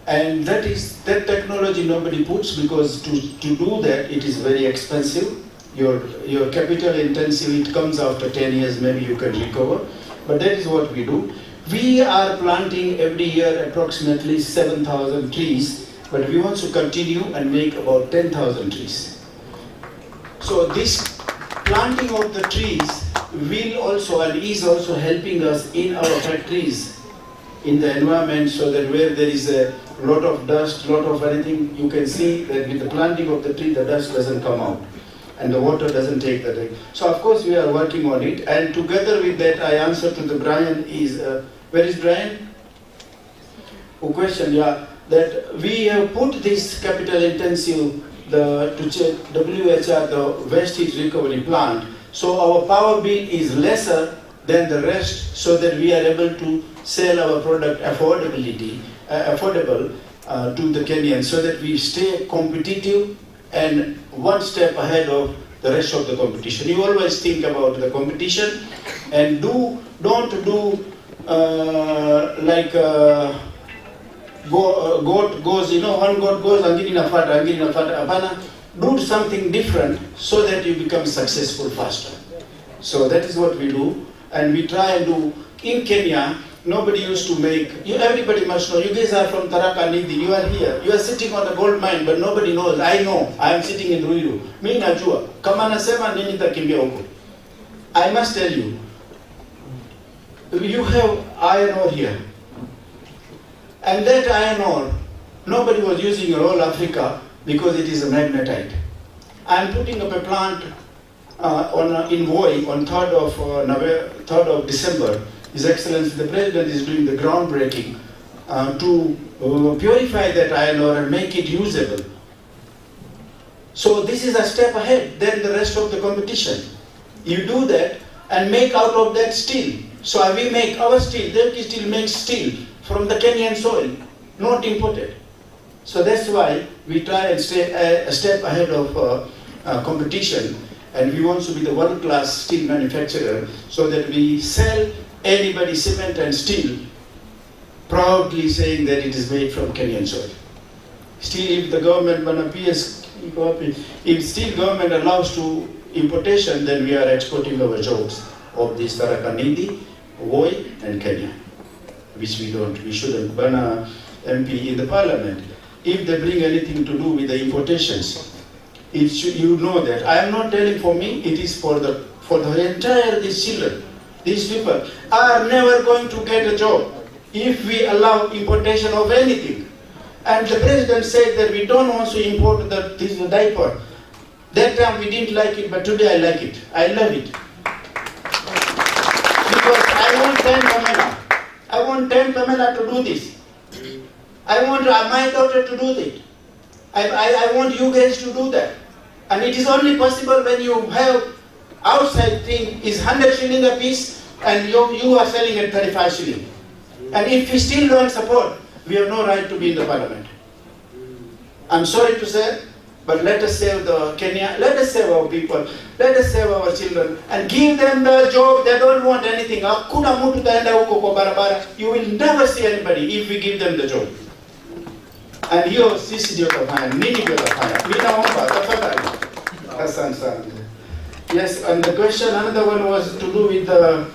And that technology nobody puts, because to do that it is very expensive. Your capital intensive, it comes after 10 years, maybe you can recover. But that is what we do. We are planting every year approximately 7,000 trees, but we want to continue and make about 10,000 trees. So this planting of the trees will also and is also helping us in our factories, in the environment, so that where there is a lot of dust, lot of anything, you can see that with the planting of the tree, the dust doesn't come out. and the water doesn't take the time. So of course we are working on it, and together with that I answer to the Brian is, where is Brian? Who question, yeah, that we have put this capital intensive, to check WHR, the waste heat recovery plant, so our power bill is lesser than the rest, so that we are able to sell our product affordable to the Kenyans, so that we stay competitive and one step ahead of the rest of the competition. You always think about the competition and don't do like goat goes, one goat goes, I'm getting a fat, do something different so that you become successful faster. So that is what we do, and we try and do. In Kenya, nobody used to make, everybody must know, you guys are from Tharaka Nithi, you are here, you are sitting on a gold mine, but nobody knows. I know, I am sitting in Ruiru. Mimi najua, kama nasema nini nitakimbia huko. I must tell you, you have iron ore here. And that iron ore, nobody was using in all Africa because it is a magnetite. I am putting up a plant in Voi on 3rd of December. His Excellency the President is doing the groundbreaking to purify that iron ore and make it usable. So this is a step ahead than the rest of the competition. You do that and make out of that steel. So we make our steel, Devki Steel makes steel from the Kenyan soil, not imported. So that's why we try and stay a step ahead of competition, and we want to be the world-class steel manufacturer, so that we sell anybody cement and steel proudly saying that it is made from Kenyan soil. Still, if the government, if still government allows to importation, then we are exporting our jobs of this Tharaka Nithi, Voi and Kenya, which we don't. We shouldn't. Bana MP in the parliament, if they bring anything to do with the importations, you know that. I am not telling for me, it is for the entire, these children. These people are never going to get a job if we allow importation of anything. And the president said that we don't want to import this diaper. That time we didn't like it, but today I like it. I love it. Because I want 10 Pamela. I want 10 Pamela to do this. I want my daughter to do that. I want you guys to do that. And it is only possible when you have outside thing is 100 shilling a piece and you are selling at 35 shilling. And if we still don't support, we have no right to be in the parliament. I'm sorry to say, but let us save the Kenya, let us save our people, let us save our children and give them the job. They don't want anything. You will never see anybody if we give them the job. And hiyo sisi ndio tafanya, nini ndio tafanya. Mimi naomba tafadhali. Asante sana. Yes, and the question, another one was to do with the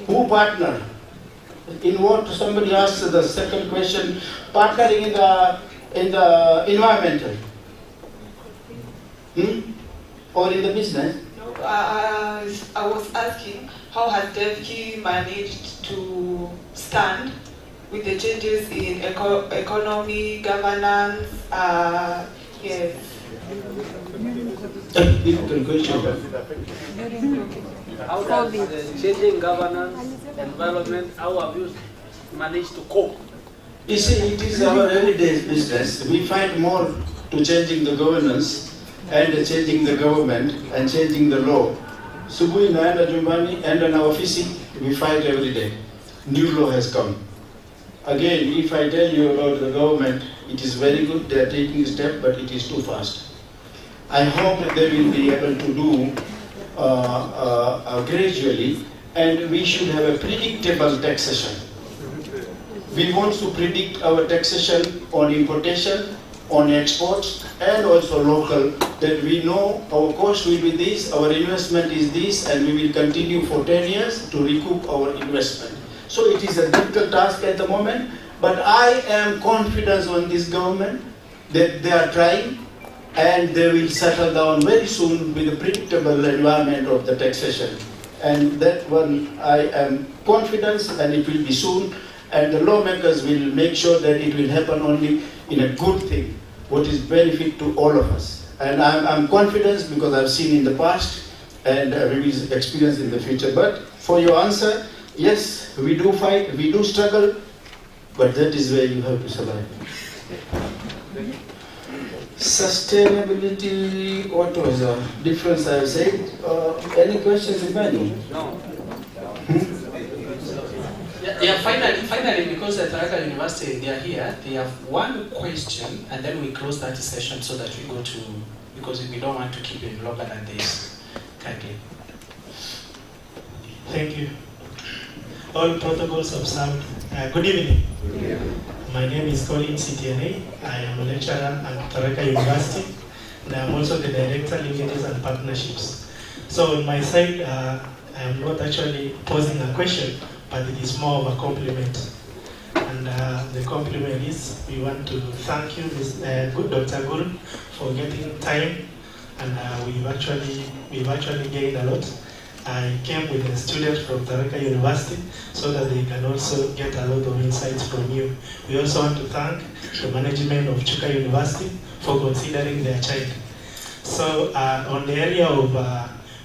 who partner. In what somebody asked the second question, partnering in the environmental, or in the business. No, I was asking how has DevKey managed to stand with the changes in economy, governance, yes. How does changing governance, environment, how have you managed to cope? You see, it is our everyday business. We fight more to changing the governance and changing the government and changing the law. Subuhi naenda jumbani and in our office, we fight every day. New law has come. Again, if I tell you about the government, it is very good, they are taking a step, but it is too fast. I hope that they will be able to do gradually, and we should have a predictable taxation. We want to predict our taxation on importation, on exports, and also local, that we know our cost will be this, our investment is this, and we will continue for 10 years to recoup our investment. So it is a difficult task at the moment, but I am confident on this government that they are trying, and they will settle down very soon with a predictable environment of the taxation. And that one, I am confident, and it will be soon, and the lawmakers will make sure that it will happen only in a good thing, what is benefit to all of us. And I'm confident because I've seen in the past and we will experience in the future. But for your answer, yes, we do fight, we do struggle, but that is where you have to survive. Sustainability, what was the difference I said? Any questions, Imani? No. Yeah, finally, because at Tharaka University they are here, they have one question, and then we close that session so that we go to, because we don't want to keep it longer than this. Kindly. Thank you. All protocols observed. Good evening. My name is Colin CTNA. I am a lecturer at Tharaka University, and I am also the Director, Linkages and Partnerships. So on my side, I am not actually posing a question, but it is more of a compliment. And the compliment is, we want to thank you, good Dr. Guru, for getting time, and we've actually gained a lot. I came with a student from Tharaka University so that they can also get a lot of insights from you. We also want to thank the management of Chuka University for considering their child. So on the area of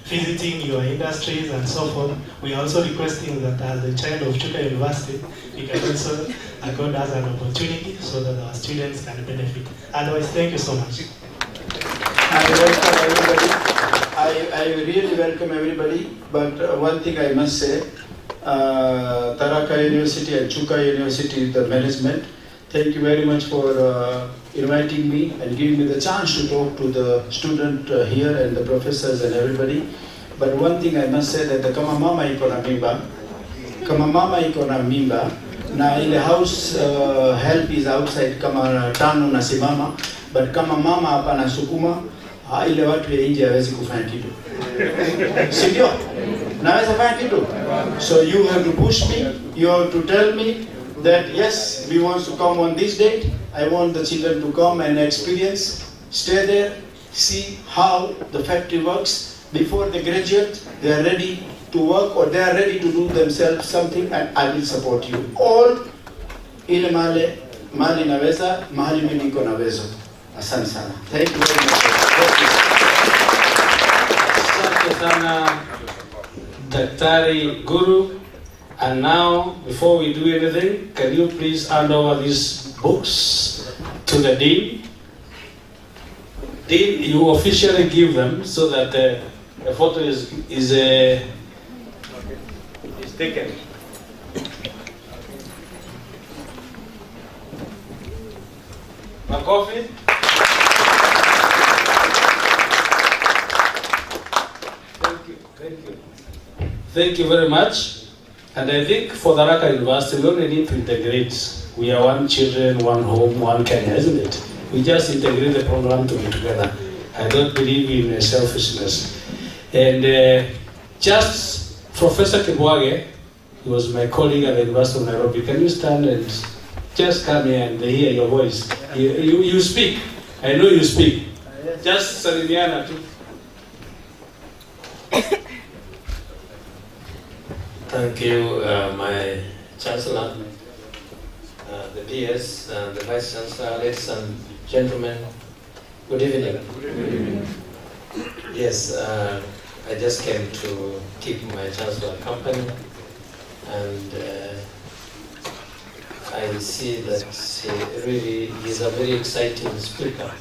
visiting your industries and so forth, we are also requesting that as the child of Chuka University, we can also accord us an opportunity so that our students can benefit. Otherwise, thank you so much. I welcome everybody. I really welcome everybody, but one thing I must say, Tharaka University and Chuka University, the management, thank you very much for inviting me and giving me the chance to talk to the student here and the professors and everybody. But one thing I must say that the kama mama iko na mimba, na ile house help is outside kama tano na simama, but kama mama hapa na sukuma, ile watu ya nje hawezi kufanya kitu. Si ndio? Naweza fanya kitu. So you have to push me, you have to tell me that yes, we want to come on this date. I want the children to come and experience, stay there, see how the factory works. Before they graduate, they are ready to work or they are ready to do themselves something, and I will support you. All ile mali naweza, mahali mimi niko nawezo. Asante sana. Thank you very much. Asante sana, Daktari Guru. And now, before we do anything, can you please hand over these books to the Dean? Dean, you officially give them so that the photo is taken. Makofi. Thank you very much. And I think for Tharaka University, we only need to integrate. We are one children, one home, one Kenya, isn't it? We just integrate the program to be together. I don't believe in selfishness. And just Professor Kibwage, he was my colleague at the University of Nairobi. Can you stand and just come here and hear your voice? You speak. I know you speak. Just salimiana too. Thank you, my Chancellor, the PS, the Vice Chancellor, ladies and gentlemen. Good evening. Good evening. Yes, I just came to keep my Chancellor company, and I see that he really is a very exciting speaker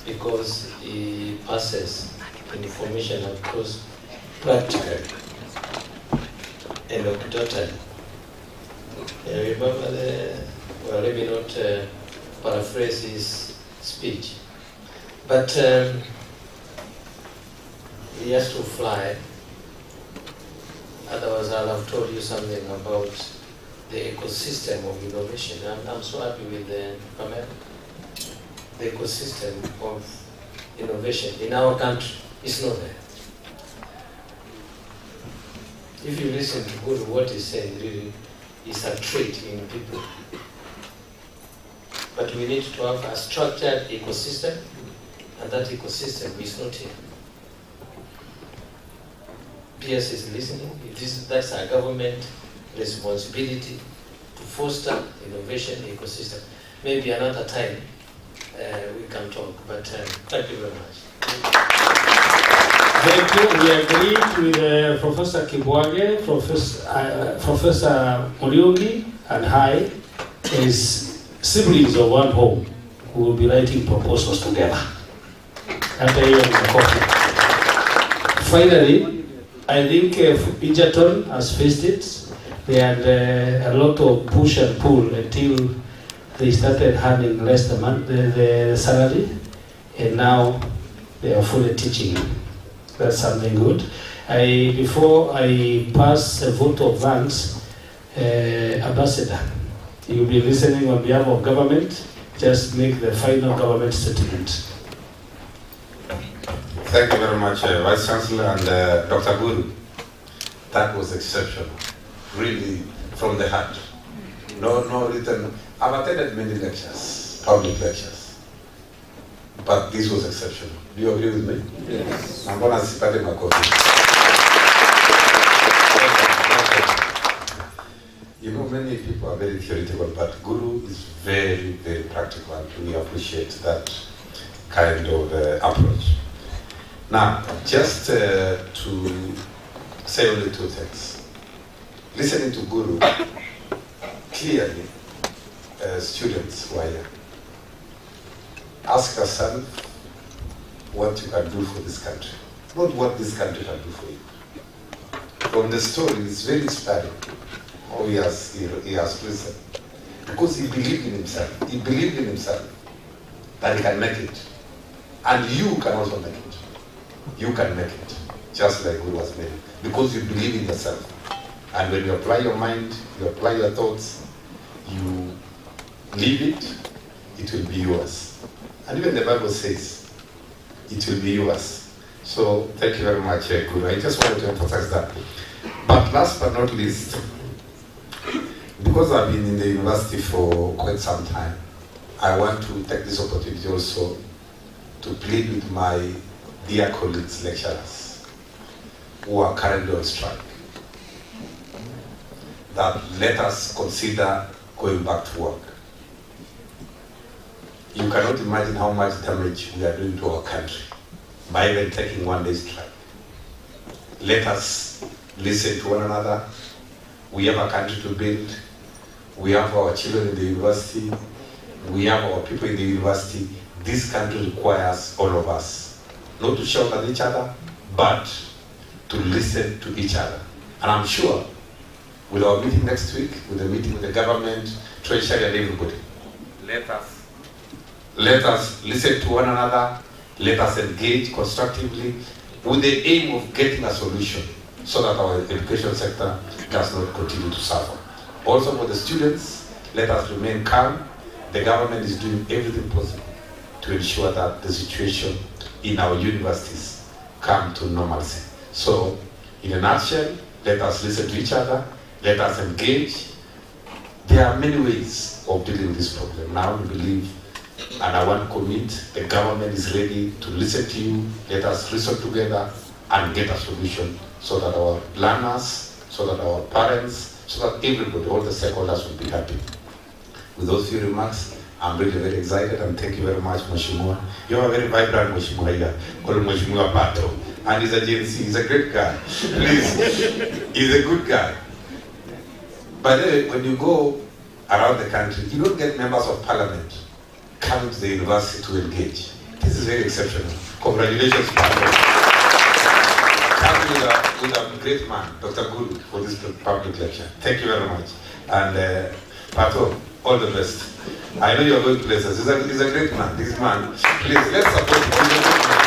because he passes information across practically. And totally. Remember well, let me not paraphrase his speech, but he has to fly. Otherwise, I'll have told you something about the ecosystem of innovation. I'm so happy with the ecosystem of innovation in our country. It's not there. If you listen to Guru, what he's saying really is a trait in people. But we need to have a structured ecosystem, and that ecosystem is not here. PS is listening. That's our government responsibility to foster innovation ecosystem. Maybe another time we can talk. But thank you very much. Thank you. We agreed with Professor Kibwage, Professor Muriugi, and I, as siblings of one home, who will be writing proposals together. Finally, I think Egerton has faced it. They had a lot of push and pull until they started handing less the salary, and now they are fully teaching. That's something good. Before I pass a vote of thanks, Ambassador, you'll be listening on behalf of government. Just make the final government statement. Thank you very much, Vice Chancellor and Dr. Guru. That was exceptional, really from the heart. No written. I've attended many lectures, public lectures, but this was exceptional. Do you agree with me? Yes. I'm going to sip my coffee. You know, many people are very theoretical, but Guru is very, very practical, and we appreciate that kind of approach. Now, just to say only two things. Listening to Guru, clearly, students who are here, ask yourself what you can do for this country, not what this country can do for you. From the story, it's very inspiring how he has risen, because he believed in himself. He believed in himself that he can make it, and you can also make it. You can make it, just like Guru was made it, because you believe in yourself. And when you apply your mind, you apply your thoughts, you live it, it will be yours. And even the Bible says, it will be yours. So thank you very much, Guru. I just wanted to emphasize that. But last but not least, because I've been in the university for quite some time, I want to take this opportunity also to plead with my dear colleagues, lecturers, who are currently on strike, that let us consider going back to work. You cannot imagine how much damage we are doing to our country by even taking one day's strike. Let us listen to one another. We have a country to build. We have our children in the university. We have our people in the university. This country requires all of us, not to shout at each other, but to listen to each other. And I'm sure with our meeting next week, with the meeting with the government, treasury and everybody, let us listen to one another, let us engage constructively with the aim of getting a solution so that our education sector does not continue to suffer. Also for the students, let us remain calm. The government is doing everything possible to ensure that the situation in our universities come to normalcy. So, in a nutshell, let us listen to each other, let us engage. There are many ways of dealing with this problem. Now we believe, and I want to commit, the government is ready to listen to you. Let us listen together and get a solution so that our learners, so that our parents, so that everybody, all the stakeholders will be happy. With those few remarks, I'm really very excited, and thank you very much, Mheshimiwa. You are a very vibrant Mheshimiwa here, called Mheshimiwa Pato. And he's a GNC, he's a great guy. Please, he's a good guy. By the way, when you go around the country, you don't get members of parliament coming to the university to engage. This is very exceptional. Congratulations, Pato. Coming with a great man, Dr. Guru, for this public lecture. Thank you very much. And Pato, all the best. I know you're going places. He's a great man. This man, please, let's support him. He's a great man.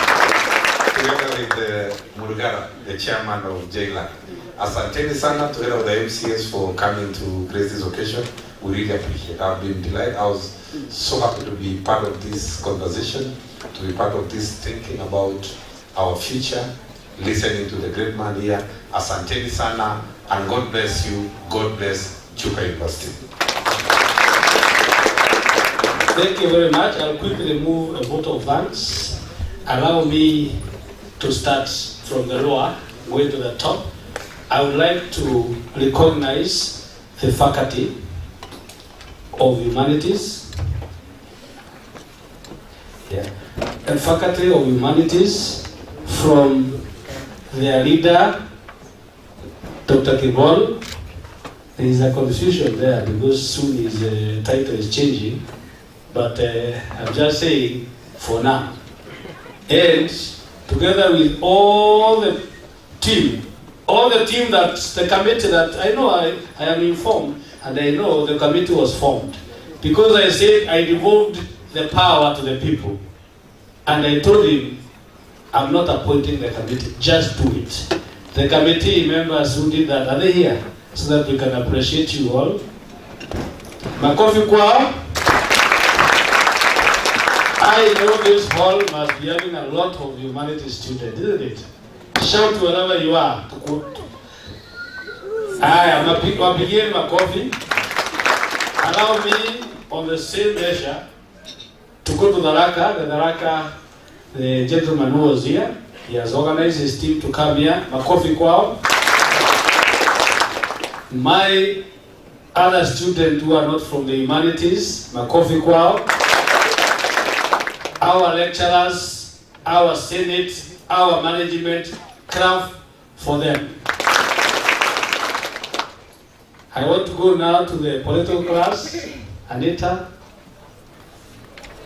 Together with Murugara, the chairman of JLAC. Asanteni sana, together with the MCS for coming to grace this occasion. We really appreciate it. I've been delighted. I was so happy to be part of this conversation, to be part of this thinking about our future, listening to the great man here. Asanteni sana, and God bless you. God bless Chuka University. Thank you very much. I'll quickly move a vote of thanks. Allow me to start from the lower, going to the top. I would like to recognize the Faculty of Humanities, Faculty of Humanities from their leader, Dr. Kibol. There is a confusion there because soon his title is changing, but I'm just saying for now. And together with all the team that's the committee that I know I am informed, and I know the committee was formed. Because I said I devolved the power to the people. And I told him, I'm not appointing the committee, just do it. The committee members who did that, are they here? So that we can appreciate you all. Makofi kwao. I know this hall must be having a lot of humanities students, isn't it? Shout wherever you are. Wapigieni makofi. Allow me, on the same measure, to go to the Raka, the gentleman who was here. He has organized his team to come here. Makofi kwao. My other students who are not from the humanities, makofi kwao. Our lecturers, our senate, our management, clap for them. I want to go now to the political class. Anita,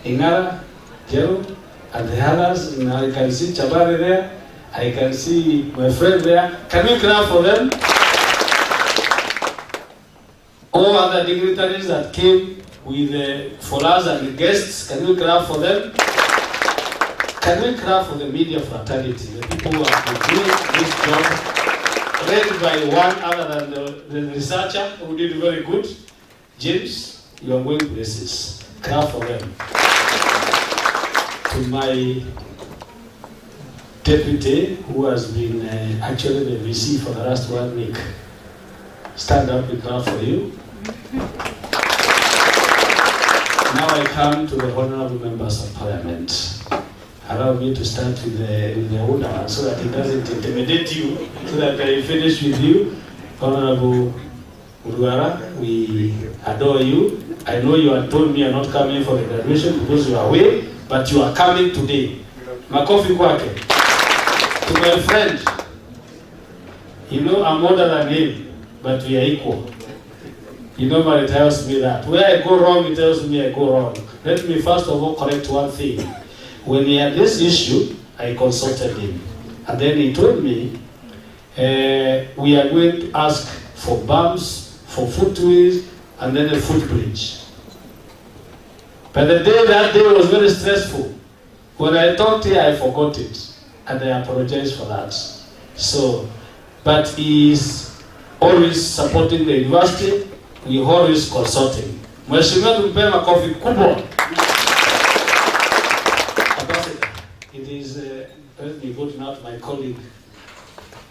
Ingara, Jero, and the others. Now I can see Chabari there. I can see my friend there. Can we clap for them? All other dignitaries that came with for us and the guests, can we clap for them? Can we clap for the media fraternity, the people who have been doing this job, led by one other than the researcher who did very good, James, you are going places. Clap for them. To my deputy, who has been actually the VC for the last 1 week, stand up and clap for you. Now I come to the honorable members of parliament. Allow me to start with the older so that it doesn't intimidate you, so that I finish with you. Honorable Urugara, we adore you. I know you had told me you're not coming for the graduation because you are away, but you are coming today. Makofi kwake. To my friend, you know I'm older than him, but we are equal. He normally tells me that. Where I go wrong, he tells me I go wrong. Let me first of all correct one thing. When he had this issue, I consulted him. And then he told me, we are going to ask for bumps, for footways, and then a footbridge. But that day was very stressful. When I talked here, I forgot it. And I apologize for that. So, but he is always supporting the university. We always consulting. Mheshimiwa tumpee makofi kubwa. It is, let me go now to my colleague,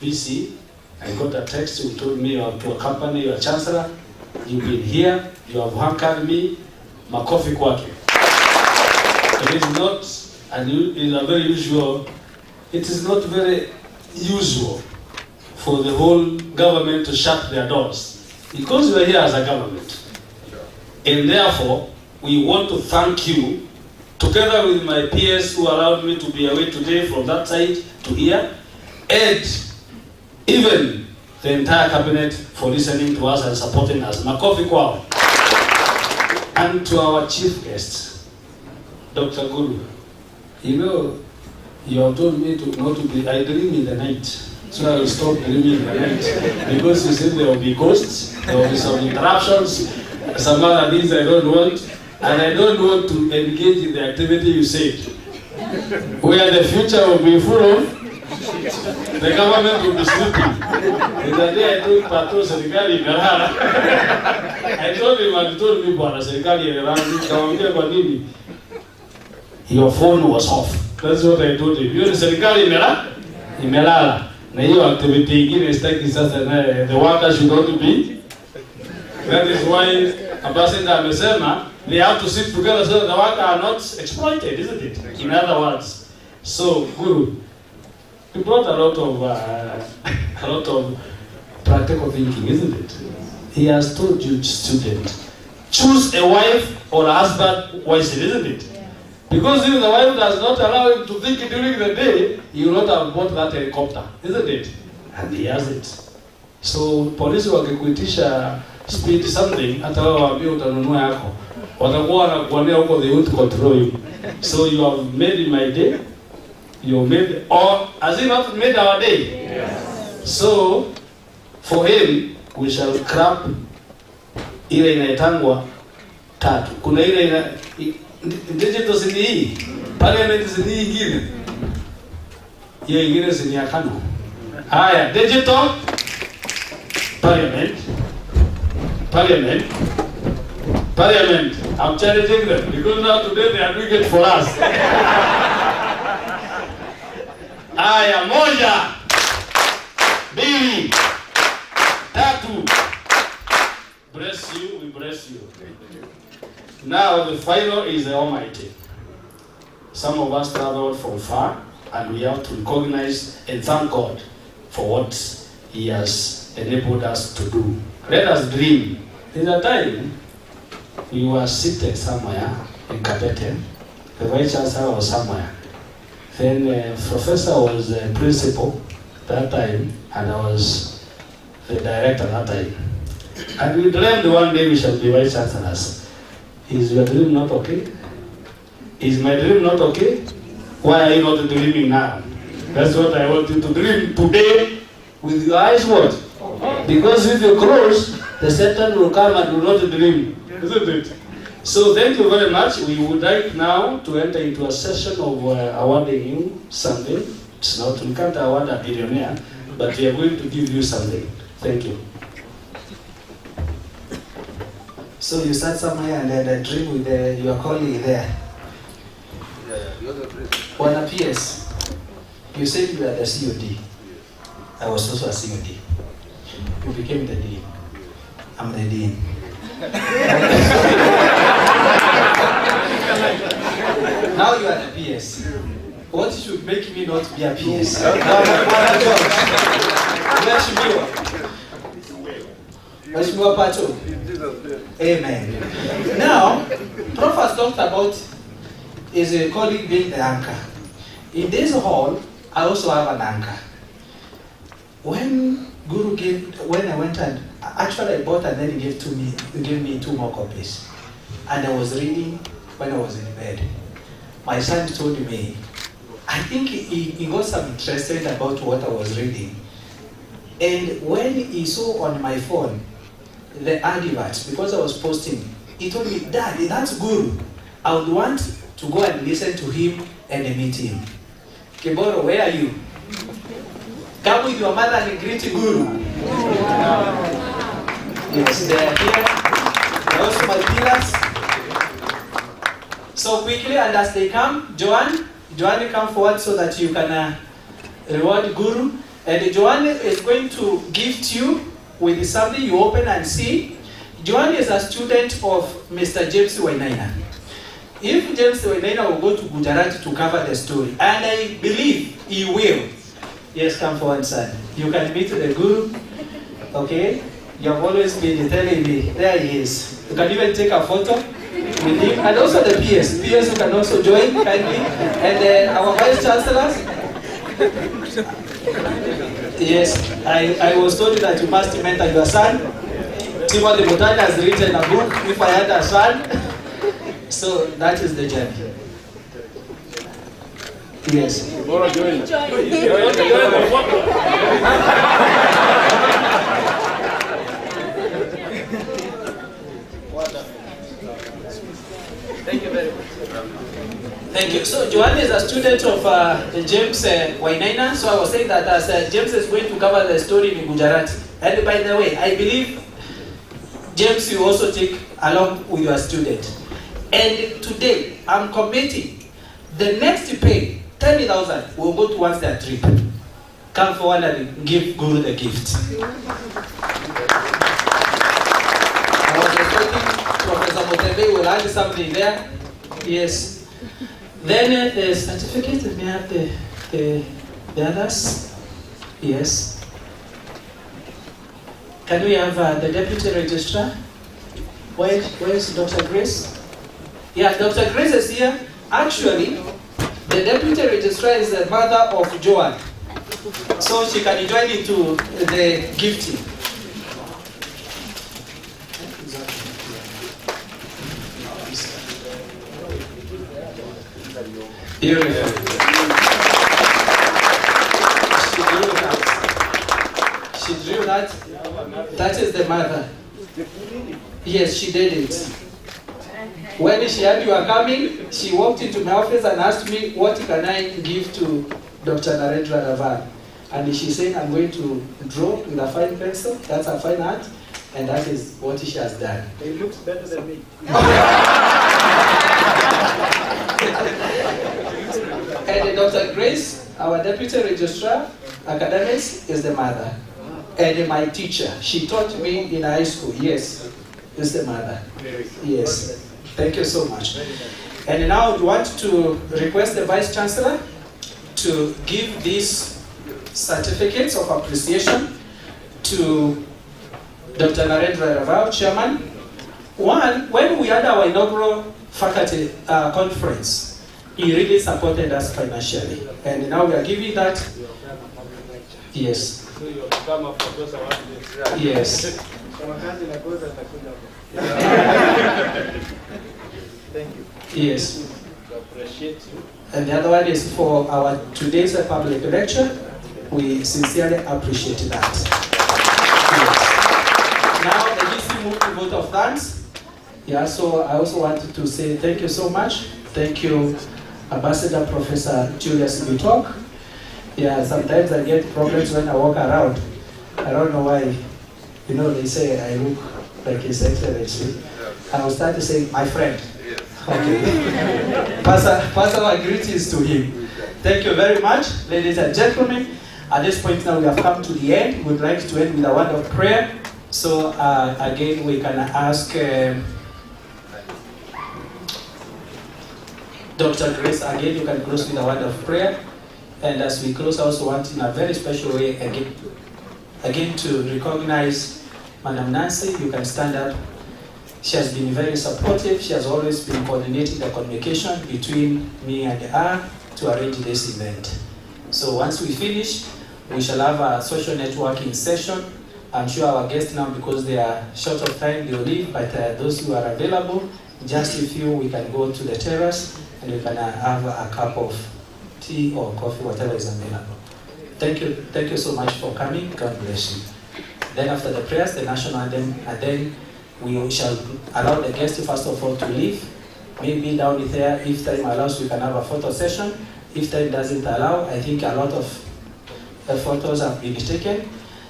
VC. I got a text who told me to accompany your chancellor. You've been here, you have anchored me. Makofi kwake. It is not, and it is not very usual for the whole government to shut their doors. Because we are here as a government. And therefore, we want to thank you, together with my peers who allowed me to be away today from that side to here, and even the entire cabinet for listening to us and supporting us. Makofi kwao. And to our chief guest, Dr. Guru. You know, you have told me not to be, I dream in the night. So I will stop dreaming in the night. Because you said there will be ghosts, there will be some interruptions, some other things I don't want. And I don't want to engage in the activity you said. Where the future will be full of, the government will be sleeping. The day I told Pato Serikali Imelala, I told him and he told me, Bwana Serikali Imelala, your phone was off. That's what I told him. You're Serikali Imelala. Na hiyo activity ingine sitaki sasa the workers should not be. That is why Ambassador amesema they have to sit together so that the workers are not exploited, isn't it? In other words. So, Guru, you brought a lot of practical thinking, isn't it? He has told you, student, choose a wife or a husband wisely, isn't it? Because if the wife does not allow him to think during the day, he will not have bought that helicopter, isn't it? And he has it. So polisi wakikuitisha speed something, hata wao waambie utanunua yako, watakuwa wanakuonea huko, they won't control you. So you have made my day, you have made, or has he not made our day? Yes. So for him, we shall scrap ile inaitangwa tatu. Kuna ile ina digital sini hii, parliament sini hii ingine. Hiyo ingine sini ya kano. Haya, digital parliament. I'm challenging them because now today they are doing it for us. Haya, moja, mbili, tatu. Bless you, we bless you. Now the final is the Almighty. Some of us traveled from far, and we have to recognize and thank God for what He has enabled us to do. Let us dream. There's a time we were seated somewhere in Kabete. The Vice Chancellor was somewhere. Then Professor was the principal that time, and I was the director that time. And we dreamed one day we shall be Vice Chancellors. Is your dream not okay? Is my dream not okay? Why are you not dreaming now? That's what I want you to dream today with your eyes what? Because if you close, the Satan will come and will not dream. Isn't it? So thank you very much. We would like now to enter into a session of awarding you something. It's not, we can't award a billionaire, but we are going to give you something. Thank you. So you sat somewhere and had a dream with your colleague there. Bwana PS, you said you were the COD. I was also a COD. You became the dean. I'm the dean. Now you are the PS. What should make me not be a PS? Mheshimiwa Pacho. Amen. Now, Prof has talked about his colleague being the anchor. In this hall, I also have an anchor. When I went and actually I bought and then he gave me 2 more copies. And I was reading when I was in bed. My son told me, I think he got some interested about what I was reading. And when he saw on my phone the adverts, because I was posting, he told me, Daddy, that's Guru. I would want to go and listen to him and meet him. Kiboro, where are you? Come with your mother and greet Guru. Yes, they are here. They are also my pillars. So quickly, and as they come, Joanne, come forward so that you can reward Guru. And Joanne is going to gift you with something you open and see. Joanne is a student of Mr. James Wainaina. If James Wainaina will go to Gujarat to cover the story, and I believe he will. Yes, come forward, son. You can meet the Guru. Okay? You have always been telling me, there he is. You can even take a photo with him. And also the PS. PS who can also join, kindly. And our Vice Chancellors. Yes, I was told that you must mentor your son. Timothy Mutani has written a book, If I Had a Son. So that is the journey. Yes. Thank you very much. Thank you. So Joanne is a student of James Wainaina. So I was saying that as James is going to cover the story in Gujarat. And by the way, I believe James will also take along with your student. And today, I'm committing the next pay, 30,000, will go towards their trip. Come forward and give Guru the gift. I was expecting Professor Motebe will add something there. Yes. Then the certificate, may I have the others? Yes. Can we have the Deputy Registrar? Where is Dr. Grace? Yeah, Dr. Grace is here. Actually, the deputy registrar is the mother of Joan, so she can join into the gifting. Beautiful. She drew that. That is the mother. Yes, she did it. When she heard you were coming, she walked into my office and asked me, what can I give to Dr. Narendra Raval? And she said, I'm going to draw with a fine pencil. That's a fine art. And that is what she has done. It looks better than me. And Dr. Grace, our deputy registrar, academics, is the mother. And my teacher, she taught me in high school. Yes, is the mother. Yes. Thank you so much. And now we want to request the Vice Chancellor to give these certificates of appreciation to Dr. Narendra Raval, Chairman. One, when we had our inaugural faculty conference, he really supported us financially. And now we are giving that. Yes. Yes. Thank you. Yes. We appreciate you. And the other one is for our today's public lecture. We sincerely appreciate that. Yes. Now the DC move to vote of thanks. Yeah, so I also wanted to say thank you so much. Thank you, Ambassador Professor Julius Bitok. Yeah, sometimes I get problems when I walk around. I don't know why. You know, they say I look like His Excellency. I will start to say, my friend. Okay. Pass our greetings to him. Thank you very much, ladies and gentlemen. At this point now, we have come to the end. We'd like to end with a word of prayer. So again, we can ask Dr. Grace, again, you can close with a word of prayer. And as we close, I also want in a very special way again to recognize Madam Nancy. You can stand up. She has been very supportive. She has always been coordinating the communication between me and her to arrange this event. So once we finish, we shall have a social networking session. I'm sure our guests now, because they are short of time, they will leave, but those who are available, just a few, we can go to the terrace and we can have a cup of tea or coffee, whatever is available. Thank you so much for coming. God bless you. Then after the prayers, the national anthem, and then we shall allow the guests first of all to leave. Maybe down there, if time allows, we can have a photo session. If time doesn't allow, I think a lot of photos have been taken.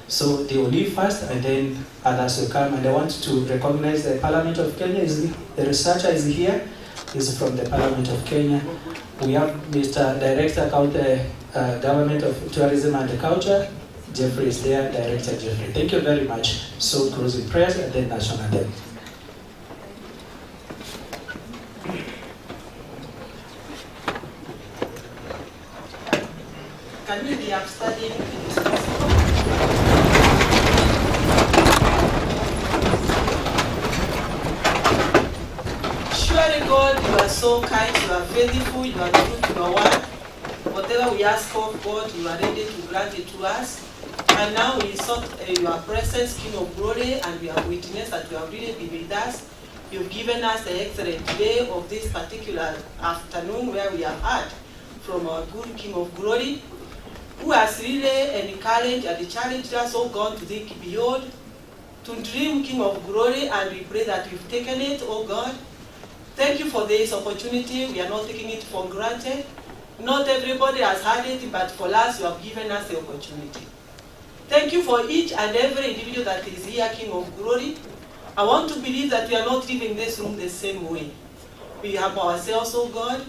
So they will leave first, and then others will come. And I want to recognize the Parliament of Kenya. The researcher is here. He's from the Parliament of Kenya. We have Mr. Director, Government of Tourism and Culture. Jeffrey is there, Director Jeffrey. Thank you very much. So closing prayers and then national anthem. Can we be upstanding? Surely God, you are so kind, you are faithful, you are true to your word. Whatever we ask of God, you are ready to grant it to us. And now we sought your presence, King of Glory, and we have witnessed that you have really been with us. You've given us the excellent day of this particular afternoon where we have heard from our good King of Glory, who has really encouraged and challenged us, oh God, to think beyond, to dream, King of Glory, and we pray that you've taken it, oh God. Thank you for this opportunity. We are not taking it for granted. Not everybody has had it, but for us, you have given us the opportunity. Thank you for each and every individual that is here, King of Glory. I want to believe that we are not leaving this room the same way. We have ourselves, oh God,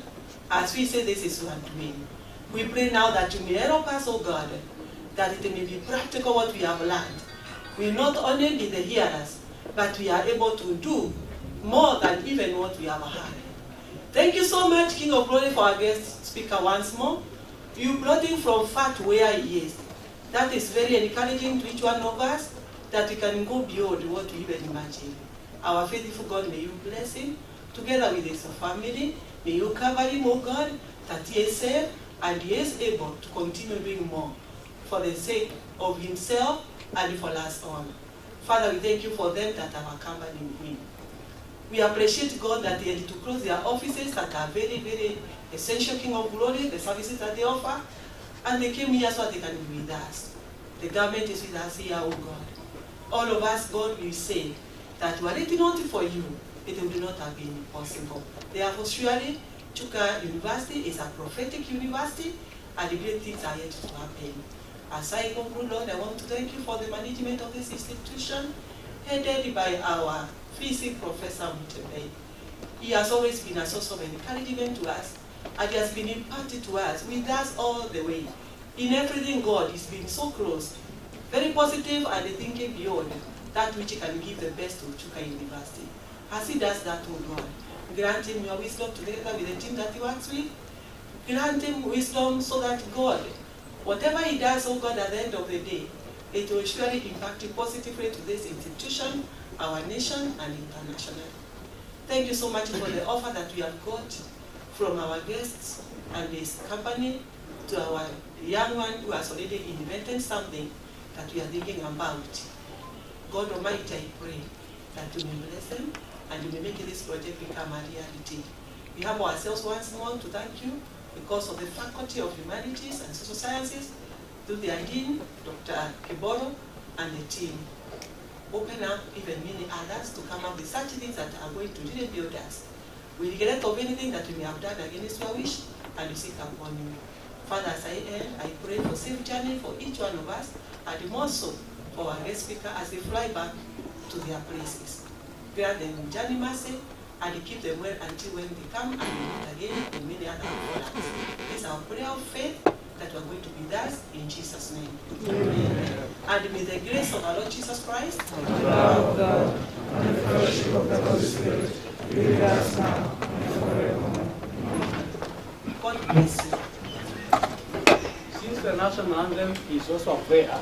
as we say this is what we mean. We pray now that you may help us, oh God, that it may be practical what we have learned. We not only be the hearers, but we are able to do more than even what we have heard. Thank you so much, King of Glory, for our guest speaker once more. You brought him from far to where he is. That is very encouraging to each one of us, that we can go beyond what we even imagine. Our faithful God, may you bless him, together with his family. May you cover him, O God, that he is safe and he is able to continue doing more for the sake of himself and for us all. Father, we thank you for them that have accompanied him. We appreciate, God, that they had to close their offices that are very, very essential, King of Glory, the services that they offer, and they came here so they can be with us. The government is with us here, oh God. All of us, God, we say that were it not for you, it would not have been possible. Therefore, surely, Chuka University is a prophetic university, and the great things are yet to happen. As I conclude, Lord, I want to thank you for the management of this institution, headed by our physics professor, Mutebe. He has always been a source of encouragement to us, and he has been imparted to us, with us all the way. In everything, God has been so close, very positive, and thinking beyond that which he can give the best to Chuka University. As he does that, oh God, grant him your wisdom together with the team that he works with. Grant him wisdom so that, God, whatever he does, oh God, at the end of the day, it will surely impact positively to this institution, our nation, and internationally. Thank you so much for the offer that we have got from our guests and this company to our young one who has already invented something that we are thinking about. God Almighty, I pray that you may bless them and you may make this project become a reality. We have ourselves once more to thank you because of the Faculty of Humanities and Social Sciences, through their Dean, Dr. Kiboro, and the team. Open up even many others to come up with such things that are going to really build us. We regret of anything that we may have done against your wish, and we seek upon you. Father, as I end, I pray for safe journey for each one of us, and more so for our guest speaker as they fly back to their places. Grant them journey mercy, and keep them well until when they come and we meet again in many other products. This is our prayer of faith that we are going to be thus in Jesus' name. Amen. And may the grace of our Lord Jesus Christ, the love of God, and the fellowship of the Holy Spirit be with us now and forevermore. God bless you. Since the national anthem is also a prayer,